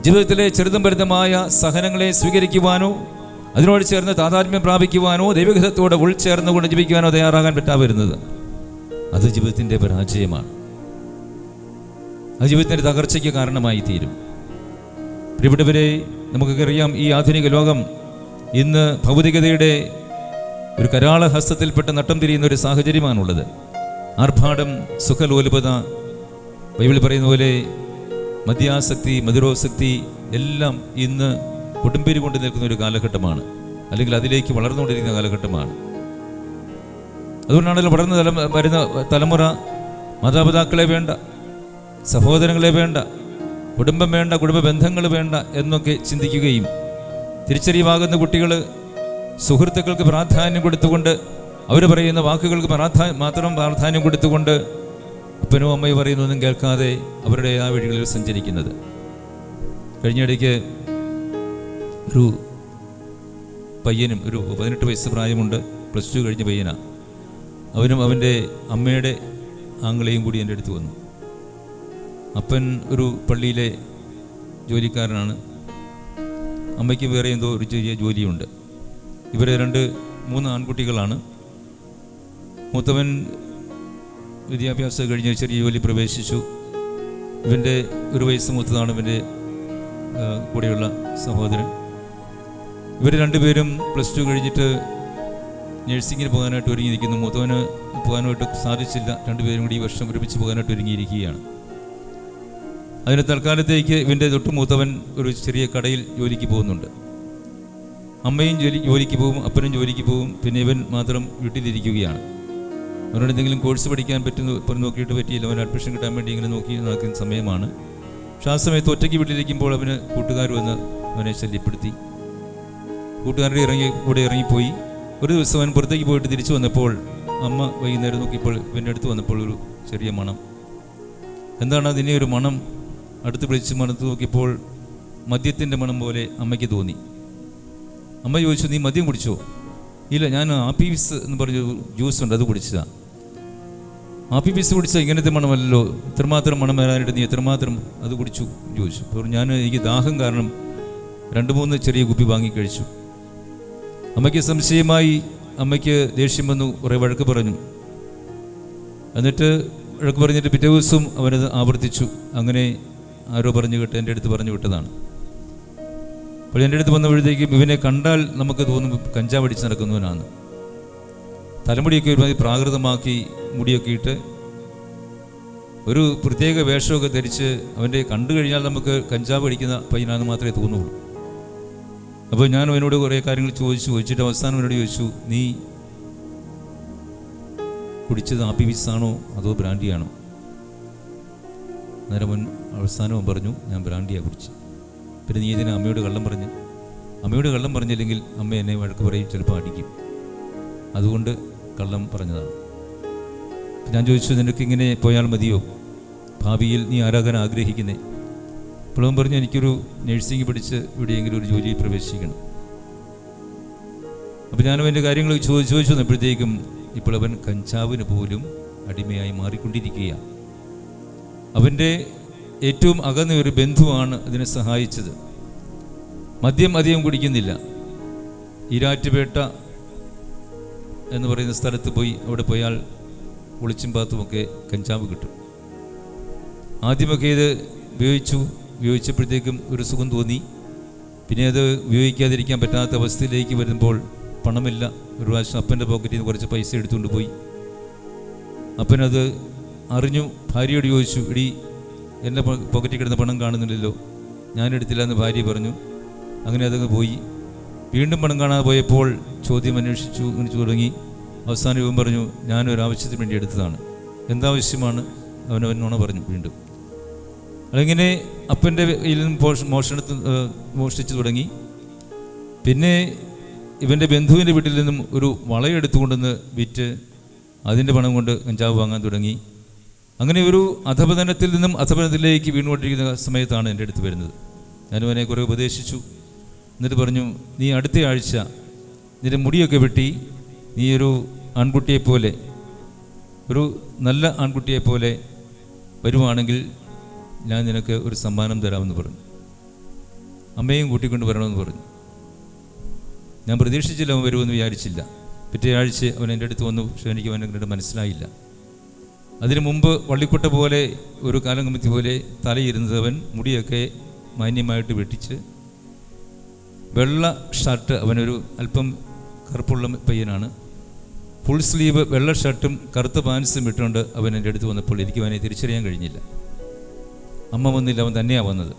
ജീവിതത്തിലെ ചെറുതും വലുതുമായ സഹനങ്ങളെ സ്വീകരിക്കുവാനോ അതിനോട് ചേർന്ന് താതാത്മ്യം പ്രാപിക്കുവാനോ ദൈവഹിതത്തോട് ഉൾച്ചേർന്നുകൊണ്ട് ജീവിക്കുവാനോ തയ്യാറാകാൻ പറ്റാതെ വരുന്നത്. അത് ജീവിതത്തിൻ്റെ പരാജയമാണ്. അത് ജീവിതത്തിൻ്റെ തകർച്ചയ്ക്ക് കാരണമായി തീരും. പ്രിയപ്പെട്ടവരെ, നമുക്കൊക്കെ അറിയാം, ഈ ആധുനിക ലോകം ഇന്ന് ഭൗതികതയുടെ ഒരു കരാളഹസ്തത്തിൽപ്പെട്ട് നട്ടം തിരിയുന്ന ഒരു സാഹചര്യമാണുള്ളത്. ആർഭാടം, സുഖലോലുപത, ബൈബിൾ പറയുന്ന പോലെ മദ്യാസക്തി, മധുരോസക്തി എല്ലാം ഇന്ന് കൊടുമ്പിരി കൊണ്ട് നിൽക്കുന്ന ഒരു കാലഘട്ടമാണ്, അല്ലെങ്കിൽ അതിലേക്ക് വളർന്നുകൊണ്ടിരിക്കുന്ന കാലഘട്ടമാണ്. അതുകൊണ്ടാണല്ലോ വരുന്ന തലമുറ മാതാപിതാക്കളെ വേണ്ട, സഹോദരങ്ങളെ വേണ്ട, കുടുംബം വേണ്ട, കുടുംബ ബന്ധങ്ങൾ വേണ്ട എന്നൊക്കെ ചിന്തിക്കുകയും തിരിച്ചറിവാകുന്ന കുട്ടികൾ സുഹൃത്തുക്കൾക്ക് പ്രാധാന്യം കൊടുത്തുകൊണ്ട്, അവർ പറയുന്ന വാക്കുകൾക്ക് മാത്രം പ്രാധാന്യം കൊടുത്തുകൊണ്ട് അപ്പനും അമ്മയും പറയുന്നതൊന്നും കേൾക്കാതെ അവരുടെ ആ വഴികളിൽ സഞ്ചരിക്കുന്നത്. കഴിഞ്ഞിടയ്ക്ക് ഒരു പയ്യനും, ഒരു 18 വയസ്സ് പ്രായമുണ്ട്, +2 കഴിഞ്ഞ പയ്യനാണ്. അവനും അവൻ്റെ അമ്മയുടെ ആങ്ങളെയും കൂടി എൻ്റെ അടുത്ത് വന്നു. അപ്പൻ ഒരു പള്ളിയിലെ ജോലിക്കാരനാണ്, അമ്മയ്ക്ക് വേറെ എന്തോ ഒരു ചെറിയ ജോലിയുണ്ട്. ഇവരെ 2-3 ആൺകുട്ടികളാണ്. മൂത്തവൻ വിദ്യാഭ്യാസം കഴിഞ്ഞ് ചെറിയ ജോലി പ്രവേശിച്ചു. ഇവൻ്റെ 1 വയസ്സ് മൂത്തതാണ് ഇവൻ്റെ കൂടെയുള്ള സഹോദരൻ. ഇവർ 2 പേരും +2 കഴിഞ്ഞിട്ട് നഴ്സിങ്ങിന് പോകാനായിട്ട് ഒരുങ്ങിയിരിക്കുന്നു. മൂത്തവന് പോകാനായിട്ട് സാധിച്ചില്ല. 2 പേരും കൂടി ഈ വർഷം ഒരുമിച്ച് പോകാനായിട്ട് ഒരുങ്ങിയിരിക്കുകയാണ്. അതിന് തൽക്കാലത്തേക്ക് ഇവൻ്റെ തൊട്ട് മൂത്തവൻ ഒരു ചെറിയ കടയിൽ ജോലിക്ക് പോകുന്നുണ്ട്. അമ്മയും ജോലിക്ക് പോകും, അപ്പനും ജോലിക്ക് പോകും. പിന്നെ ഇവൻ മാത്രം വീട്ടിലിരിക്കുകയാണ്. അവനോട് എന്തെങ്കിലും കോഴ്സ് പഠിക്കാൻ പറ്റുന്ന നോക്കിയിട്ട് പറ്റിയില്ല. അവൻ അഡ്മിഷൻ കിട്ടാൻ വേണ്ടി ഇങ്ങനെ നോക്കി നടക്കുന്ന സമയമാണ്. പക്ഷെ ആ സമയത്ത് ഒറ്റയ്ക്ക് വീട്ടിലിരിക്കുമ്പോൾ അവന് കൂട്ടുകാർ വന്ന് അവനെ ശല്യപ്പെടുത്തി. കൂട്ടുകാരുടെ കൂടെ ഇറങ്ങിപ്പോയി. ഒരു ദിവസം അവൻ പുറത്തേക്ക് പോയിട്ട് തിരിച്ചു വന്നപ്പോൾ അമ്മ വൈകുന്നേരം നോക്കിയപ്പോൾ ഇവൻ്റെ അടുത്ത് വന്നപ്പോൾ ഒരു ചെറിയ മണം. എന്താണ് അതിനെ ഒരു മണം? അടുത്ത് വിളിച്ച് മണത്ത് നോക്കിയപ്പോൾ മദ്യത്തിൻ്റെ മണം പോലെ അമ്മയ്ക്ക് തോന്നി. അമ്മ ചോദിച്ചു, നീ മദ്യം കുടിച്ചോ? ഇല്ല, ഞാൻ ആപ്പി വിസ് എന്ന് പറഞ്ഞൊരു ജ്യൂസ് ഉണ്ട്, അത് കുടിച്ചതാണ്. ആപ്പി വിസ് കുടിച്ചാൽ ഇങ്ങനത്തെ മണമല്ലല്ലോ, ഇത്രമാത്രം മണം വരാനായിട്ട് നീ എത്രമാത്രം അത് കുടിച്ചു ചോദിച്ചു. അപ്പോൾ എനിക്ക് ദാഹം കാരണം 2-3 ചെറിയ കുപ്പി വാങ്ങി കഴിച്ചു. അമ്മയ്ക്ക് സംശയമായി. അമ്മയ്ക്ക് ദേഷ്യം വന്നു, കുറേ വഴക്ക് പറഞ്ഞു. എന്നിട്ട് വഴക്ക് പറഞ്ഞിട്ട് പിറ്റേ ദിവസം അവനത് ആവർത്തിച്ചു. അങ്ങനെ ആരോ പറഞ്ഞു കേട്ട് എൻ്റെ അടുത്ത് പറഞ്ഞു വിട്ടതാണ്. അപ്പോൾ എൻ്റെ അടുത്ത് വന്നപ്പോഴത്തേക്കും ഇവനെ കണ്ടാൽ നമുക്ക് തോന്നും കഞ്ചാവ് അടിച്ച് നടക്കുന്നവനാണ്. തലമുടിയൊക്കെ ഒരുമാതിരി പ്രാകൃതമാക്കി മുടിയൊക്കെ ഇട്ട് ഒരു പ്രത്യേക വേഷമൊക്കെ ധരിച്ച് അവൻ്റെ കണ്ടു കഴിഞ്ഞാൽ നമുക്ക് കഞ്ചാവ് അടിക്കുന്ന പയ്യനാണെന്ന് മാത്രമേ തോന്നുള്ളൂ. അപ്പോൾ ഞാൻ അവനോട് കുറേ കാര്യങ്ങൾ ചോദിച്ചിട്ട് അവസാനം അവനോട് ചോദിച്ചു, നീ കുടിച്ചത് ആപ്പി വിസാണോ അതോ ബ്രാൻഡിയാണോ? അന്നേരം അവസാനവും പറഞ്ഞു, ഞാൻ ബ്രാൻഡിയാണ് കുടിച്ചു. പിന്നെ നീ ഇതിനെ അമ്മയോട് കള്ളം പറഞ്ഞു? അമ്മയോട് കള്ളം പറഞ്ഞില്ലെങ്കിൽ അമ്മ എന്നെ വഴക്ക് പറയും, ചിലപ്പോൾ അടിക്കും. അതുകൊണ്ട് കള്ളം പറഞ്ഞതാണ്. ഞാൻ ചോദിച്ചു, നിനക്ക് ഇങ്ങനെ പോയാൽ മതിയോ? ഭാവിയിൽ നീ ആരാകാൻ ആഗ്രഹിക്കുന്നേ? അപ്പോൾ അവൻ പറഞ്ഞു, എനിക്കൊരു നഴ്സിംഗ് പഠിച്ച് എവിടെയെങ്കിലും ഒരു ജോലിയിൽ പ്രവേശിക്കണം. അപ്പോൾ ഞാനും എൻ്റെ കാര്യങ്ങൾ ചോദിച്ചു വന്നപ്പോഴത്തേക്കും ഇപ്പോൾ അവൻ കഞ്ചാവിന് പോലും അടിമയായി മാറിക്കൊണ്ടിരിക്കുകയാണ്. അവൻ്റെ ഏറ്റവും അകന്ന ഒരു ബന്ധുവാണ് അതിനെ സഹായിച്ചത്. മദ്യം അധികം കുടിക്കുന്നില്ല. ഈരാറ്റുപേട്ട എന്ന് പറയുന്ന സ്ഥലത്ത് പോയി അവിടെ പോയാൽ ഒളിച്ചും പാത്തുമൊക്കെ കഞ്ചാവ് കിട്ടും. ആദ്യമൊക്കെ ഇത് ഉപയോഗിച്ചപ്പോഴത്തേക്കും ഒരു സുഖം തോന്നി. പിന്നെ അത് ഉപയോഗിക്കാതിരിക്കാൻ പറ്റാത്ത അവസ്ഥയിലേക്ക് വരുമ്പോൾ പണമില്ല. ഒരു പ്രാവശ്യം അപ്പൻ്റെ പോക്കറ്റിൽ നിന്ന് കുറച്ച് പൈസ എടുത്തുകൊണ്ട് പോയി. അപ്പനത് അറിഞ്ഞു. ഭാര്യയോട് ചോദിച്ചു, ഇടി എൻ്റെ പോക്കറ്റിൽ കിടന്ന പണം കാണുന്നില്ലല്ലോ. ഞാനെടുത്തില്ല എന്ന് ഭാര്യ പറഞ്ഞു. അങ്ങനെ അതങ്ങ് പോയി. വീണ്ടും പണം കാണാതെ പോയപ്പോൾ ചോദ്യം അന്വേഷിച്ചു തുടങ്ങി. അവസാനം ഇവൻ പറഞ്ഞു, ഞാനൊരാവശ്യത്തിന് വേണ്ടി എടുത്തതാണ്. എന്താവശ്യമാണ്? അവനോണ പറഞ്ഞു വീണ്ടും. അതിങ്ങനെ അപ്പൻ്റെ കയ്യിൽ നിന്നും മോഷ്ടിച്ചു തുടങ്ങി. പിന്നെ ഇവൻ്റെ ബന്ധുവിൻ്റെ വീട്ടിൽ നിന്നും ഒരു വളയെടുത്തുകൊണ്ടുവന്ന് വിറ്റ് അതിൻ്റെ പണം കൊണ്ട് കഞ്ചാവ് വാങ്ങാൻ തുടങ്ങി. അങ്ങനെ ഒരു അധപതനത്തിൽ നിന്നും അധപതനത്തിലേക്ക് വീണുകൊണ്ടിരിക്കുന്ന സമയത്താണ് എൻ്റെ അടുത്ത് വരുന്നത്. ഞാനും അവനെ കുറേ ഉപദേശിച്ചു. എന്നിട്ട് പറഞ്ഞു, നീ അടുത്ത ആഴ്ച നിന്റെ മുടിയൊക്കെ വെട്ടി നീ ഒരു ആൺകുട്ടിയെപ്പോലെ, ഒരു നല്ല ആൺകുട്ടിയെപ്പോലെ വരുവാണെങ്കിൽ ഞാൻ നിനക്ക് ഒരു സമ്മാനം തരാമെന്ന് പറഞ്ഞു. അമ്മയും കൂട്ടിക്കൊണ്ട് വരണമെന്ന് പറഞ്ഞു. ഞാൻ പ്രതീക്ഷിച്ചില്ല അവൻ വരുമെന്ന് വിചാരിച്ചില്ല. പിറ്റേ ആഴ്ച അവൻ എൻ്റെ അടുത്ത് വന്നു. പക്ഷേ എനിക്ക് അവനെ മനസ്സിലായില്ല. അതിനു മുമ്പ് വള്ളിക്കുട്ട പോലെ ഒരു കാലങ്കമ്പത്തി പോലെ തലയിരുന്നത് അവൻ മുടിയൊക്കെ മാന്യമായിട്ട് വെട്ടിച്ച് വെള്ള ഷർട്ട്, അവനൊരു അല്പം കറുപ്പുള്ള പയ്യനാണ്, ഫുൾ സ്ലീവ് വെള്ള ഷർട്ടും കറുത്ത പാൻസും ഇട്ടുകൊണ്ട് അവൻ എൻ്റെ അടുത്ത് വന്നപ്പോൾ എനിക്ക് അവനെ തിരിച്ചറിയാൻ കഴിഞ്ഞില്ല. അമ്മ വന്നില്ല, അവൻ തന്നെയാണ് വന്നത്.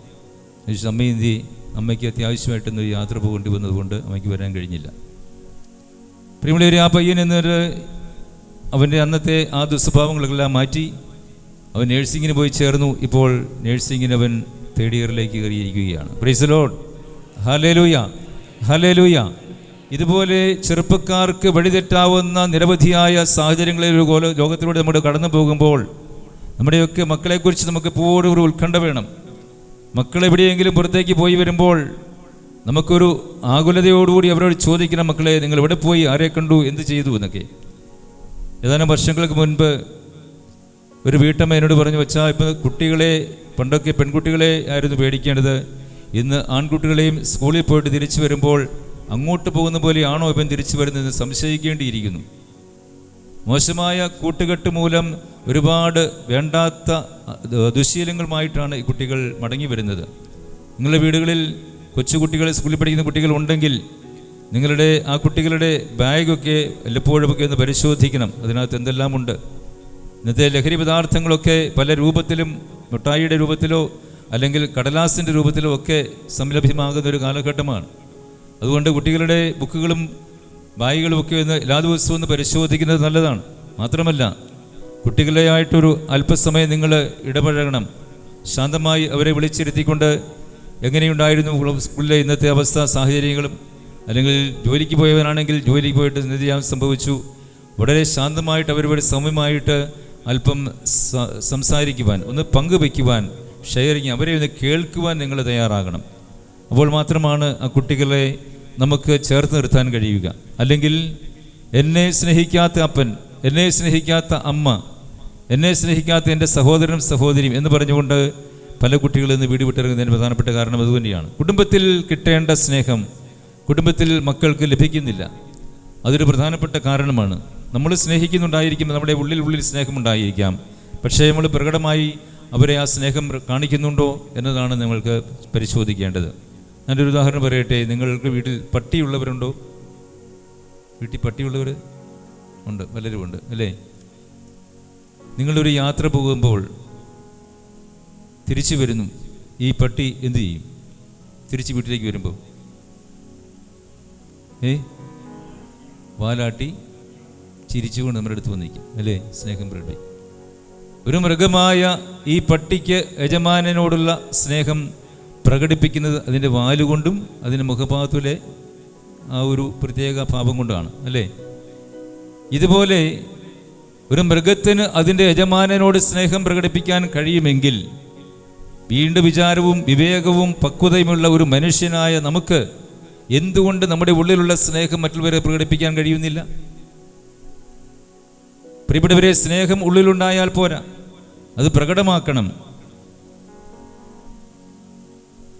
അമ്മ എന്തി? അമ്മയ്ക്ക് അത്യാവശ്യമായിട്ടൊന്നൊരു യാത്ര പോകേണ്ടി വന്നതുകൊണ്ട് അമ്മയ്ക്ക് വരാൻ കഴിഞ്ഞില്ല. പ്രിയമുള്ളവരെ, ആ പയ്യൻ എന്നൊരു അവൻ്റെ അന്നത്തെ ആ ദുസ്വഭാവങ്ങളെല്ലാം മാറ്റി അവൻ നേഴ്സിങ്ങിന് പോയി ചേർന്നു. ഇപ്പോൾ നേഴ്സിങ്ങിന് അവൻ 3rd ഇയറിലേക്ക് കയറിയിരിക്കുകയാണ്. Praise the Lord. Hallelujah, hallelujah. ഇതുപോലെ ചെറുപ്പക്കാർക്ക് വഴിതെറ്റാവുന്ന നിരവധിയായ സാഹചര്യങ്ങളിൽ ലോകത്തിലൂടെ നമ്മൾ കടന്നു പോകുമ്പോൾ നമ്മുടെയൊക്കെ മക്കളെക്കുറിച്ച് നമുക്ക് എപ്പോഴും ഒരു ഉത്കണ്ഠ വേണം. മക്കൾ എവിടെയെങ്കിലും പുറത്തേക്ക് പോയി വരുമ്പോൾ നമുക്കൊരു ആകുലതയോടുകൂടി അവരോട് ചോദിക്കണം, മക്കളെ നിങ്ങൾ എവിടെ പോയി, ആരെ കണ്ടു, എന്ത് ചെയ്തു എന്നൊക്കെ. ഏതാനും വർഷങ്ങൾക്ക് മുൻപ് ഒരു വീട്ടമ്മ എന്നോട് പറഞ്ഞു, വെച്ചാൽ ഇപ്പം കുട്ടികളെ, പണ്ടൊക്കെ പെൺകുട്ടികളെ ആയിരുന്നു പേടിക്കേണ്ടത്, ഇന്ന് ആൺകുട്ടികളെയും സ്കൂളിൽ പോയിട്ട് തിരിച്ചു വരുമ്പോൾ അങ്ങോട്ട് പോകുന്ന പോലെയാണോ ഇവൻ തിരിച്ചു വരുന്നതെന്ന് സംശയിക്കേണ്ടിയിരിക്കുന്നു. മോശമായ കൂട്ടുകെട്ട് മൂലം ഒരുപാട് വേണ്ടാത്ത ദുശ്ശീലങ്ങളുമായിട്ടാണ് ഈ കുട്ടികൾ മടങ്ങി വരുന്നത്. നിങ്ങളുടെ വീടുകളിൽ കൊച്ചുകുട്ടികൾ, സ്കൂളിൽ പഠിക്കുന്ന കുട്ടികൾ ഉണ്ടെങ്കിൽ നിങ്ങളുടെ ആ കുട്ടികളുടെ ബാഗൊക്കെ വല്ലപ്പോഴുമൊക്കെ ഒന്ന് പരിശോധിക്കണം. അതിനകത്ത് എന്തെല്ലാം ഉണ്ട്. ഇന്നത്തെ ലഹരി പദാർത്ഥങ്ങളൊക്കെ പല രൂപത്തിലും, മിഠായിയുടെ രൂപത്തിലോ അല്ലെങ്കിൽ കടലാസിൻ്റെ രൂപത്തിലോ ഒക്കെ സംലഭ്യമാകുന്ന ഒരു കാലഘട്ടമാണ്. അതുകൊണ്ട് കുട്ടികളുടെ ബുക്കുകളും ബാഗുകളും ഒക്കെ ഒന്ന് എല്ലാ ദിവസവും ഒന്ന് പരിശോധിക്കുന്നത് നല്ലതാണ്. മാത്രമല്ല, കുട്ടികളെയായിട്ടൊരു അല്പസമയം നിങ്ങൾ ഇടപഴകണം. ശാന്തമായി അവരെ വിളിച്ചിരുത്തിക്കൊണ്ട് എങ്ങനെയുണ്ടായിരുന്നു സ്കൂളിലെ ഇന്നത്തെ അവസ്ഥ, സാഹചര്യങ്ങളും, അല്ലെങ്കിൽ ജോലിക്ക് പോയവനാണെങ്കിൽ ജോലിക്ക് പോയിട്ട് നിത്യം സംഭവിച്ചു, വളരെ ശാന്തമായിട്ട് അവരുടെ സമയമായിട്ട് അല്പം സംസാരിക്കുവാൻ, ഒന്ന് പങ്കുവയ്ക്കുവാൻ, ഷെയറിങ്, അവരെ ഒന്ന് കേൾക്കുവാൻ നിങ്ങൾ തയ്യാറാകണം. അപ്പോൾ മാത്രമാണ് ആ കുട്ടികളെ നമുക്ക് ചേർത്ത് നിർത്താൻ കഴിയുക. അല്ലെങ്കിൽ എന്നെ സ്നേഹിക്കാത്ത അപ്പൻ, എന്നെ സ്നേഹിക്കാത്ത അമ്മ, എന്നെ സ്നേഹിക്കാത്ത എൻ്റെ സഹോദരനും സഹോദരിയും എന്ന് പറഞ്ഞുകൊണ്ട് പല കുട്ടികളിൽ നിന്ന് വീട് വിട്ടിറങ്ങുന്നതിന് പ്രധാനപ്പെട്ട കാരണം അതുതന്നെയാണ്. കുടുംബത്തിൽ കിട്ടേണ്ട സ്നേഹം കുടുംബത്തിൽ മക്കൾക്ക് ലഭിക്കുന്നില്ല. അതൊരു പ്രധാനപ്പെട്ട കാരണമാണ്. നമ്മൾ സ്നേഹിക്കുന്നുണ്ടായിരിക്കും, നമ്മുടെ ഉള്ളിൽ സ്നേഹമുണ്ടായിരിക്കാം, പക്ഷേ നമ്മൾ പ്രകടമായി അവരെ ആ സ്നേഹം കാണിക്കുന്നുണ്ടോ എന്നതാണ് നമ്മൾക്ക് പരിശോധിക്കേണ്ടത്. ഞാനൊരു ഉദാഹരണം പറയട്ടെ. നിങ്ങൾക്ക് വീട്ടിൽ പട്ടിയുള്ളവരുണ്ടോ? വീട്ടിൽ പട്ടിയുള്ളവർ ഉണ്ട്, പലരും ഉണ്ട് അല്ലേ? നിങ്ങളൊരു യാത്ര പോകുമ്പോൾ തിരിച്ചു വരുന്നു, ഈ പട്ടി എന്തു ചെയ്യും? തിരിച്ച് വീട്ടിലേക്ക് വരുമ്പോൾ വാലാട്ടി ചിരിച്ചുകൊണ്ട് നമ്മുടെ അടുത്ത് വന്നിരിക്കും അല്ലേ? സ്നേഹം പ്രകടിപ്പിക്കും. ഒരു മൃഗമായ ഈ പട്ടിക്ക് യജമാനനോടുള്ള സ്നേഹം പ്രകടിപ്പിക്കുന്നത് അതിൻ്റെ വാലുകൊണ്ടും അതിൻ്റെ മുഖഭാഗത്തിലെ ആ ഒരു പ്രത്യേക ഭാവം കൊണ്ടാണ് അല്ലേ? ഇതുപോലെ ഒരു മൃഗത്തിന് അതിൻ്റെ യജമാനനോട് സ്നേഹം പ്രകടിപ്പിക്കാൻ കഴിയുമെങ്കിൽ വീണ്ടും വിചാരവും വിവേകവും പക്വതയുമുള്ള ഒരു മനുഷ്യനായ നമുക്ക് എന്തുകൊണ്ട് നമ്മുടെ ഉള്ളിലുള്ള സ്നേഹം മറ്റുള്ളവരെ പ്രകടിപ്പിക്കാൻ കഴിയുന്നില്ല? പ്രിയപ്പെട്ടവരെ, സ്നേഹം ഉള്ളിലുണ്ടായാൽ പോരാ, അത് പ്രകടമാക്കണം.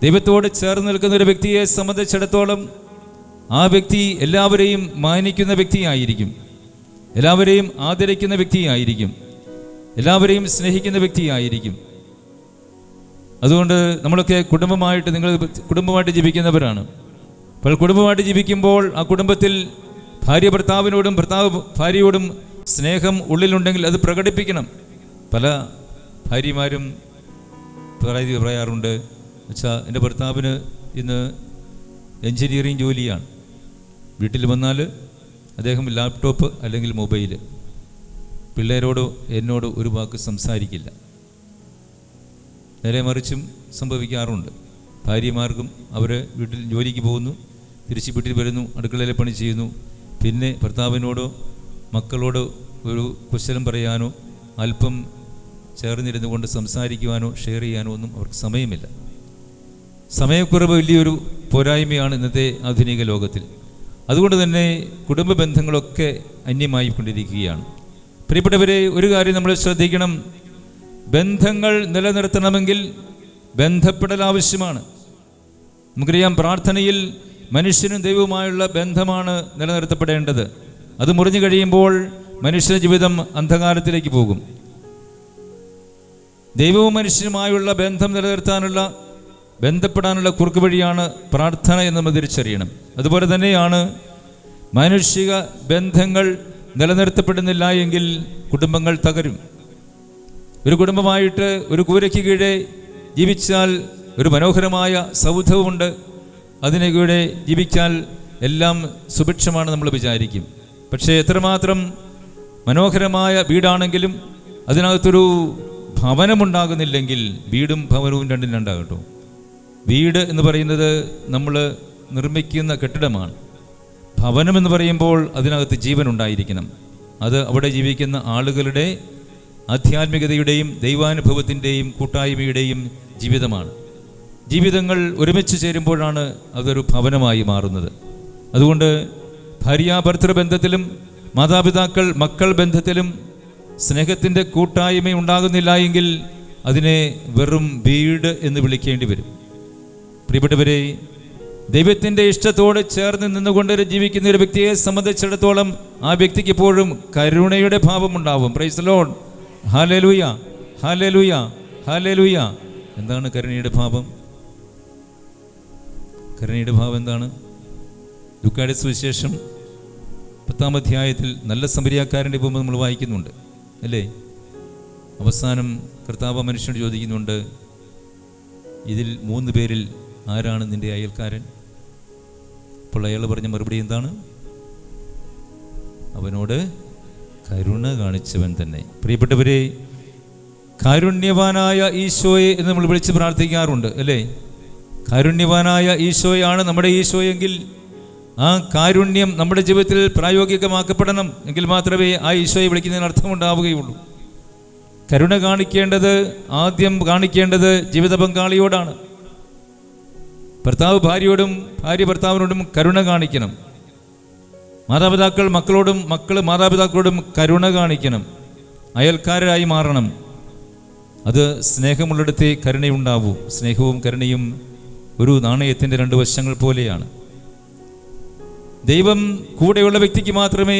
ദൈവത്തോട് ചേർന്ന് നിൽക്കുന്ന ഒരു വ്യക്തിയെ സംബന്ധിച്ചിടത്തോളം ആ വ്യക്തി എല്ലാവരെയും മാനിക്കുന്ന വ്യക്തിയായിരിക്കും, എല്ലാവരെയും ആദരിക്കുന്ന വ്യക്തിയായിരിക്കും, എല്ലാവരെയും സ്നേഹിക്കുന്ന വ്യക്തിയായിരിക്കും. അതുകൊണ്ട് നമ്മളൊക്കെ നിങ്ങൾ കുടുംബമായിട്ട് ജീവിക്കുന്നവരാണ്. അപ്പോൾ കുടുംബമായിട്ട് ജീവിക്കുമ്പോൾ ആ കുടുംബത്തിൽ ഭാര്യ ഭർത്താവിനോടും ഭർത്താവ് ഭാര്യയോടും സ്നേഹം ഉള്ളിലുണ്ടെങ്കിൽ അത് പ്രകടിപ്പിക്കണം. പല ഭാര്യമാരും പറയാറുണ്ട്, വെച്ചാൽ എൻ്റെ ഭർത്താവിന് ഇന്ന് എൻജിനീയറിങ് ജോലിയാണ്, വീട്ടിൽ വന്നാൽ അദ്ദേഹം ലാപ്ടോപ്പ് അല്ലെങ്കിൽ മൊബൈൽ, പിള്ളേരോടോ എന്നോട് ഒരു വാക്ക് സംസാരിക്കില്ല. നേരെ മറിച്ചും സംഭവിക്കാറുണ്ട്. ഭാര്യമാർക്കും അവർ വീട്ടിൽ ജോലിക്ക് പോകുന്നു, തിരിച്ച് വീട്ടിൽ വരുന്നു, അടുക്കളയിലെ പണി ചെയ്യുന്നു, പിന്നെ ഭർത്താവിനോടോ മക്കളോടോ ഒരു കുശലം പറയാനോ അല്പം ചേർന്നിരുന്നു കൊണ്ട് സംസാരിക്കുവാനോ ഷെയർ ചെയ്യാനോ ഒന്നും അവർക്ക് സമയമില്ല. സമയക്കുറവ് വലിയൊരു പോരായ്മയാണ് ഇന്നത്തെ ആധുനിക ലോകത്തിൽ. അതുകൊണ്ട് തന്നെ കുടുംബ ബന്ധങ്ങളൊക്കെ അന്യമായി കൊണ്ടിരിക്കുകയാണ്. പ്രിയപ്പെട്ടവരെ, ഒരു കാര്യം നമ്മൾ ശ്രദ്ധിക്കണം. ബന്ധങ്ങൾ നിലനിർത്തണമെങ്കിൽ ബന്ധപ്പെടൽ ആവശ്യമാണ്. നമുക്കറിയാം, പ്രാർത്ഥനയിൽ മനുഷ്യനും ദൈവവുമായുള്ള ബന്ധമാണ് നിലനിർത്തപ്പെടേണ്ടത്. അത് മുറിഞ്ഞു കഴിയുമ്പോൾ മനുഷ്യ ജീവിതം അന്ധകാരത്തിലേക്ക് പോകും. ദൈവവും മനുഷ്യനുമായുള്ള ബന്ധം നിലനിർത്താനുള്ള ബന്ധപ്പെടാനുള്ള കുറുക്ക് വഴിയാണ് പ്രാർത്ഥന എന്ന് നമ്മൾ തിരിച്ചറിയണം. അതുപോലെ തന്നെയാണ് മാനുഷിക ബന്ധങ്ങൾ നിലനിർത്തപ്പെടുന്നില്ല എങ്കിൽ കുടുംബങ്ങൾ തകരും. ഒരു കുടുംബമായിട്ട് ഒരു കൂരയ്ക്ക് കീഴെ ജീവിച്ചാൽ ഒരു മനോഹരമായ സൗധവുമുണ്ട്, അതിന് കീഴെ ജീവിച്ചാൽ എല്ലാം സുഭിക്ഷമാണ് നമ്മൾ വിചാരിക്കും. പക്ഷേ എത്രമാത്രം മനോഹരമായ വീടാണെങ്കിലും അതിനകത്തൊരു ഭവനമുണ്ടാകുന്നില്ലെങ്കിൽ വീടും ഭവനവും രണ്ടും രണ്ടാകട്ടോ. വീട് എന്ന് പറയുന്നത് നമ്മൾ നിർമ്മിക്കുന്ന കെട്ടിടമാണ്. ഭവനം എന്ന് പറയുമ്പോൾ അതിനകത്ത് ജീവൻ ഉണ്ടായിരിക്കണം. അത് അവിടെ ജീവിക്കുന്ന ആളുകളുടെ ആധ്യാത്മികതയുടെയും ദൈവാനുഭവത്തിൻ്റെയും കൂട്ടായ്മയുടെയും ജീവിതമാണ്. ജീവിതങ്ങൾ ഒരുമിച്ച് ചേരുമ്പോഴാണ് അതൊരു ഭവനമായി മാറുന്നത്. അതുകൊണ്ട് ഭാര്യാഭർത്തൃ ബന്ധത്തിലും മാതാപിതാക്കൾ മക്കൾ ബന്ധത്തിലും സ്നേഹത്തിൻ്റെ കൂട്ടായ്മ ഉണ്ടാകുന്നില്ല എങ്കിൽ അതിനെ വെറും വീട് എന്ന് വിളിക്കേണ്ടി വരും. പ്രിയപ്പെട്ടവരെ, ദൈവത്തിൻ്റെ ഇഷ്ടത്തോട് ചേർന്ന് നിന്നുകൊണ്ട് ജീവിക്കുന്ന ഒരു വ്യക്തിയെ സംബന്ധിച്ചിടത്തോളം ആ വ്യക്തിക്ക് എപ്പോഴും കരുണയുടെ ഭാവം ഉണ്ടാവും. Price the Lord, hallelujah, hallelujah, hallelujah. എന്താണ് കരുണയുടെ ഭാവം? കരുണയുടെ ഭാവം എന്താണ്? ലൂക്കായുടെ സുവിശേഷം 10-ാം അധ്യായത്തിൽ നല്ല സമരിയാക്കാരൻ്റെ ഉപമ നമ്മൾ വായിക്കുന്നുണ്ട്, അല്ലേ? അവസാനം കർത്താവ് മനുഷ്യനോട് ചോദിക്കുന്നുണ്ട്, ഇതിൽ 3 പേരിൽ ആരാണ് നിന്റെ അയൽക്കാരൻ? അപ്പോൾ അയാൾ പറഞ്ഞ മറുപടി എന്താണ്? അവനോട് കരുണ കാണിച്ചവൻ തന്നെ. പ്രിയപ്പെട്ടവരെ, കാരുണ്യവാനായ ഈശോയെ എന്ന് നമ്മൾ വിളിച്ച് പ്രാർത്ഥിക്കാറുണ്ട്, അല്ലേ? കാരുണ്യവാനായ ഈശോയാണ് നമ്മുടെ ഈശോയെങ്കിൽ ആ കാരുണ്യം നമ്മുടെ ജീവിതത്തിൽ പ്രായോഗികമാക്കപ്പെടണം. എങ്കിൽ മാത്രമേ ആ ഈശോയെ വിളിക്കുന്നതിന് അർത്ഥമുണ്ടാവുകയുള്ളൂ. കരുണ ആദ്യം കാണിക്കേണ്ടത് ജീവിത പങ്കാളിയോടാണ്. ഭർത്താവ് ഭാര്യയോടും ഭാര്യ ഭർത്താവിനോടും കരുണ കാണിക്കണം. മാതാപിതാക്കൾ മക്കളോടും മക്കൾ മാതാപിതാക്കളോടും കരുണ കാണിക്കണം. അയൽക്കാരായി മാറണം. അത് സ്നേഹമുള്ളിടത്തേ കരുണയുണ്ടാവൂ. സ്നേഹവും കരുണയും ഒരു നാണയത്തിൻ്റെ 2 വശങ്ങൾ പോലെയാണ്. ദൈവം കൂടെയുള്ള വ്യക്തിക്ക് മാത്രമേ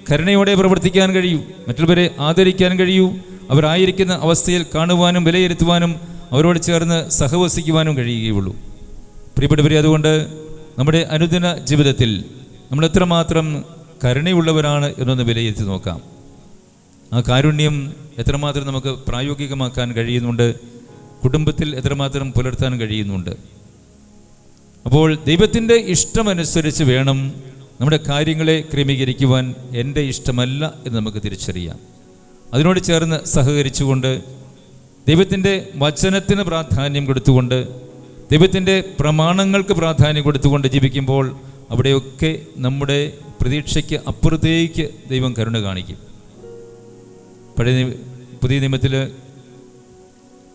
കരുണയോടെ പ്രവർത്തിക്കാൻ കഴിയൂ, മറ്റുള്ളവരെ ആദരിക്കാൻ കഴിയൂ, അവരായിരിക്കുന്ന അവസ്ഥയിൽ കാണുവാനും വിലയിരുത്തുവാനും അവരോട് ചേർന്ന് സഹവസിക്കുവാനും കഴിയുകയുള്ളൂ. പ്രിയപ്പെട്ടവരെ, അതുകൊണ്ട് നമ്മുടെ അനുദിന ജീവിതത്തിൽ നമ്മൾ എത്രമാത്രം കരുണയുള്ളവരാണ് എന്നൊന്ന് വിലയിരുത്തി നോക്കാം. ആ കാരുണ്യം എത്രമാത്രം നമുക്ക് പ്രായോഗികമാക്കാൻ കഴിയുന്നുണ്ട്, കുടുംബത്തിൽ എത്രമാത്രം പുലർത്താൻ കഴിയുന്നുണ്ട്. അപ്പോൾ ദൈവത്തിൻ്റെ ഇഷ്ടമനുസരിച്ച് വേണം നമ്മുടെ കാര്യങ്ങളെ ക്രമീകരിക്കുവാൻ. എൻ്റെ ഇഷ്ടമല്ല എന്ന് നമുക്ക് തിരിച്ചറിയാം. അതിനോട് ചേർന്ന് സഹകരിച്ചുകൊണ്ട് ദൈവത്തിൻ്റെ വചനത്തിന് പ്രാധാന്യം കൊടുത്തുകൊണ്ട് ദൈവത്തിൻ്റെ പ്രമാണങ്ങൾക്ക് പ്രാധാന്യം കൊടുത്തുകൊണ്ട് ജീവിക്കുമ്പോൾ അവിടെയൊക്കെ നമ്മുടെ പ്രതീക്ഷയ്ക്ക് അപ്പുറത്തേക്ക് ദൈവം കരുണ കാണിക്കും. പുതിയ നിയമത്തിൽ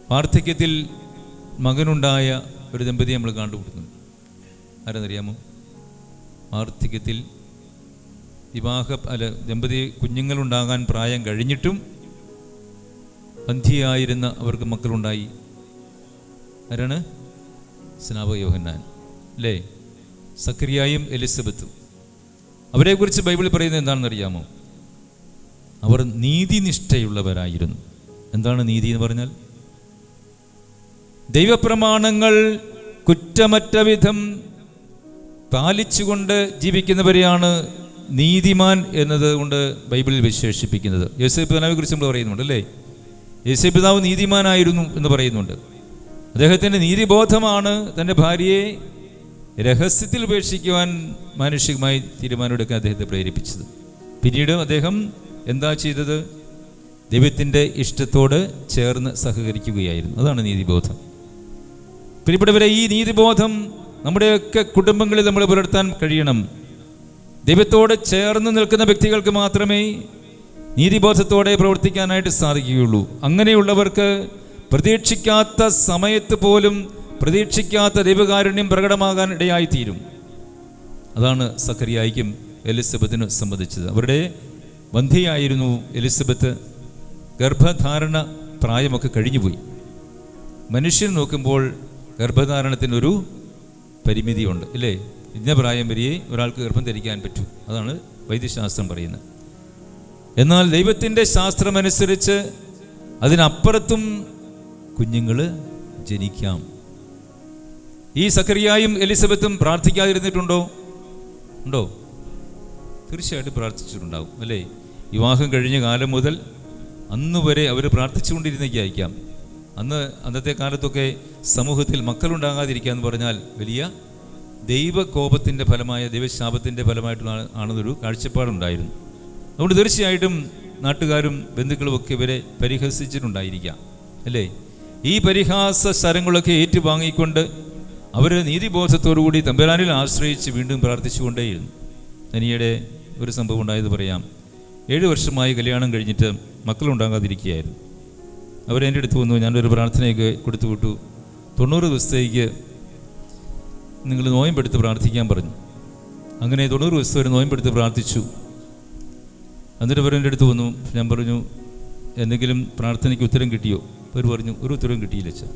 വാർദ്ധക്യത്തിൽ മകനുണ്ടായ ഒരു ദമ്പതി നമ്മൾ കണ്ടുപിടുന്നു. ആരെന്നറിയാമോ? വാർദ്ധക്യത്തിൽ ദമ്പതി കുഞ്ഞുങ്ങളുണ്ടാകാൻ പ്രായം കഴിഞ്ഞിട്ടും അന്ധിയായിരുന്ന അവർക്ക് മക്കളുണ്ടായി. ആരാണ്? സ്നാപക യോഹന്നാൻ, അല്ലേ? സക്കറിയായും എലിസബത്തും. അവരെക്കുറിച്ച് ബൈബിളിൽ പറയുന്നത് എന്താണെന്നറിയാമോ? അവർ നീതിനിഷ്ഠയുള്ളവരായിരുന്നു. എന്താണ് നീതി എന്ന് പറഞ്ഞാൽ? ദൈവപ്രമാണങ്ങൾ കുറ്റമറ്റ വിധം പാലിച്ചുകൊണ്ട് ജീവിക്കുന്നവരെയാണ് നീതിമാൻ എന്നത് കൊണ്ട് ബൈബിളിൽ വിശേഷിപ്പിക്കുന്നത്. യേശു പിതാവിനെ കുറിച്ച് നമ്മൾ പറയുന്നുണ്ട് അല്ലേ? യേശു പിതാവ് നീതിമാനായിരുന്നു എന്ന് പറയുന്നുണ്ട്. അദ്ദേഹത്തിൻ്റെ നീതിബോധമാണ് തൻ്റെ ഭാര്യയെ രഹസ്യത്തിൽ ഉപേക്ഷിക്കുവാൻ മാനുഷികമായി തീരുമാനമെടുക്കാൻ അദ്ദേഹത്തെ പ്രേരിപ്പിച്ചത്. പിന്നീട് അദ്ദേഹം എന്താ ചെയ്തത്? ദൈവത്തിൻ്റെ ഇഷ്ടത്തോട് ചേർന്ന് സഹകരിക്കുകയായിരുന്നു. അതാണ് നീതിബോധം. പ്രിയപ്പെട്ടവരെ, ഈ നീതിബോധം നമ്മുടെയൊക്കെ കുടുംബങ്ങളിൽ നമ്മൾ പുലർത്താൻ കഴിയണം. ദൈവത്തോട് ചേർന്ന് നിൽക്കുന്ന വ്യക്തികൾക്ക് മാത്രമേ നീതിബോധത്തോടെ പ്രവർത്തിക്കാനായിട്ട് സാധിക്കുകയുള്ളൂ. അങ്ങനെയുള്ളവർക്ക് പ്രതീക്ഷിക്കാത്ത സമയത്ത് പോലും പ്രതീക്ഷിക്കാത്ത ദൈവകാരുണ്യം പ്രകടമാകാൻ ഇടയായിത്തീരും. അതാണ് സഖറിയായിക്കും എലിസബത്തിനും സംബന്ധിച്ചത്. അവരുടെ ബന്ധിയായിരുന്നു എലിസബത്ത്. ഗർഭധാരണ പ്രായമൊക്കെ കഴിഞ്ഞുപോയി. മനുഷ്യൻ നോക്കുമ്പോൾ ഗർഭധാരണത്തിനൊരു പരിമിതിയുണ്ട് ഇല്ലേ? ഇന്ന പ്രായം വരെയേ ഒരാൾക്ക് ഗർഭം ധരിക്കാൻ പറ്റൂ. അതാണ് വൈദ്യശാസ്ത്രം പറയുന്നത്. എന്നാൽ ദൈവത്തിൻ്റെ ശാസ്ത്രമനുസരിച്ച് അതിനപ്പുറത്തും കുഞ്ഞുങ്ങൾ ജനിക്കാം. ഈ സഖറിയായും എലിസബത്തും പ്രാർത്ഥിക്കാതിരുന്നിട്ടുണ്ടോ? ഉണ്ടോ? തീർച്ചയായിട്ടും പ്രാർത്ഥിച്ചിട്ടുണ്ടാവും അല്ലേ? വിവാഹം കഴിഞ്ഞ കാലം മുതൽ അന്ന് വരെ അവർ പ്രാർത്ഥിച്ചുകൊണ്ടിരുന്നേക്കായിരിക്കാം. അന്നത്തെ കാലത്തൊക്കെ സമൂഹത്തിൽ മക്കളുണ്ടാകാതിരിക്കുക എന്ന് പറഞ്ഞാൽ വലിയ ദൈവകോപത്തിൻ്റെ ഫലമായ, ദൈവശാപത്തിൻ്റെ ഫലമായിട്ടുള്ള ആണെന്നൊരു കാഴ്ചപ്പാടുണ്ടായിരുന്നു. അതുകൊണ്ട് തീർച്ചയായിട്ടും നാട്ടുകാരും ബന്ധുക്കളും ഒക്കെ ഇവരെ പരിഹസിച്ചിട്ടുണ്ടായിരിക്കാം അല്ലേ? ഈ പരിഹാസ ശരങ്ങളൊക്കെ ഏറ്റുവാങ്ങിക്കൊണ്ട് അവർ നീതിബോധത്തോടുകൂടി തമ്പുരാനിൽ ആശ്രയിച്ച് വീണ്ടും പ്രാർത്ഥിച്ചുകൊണ്ടേയിരുന്നു. തനിയുടെ ഒരു സംഭവം ഉണ്ടായത് പറയാം. 7 വർഷമായി കല്യാണം കഴിഞ്ഞിട്ട് മക്കളുണ്ടാകാതിരിക്കുകയായിരുന്നു. അവരെൻ്റെ അടുത്ത് വന്നു. ഞാനൊരു പ്രാർത്ഥനയൊക്കെ കൊടുത്തു വിട്ടു. 90 ദിവസത്തേക്ക് നിങ്ങൾ നോയമ്പെടുത്ത് പ്രാർത്ഥിക്കാൻ പറഞ്ഞു. അങ്ങനെ 90 ദിവസം ഒരു നോയമ്പെടുത്ത് പ്രാർത്ഥിച്ചു. എന്നിട്ട് അവർ എൻ്റെ അടുത്ത് വന്നു. ഞാൻ പറഞ്ഞു, എന്തെങ്കിലും പ്രാർത്ഥനയ്ക്ക് ഉത്തരം കിട്ടിയോ? അവർ പറഞ്ഞു, ഒരു ഉത്തരവും കിട്ടിയില്ല അച്ഛാ.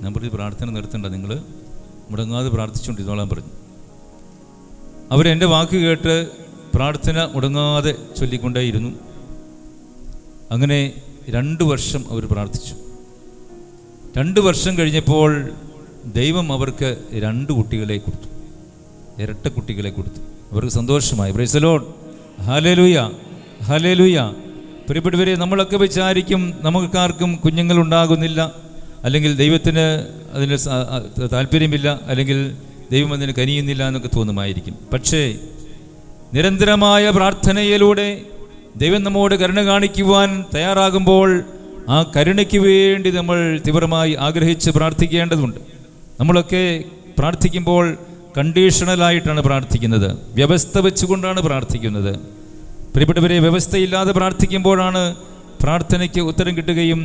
ഞാൻ പറഞ്ഞു, പ്രാർത്ഥന നിർത്തണ്ട, നിങ്ങൾ മുടങ്ങാതെ പ്രാർത്ഥിച്ചുകൊണ്ടിരുന്നോളാൻ പറഞ്ഞു. അവരെൻ്റെ വാക്ക് കേട്ട് പ്രാർത്ഥന മുടങ്ങാതെ ചൊല്ലിക്കൊണ്ടേയിരുന്നു. അങ്ങനെ 2 വർഷം അവർ പ്രാർത്ഥിച്ചു. 2 വർഷം കഴിഞ്ഞപ്പോൾ ദൈവം അവർക്ക് 2 കുട്ടികളെ കൊടുത്തു, ഇരട്ട കുട്ടികളെ കൊടുത്തു. അവർക്ക് സന്തോഷമായി. Price the Lord. Hallelujah, hallelujah. പ്രിയപ്പെട്ടവരെ, നമ്മളൊക്കെ വിചാരിക്കും നമുക്കാർക്കും കുഞ്ഞുങ്ങളുണ്ടാകുന്നില്ല, അല്ലെങ്കിൽ ദൈവത്തിന് അതിന് താല്പര്യമില്ല, അല്ലെങ്കിൽ ദൈവം അതിന് കനിയുന്നില്ല എന്നൊക്കെ തോന്നുമായിരിക്കും. പക്ഷേ നിരന്തരമായ പ്രാർത്ഥനയിലൂടെ ദൈവം നമ്മോട് കരുണ കാണിക്കുവാൻ തയ്യാറാകുമ്പോൾ ആ കരുണയ്ക്ക് വേണ്ടി നമ്മൾ തീവ്രമായി ആഗ്രഹിച്ച് പ്രാർത്ഥിക്കേണ്ടതുണ്ട്. നമ്മളൊക്കെ പ്രാർത്ഥിക്കുമ്പോൾ കണ്ടീഷണലായിട്ടാണ് പ്രാർത്ഥിക്കുന്നത്, വ്യവസ്ഥ വെച്ചുകൊണ്ടാണ് പ്രാർത്ഥിക്കുന്നത്. പ്രിയപ്പെട്ടവരെ, വ്യവസ്ഥയില്ലാതെ പ്രാർത്ഥിക്കുമ്പോഴാണ് പ്രാർത്ഥനയ്ക്ക് ഉത്തരം കിട്ടുകയും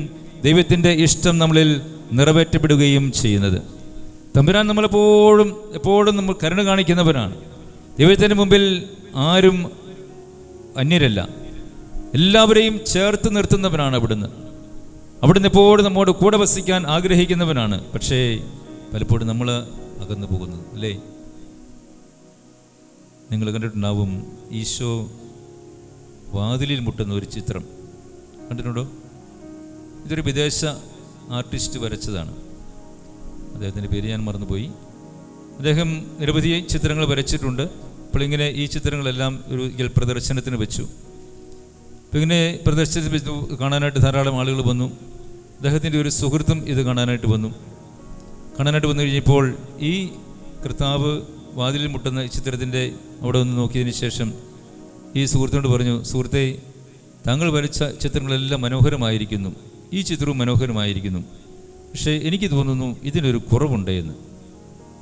ദൈവത്തിൻ്റെ ഇഷ്ടം നമ്മളിൽ നിറവേറ്റപ്പെടുകയും ചെയ്യുന്നത്. തമ്പുരാൻ എപ്പോഴും നമ്മൾ കരുണ കാണിക്കുന്നവരാണ്. ദൈവത്തിൻ്റെ മുമ്പിൽ ആരും അന്യരല്ല, എല്ലാവരെയും ചേർത്ത് നിർത്തുന്നവനാണ് അവിടുന്ന് എപ്പോഴും നമ്മോട് കൂടെ വസിക്കാൻ ആഗ്രഹിക്കുന്നവനാണ്. പക്ഷേ പലപ്പോഴും നമ്മൾ അകന്നു പോകുന്നത് അല്ലേ? നിങ്ങൾ കണ്ടിട്ടുണ്ടാവും, ഈശോ വാതിലിൽ മുട്ടുന്ന ഒരു ചിത്രം കണ്ടിട്ടുണ്ടോ? ഇതൊരു വിദേശ ആർട്ടിസ്റ്റ് വരച്ചതാണ്. അദ്ദേഹത്തിൻ്റെ പേര് ഞാൻ മറന്നുപോയി. അദ്ദേഹം നിരവധി ചിത്രങ്ങൾ വരച്ചിട്ടുണ്ട്. അപ്പോൾ ഇങ്ങനെ ഈ ചിത്രങ്ങളെല്ലാം ഒരു പ്രദർശനത്തിന് വെച്ചു. അപ്പോൾ ഇങ്ങനെ പ്രദർശനത്തിന് വെച്ച് കാണാനായിട്ട് ധാരാളം ആളുകൾ വന്നു. അദ്ദേഹത്തിൻ്റെ ഒരു സുഹൃത്തും ഇത് കാണാനായിട്ട് വന്നു കഴിഞ്ഞപ്പോൾ ഈ കർത്താവ് വാതിലിൽ മുട്ടുന്ന ചിത്രത്തിൻ്റെ അവിടെ വന്ന് നോക്കിയതിന് ശേഷം ഈ സുഹൃത്തിനോട് പറഞ്ഞു, സുഹൃത്തെ, താങ്കൾ വരച്ച ചിത്രങ്ങളെല്ലാം മനോഹരമായിരിക്കുന്നു, ഈ ചിത്രവും മനോഹരമായിരിക്കുന്നു, പക്ഷേ എനിക്ക് തോന്നുന്നു ഇതിനൊരു കുറവുണ്ട് എന്ന്.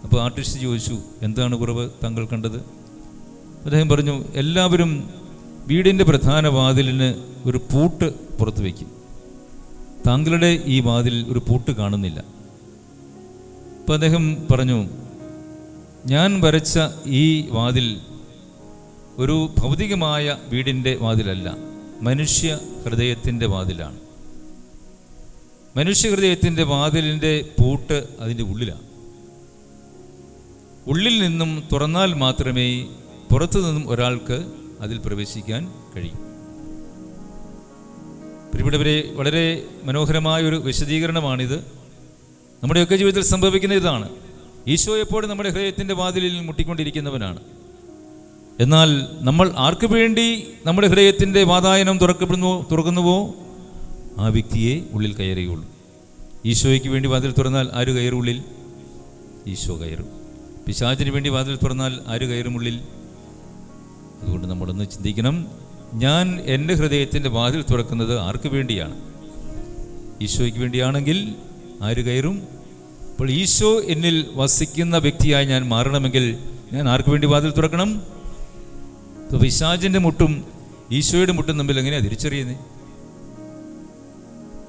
അപ്പോൾ ആർട്ടിസ്റ്റ് ചോദിച്ചു, എന്താണ് കുറവ് താങ്കൾ കണ്ടത്? അദ്ദേഹം പറഞ്ഞു, എല്ലാവരും വീടിൻ്റെ പ്രധാന വാതിലിന് ഒരു പൂട്ട് പുറത്ത് വയ്ക്കും, താങ്കളുടെ ഈ വാതിൽ ഒരു പൂട്ട് കാണുന്നില്ല. അപ്പോൾ അദ്ദേഹം പറഞ്ഞു, ഞാൻ വരച്ച ഈ വാതിൽ ഒരു ഭൗതികമായ വീടിൻ്റെ വാതിലല്ല, മനുഷ്യ ഹൃദയത്തിൻ്റെ വാതിലാണ്. മനുഷ്യ ഹൃദയത്തിൻ്റെ വാതിലിൻ്റെ പൂട്ട് അതിൻ്റെ ഉള്ളിലാണ്. ഉള്ളിൽ നിന്നും തുറന്നാൽ മാത്രമേ പുറത്തു നിന്നും ഒരാൾക്ക് അതിൽ പ്രവേശിക്കാൻ കഴിയും. പ്രിയപ്പെട്ടവരെ, വളരെ മനോഹരമായൊരു വിശദീകരണമാണിത്. നമ്മുടെയൊക്കെ ജീവിതത്തിൽ സംഭവിക്കുന്ന ഇതാണ്. ഈശോ എപ്പോഴും നമ്മുടെ ഹൃദയത്തിൻ്റെ വാതിലിൽ മുട്ടിക്കൊണ്ടിരിക്കുന്നവനാണ്. എന്നാൽ നമ്മൾ ആർക്ക് വേണ്ടി നമ്മുടെ ഹൃദയത്തിൻ്റെ വാതായനം തുറക്കുന്നുവോ ആ വ്യക്തിയെ ഉള്ളിൽ കയറുകയുള്ളൂ. ഈശോയ്ക്ക് വേണ്ടി വാതിൽ തുറന്നാൽ ആര് കയറും ഉള്ളിൽ? ഈശോ കയറും. പിശാചിന് വേണ്ടി വാതിൽ തുറന്നാൽ ആര് കയറും ഉള്ളിൽ? അതുകൊണ്ട് നമ്മളൊന്ന് ചിന്തിക്കണം, ഞാൻ എൻ്റെ ഹൃദയത്തിൻ്റെ വാതിൽ തുറക്കുന്നത് ആർക്ക് വേണ്ടിയാണ്? ഈശോയ്ക്ക് വേണ്ടിയാണെങ്കിൽ ആര് കയറും? അപ്പോൾ ഈശോ എന്നിൽ വസിക്കുന്ന വ്യക്തിയായി ഞാൻ മാറണമെങ്കിൽ ഞാൻ ആർക്ക് വേണ്ടി വാതിൽ തുറക്കണം? പിശാചിൻ്റെ മുട്ടും ഈശോയുടെ മുട്ടും തമ്മിൽ എങ്ങനെയാണ് തിരിച്ചറിയുന്നത്?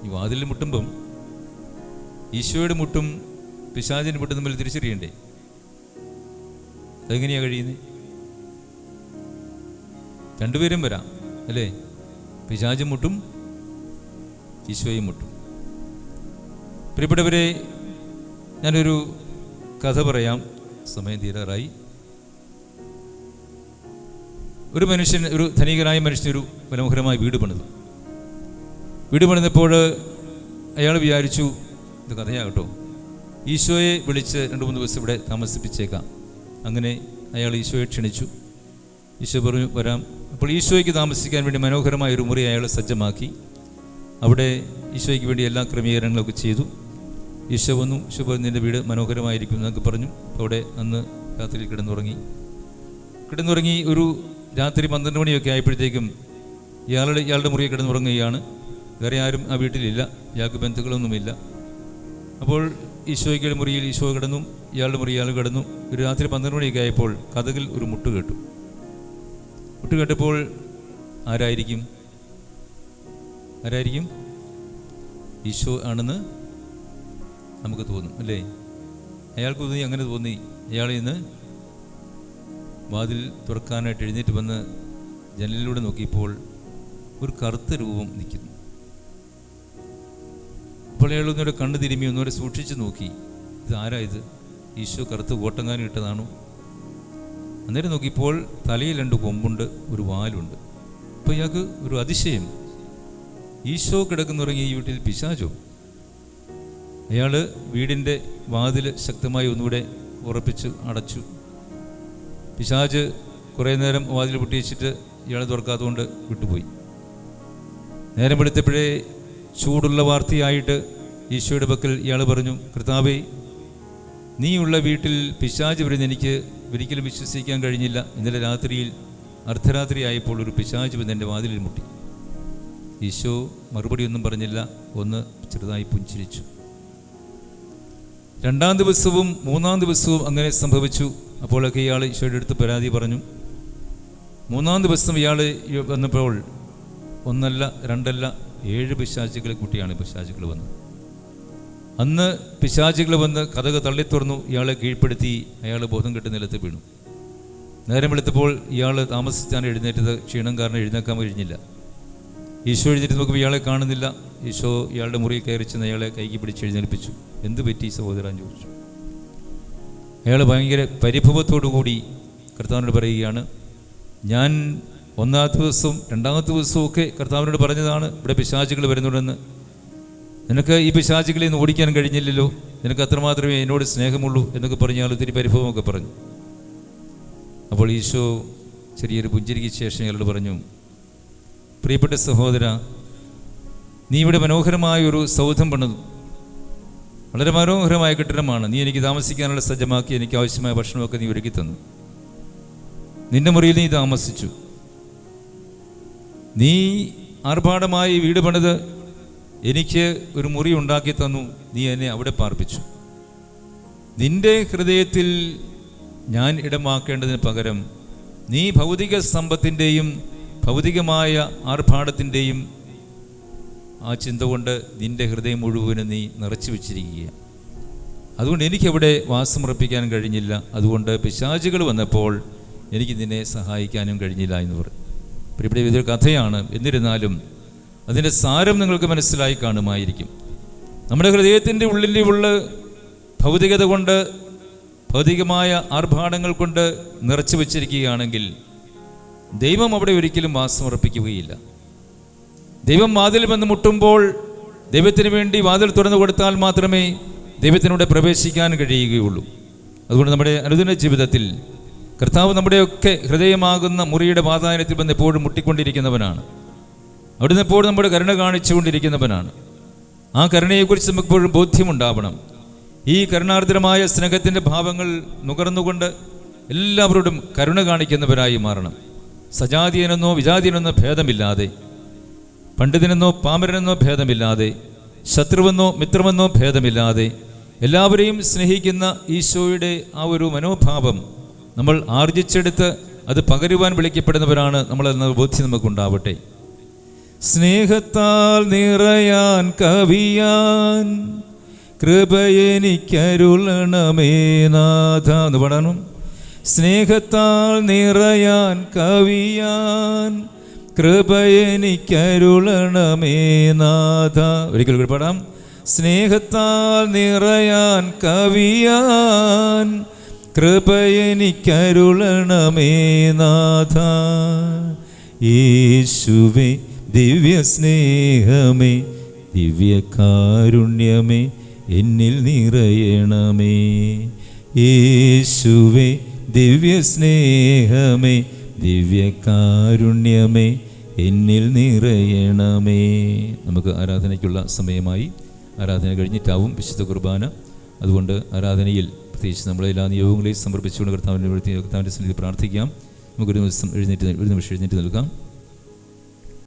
ഈ വാതിൽ മുട്ടുമ്പം ഈശോയുടെ മുട്ടും പിശാചിൻ്റെ മുട്ടും തമ്മിൽ തിരിച്ചറിയണ്ടേ? അതെങ്ങനെയാണ് കഴിയുന്നത്? രണ്ടുപേരും വരാം അല്ലേ? പിശാചും മുട്ടും ഈശോയും മുട്ടും. പ്രിയപ്പെട്ടവരെ, ഞാനൊരു കഥ പറയാം, സമയം തീരാറായി. ഒരു മനുഷ്യൻ, ഒരു ധനികനായ മനുഷ്യൻ ഒരു മനോഹരമായ വീട് പണിതപ്പോൾ അയാൾ വിചാരിച്ചു, ഇത് കഥയാകട്ടോ, ഈശോയെ വിളിച്ച് 2-3 ദിവസം ഇവിടെ താമസിപ്പിച്ചേക്കാം. അങ്ങനെ അയാൾ ഈശോയെ ക്ഷണിച്ചു. ഈശോ പറഞ്ഞു വരാം. അപ്പോൾ ഈശോയ്ക്ക് താമസിക്കാൻ വേണ്ടി മനോഹരമായ ഒരു മുറി അയാൾ സജ്ജമാക്കി. അവിടെ ഈശോയ്ക്ക് വേണ്ടി എല്ലാ ക്രമീകരണങ്ങളൊക്കെ ചെയ്തു. ഈശോ വന്നു. ഈശോ പറഞ്ഞു, നിൻ്റെ വീട് മനോഹരമായിരിക്കും എന്നൊക്കെ പറഞ്ഞു. അവിടെ അന്ന് രാത്രി കിടന്നുറങ്ങി. ഒരു രാത്രി 12 മണിയൊക്കെ ആയപ്പോഴത്തേക്കും ഇയാളുടെ മുറിയിൽ കിടന്നുറങ്ങുകയാണ്. വേറെ ആരും ആ വീട്ടിലില്ല, ഇയാൾക്ക് ബന്ധുക്കളൊന്നുമില്ല. അപ്പോൾ ഈശോയ്ക്കുടെ മുറിയിൽ ഈശോ കിടന്നു, ഇയാളുടെ മുറി ഇയാൾ കിടന്നു. ഒരു രാത്രി 12 മണിയൊക്കെ ആയപ്പോൾ കതകിൽ ഒരു മുട്ട് കേട്ടപ്പോൾ ആരായിരിക്കും? ഈശോ ആണെന്ന് നമുക്ക് തോന്നും അല്ലേ? അയാൾക്ക് തോന്നി, അങ്ങനെ തോന്നി. അയാൾ ഇന്ന് വാതിൽ തുറക്കാനായിട്ട് എഴുന്നേറ്റ് വന്ന് ജനലിലൂടെ നോക്കിയപ്പോൾ ഒരു കറുത്ത രൂപം നിൽക്കുന്നു. അപ്പോൾ അയാൾ ഒന്നുകൂടെ കണ്ണു തിരുമ്മി ഒന്നുകൂടെ സൂക്ഷിച്ച് നോക്കി, ഇത് ആരാ ഇത്? ഈശോ കറുത്ത് കോട്ടങ്ങാനും ഇട്ടതാണോ? അന്നേരം നോക്കിയപ്പോൾ തലയിൽ 2 കൊമ്പുണ്ട്, ഒരു വാലുണ്ട്. അപ്പോൾ ഇയാൾക്ക് ഒരു അതിശയം, ഈശോ കിടക്കുന്നുറങ്ങി ഈ വീട്ടിൽ പിശാചോ? അയാൾ വീടിൻ്റെ വാതിൽ ശക്തമായി ഒന്നുകൂടെ ഉറപ്പിച്ച് അടച്ചു. പിശാച് കുറേ നേരം വാതിൽ പൊട്ടിച്ചിട്ട് ഇയാളെ തുറക്കാത്തതുകൊണ്ട് വിട്ടുപോയി. നേരം വെളുത്തപ്പോഴേ ചൂടുള്ള വാർത്തയായിട്ട് ഈശോയുടെ പക്കൽ ഇയാൾ പറഞ്ഞു, കർത്താവേ, നീയുള്ള വീട്ടിൽ പിശാച് വരുന്ന എനിക്ക് ഒരിക്കലും വിശ്വസിക്കാൻ കഴിഞ്ഞില്ല. ഇന്നലെ രാത്രിയിൽ അർദ്ധരാത്രി ആയപ്പോൾ ഒരു പിശാച് വന്ന് എൻ്റെ വാതിലിൽ മുട്ടി. ഈശോ മറുപടിയൊന്നും പറഞ്ഞില്ല, ഒന്ന് ചെറുതായി പുഞ്ചിരിച്ചു. 2-ാം ദിവസവും 3-ാം ദിവസവും അങ്ങനെ സംഭവിച്ചു. അപ്പോഴൊക്കെ ഇയാൾ ഈശോയുടെ അടുത്ത് പരാതി പറഞ്ഞു. 3-ാം ദിവസം ഇയാൾ വന്നപ്പോൾ 1 അല്ല 2 അല്ല 7 പിശാചുകളെ കൂട്ടിയാണ് പിശാചുകൾ വന്നത്. അന്ന് പിശാചുകൾ വന്ന് കതക് തള്ളിത്തുറന്നു, ഇയാളെ കീഴ്പ്പെടുത്തി. അയാൾ ബോധം കെട്ട് നിലത്ത് വീണു. നേരം വെളുത്തപ്പോൾ ഇയാൾ താമസിച്ചാണ് എഴുന്നേറ്റത്. ക്ഷീണം കാരണം എഴുന്നേക്കാൻ കഴിഞ്ഞില്ല. ഈശോ എഴുന്നേറ്റ് നോക്കുമ്പോൾ ഇയാളെ കാണുന്നില്ല. ഈശോ ഇയാളുടെ മുറിയിൽ കയറി ചെന്ന് അയാളെ കൈക്ക് പിടിച്ച് എഴുന്നേൽപ്പിച്ചു. എന്ത് പറ്റി സഹോദരൻ ചോദിച്ചു. അയാൾ ഭയങ്കര പരിഭവത്തോടു കൂടി കർത്താവിനോട് പറയുകയാണ്, ഞാൻ 1-ാമത്തെ ദിവസവും 2-ാമത്തെ ദിവസവും ഒക്കെ കർത്താവിനോട് പറഞ്ഞതാണ് ഇവിടെ പിശാചുകൾ വരുന്നുണ്ടെന്ന്. നിനക്ക് ഈ പിശാചുകളെ ഒന്ന് ഓടിക്കാൻ കഴിഞ്ഞില്ലല്ലോ, നിനക്ക് അത്രമാത്രമേ എന്നോട് സ്നേഹമുള്ളൂ എന്നൊക്കെ പറഞ്ഞാൽ ഒത്തിരി പരിഭവമൊക്കെ പറഞ്ഞു. അപ്പോൾ ഈശോ ചെറിയൊരു പുഞ്ചിരിക്ക് ശേഷം അയാളോട് പറഞ്ഞു, പ്രിയപ്പെട്ട സഹോദര, നീ ഇവിടെ മനോഹരമായ ഒരു സൗധം പണിതു, വളരെ മനോഹരമായ കെട്ടിടമാണ്. നീ എനിക്ക് താമസിക്കാനുള്ള സജ്ജമാക്കി, എനിക്ക് ആവശ്യമായ ഭക്ഷണമൊക്കെ നീ ഒരുക്കി തന്നു. നിന്റെ മുറിയിൽ നീ താമസിച്ചു. നീ ആർഭാടമായി വീട് പണിത് എനിക്ക് ഒരു മുറി ഉണ്ടാക്കി തന്നു. നീ എന്നെ അവിടെ പാർപ്പിച്ചു. നിന്റെ ഹൃദയത്തിൽ ഞാൻ ഇടമാക്കേണ്ടതിന് പകരം നീ ഭൗതിക സമ്പത്തിൻ്റെയും ഭൗതികമായ ആർഭാടത്തിൻ്റെയും ആ ചിന്ത കൊണ്ട് നിന്റെ ഹൃദയം മുഴുവനും നീ നിറച്ചു വെച്ചിരിക്കുകയാണ്. അതുകൊണ്ട് എനിക്കവിടെ വാസമുറപ്പിക്കാൻ കഴിഞ്ഞില്ല. അതുകൊണ്ട് പിശാചുകൾ വന്നപ്പോൾ എനിക്ക് നിന്നെ സഹായിക്കാനും കഴിഞ്ഞില്ല എന്ന് പറയും. ഇവിടെ ഇതൊരു കഥയാണ്. എന്നിരുന്നാലും അതിൻ്റെ സാരം നിങ്ങൾക്ക് മനസ്സിലായി കാണുമായിരിക്കും. നമ്മുടെ ഹൃദയത്തിൻ്റെ ഉള്ളിലുള്ള ഭൗതികത കൊണ്ട്, ഭൗതികമായ ആർഭാടങ്ങൾ കൊണ്ട് നിറച്ചു വച്ചിരിക്കുകയാണെങ്കിൽ ദൈവം അവിടെ ഒരിക്കലും വാസമുറപ്പിക്കുകയില്ല. ദൈവം വാതിൽ വന്ന് മുട്ടുമ്പോൾ ദൈവത്തിന് വേണ്ടി വാതിൽ തുറന്നു കൊടുത്താൽ മാത്രമേ ദൈവത്തിനൂടെ പ്രവേശിക്കാൻ കഴിയുകയുള്ളൂ. അതുകൊണ്ട് നമ്മുടെ അനുദിന ജീവിതത്തിൽ കർത്താവ് നമ്മുടെയൊക്കെ ഹൃദയമാകുന്ന മുറിയുടെ വാതായനത്തിൽ വന്ന് എപ്പോഴും മുട്ടിക്കൊണ്ടിരിക്കുന്നവനാണ്. അവിടുന്ന് എപ്പോഴും നമ്മുടെ കരുണ കാണിച്ചുകൊണ്ടിരിക്കുന്നവനാണ്. ആ കരുണയെക്കുറിച്ച് നമുക്കെപ്പോഴും ബോധ്യമുണ്ടാവണം. ഈ കരുണാർദ്രമായ സ്നേഹത്തിൻ്റെ ഭാവങ്ങൾ നുകർന്നുകൊണ്ട് എല്ലാവരോടും കരുണ കാണിക്കുന്നവരായി മാറണം. സജാതീയനെന്നോ വിജാതീയനെന്നോ ഭേദമില്ലാതെ, പണ്ഡിതനെന്നോ പാമരനെന്നോ ഭേദമില്ലാതെ, ശത്രുവെന്നോ മിത്രമെന്നോ ഭേദമില്ലാതെ എല്ലാവരെയും സ്നേഹിക്കുന്ന ഈശോയുടെ ആ ഒരു മനോഭാവം നമ്മൾ ആർജിച്ചെടുത്ത് അത് പകരുവാൻ വിളിക്കപ്പെടുന്നവരാണ് നമ്മളെന്ന ബോധ്യം നമുക്കുണ്ടാവട്ടെ. സ്നേഹത്താൽ നിറയാൻ കവിയാൻ കൃപയെനിക്കരുളണമേ നാഥ എന്ന് പാടാനും. സ്നേഹത്താൽ നിറയാൻ കവിയാൻ കൃപയെനിക്കരുളണമേ നാഥ. ഒരിക്കൽ കൂടി പാടാം. സ്നേഹത്താൽ നിറയാൻ കവിയാൻ കൃപയെനിക്കരുളണമേ നാഥ. യേശുവേ ദിവ്യ സ്നേഹമേ ദിവ്യകാരുണ്യമേ എന്നിൽ നിറയണമേ. യേശുവേ ദിവ്യ സ്നേഹമേ ദിവ്യകാരുണ്യമേ എന്നിൽ നിറയണമേ. നമുക്ക് ആരാധനയ്ക്കുള്ള സമയമായി. ആരാധന കഴിഞ്ഞിട്ടാവും വിശുദ്ധ കുർബാന. അതുകൊണ്ട് ആരാധനയിൽ പ്രത്യേകിച്ച് നമ്മളെല്ലാ നിയോഗങ്ങളെയും സമർപ്പിച്ചുകൊണ്ട് കർത്താവിൻ്റെ സന്നിധിയിൽ പ്രാർത്ഥിക്കാം. നമുക്കൊരു നിമിഷം എഴുന്നേറ്റ് നിൽക്കാം.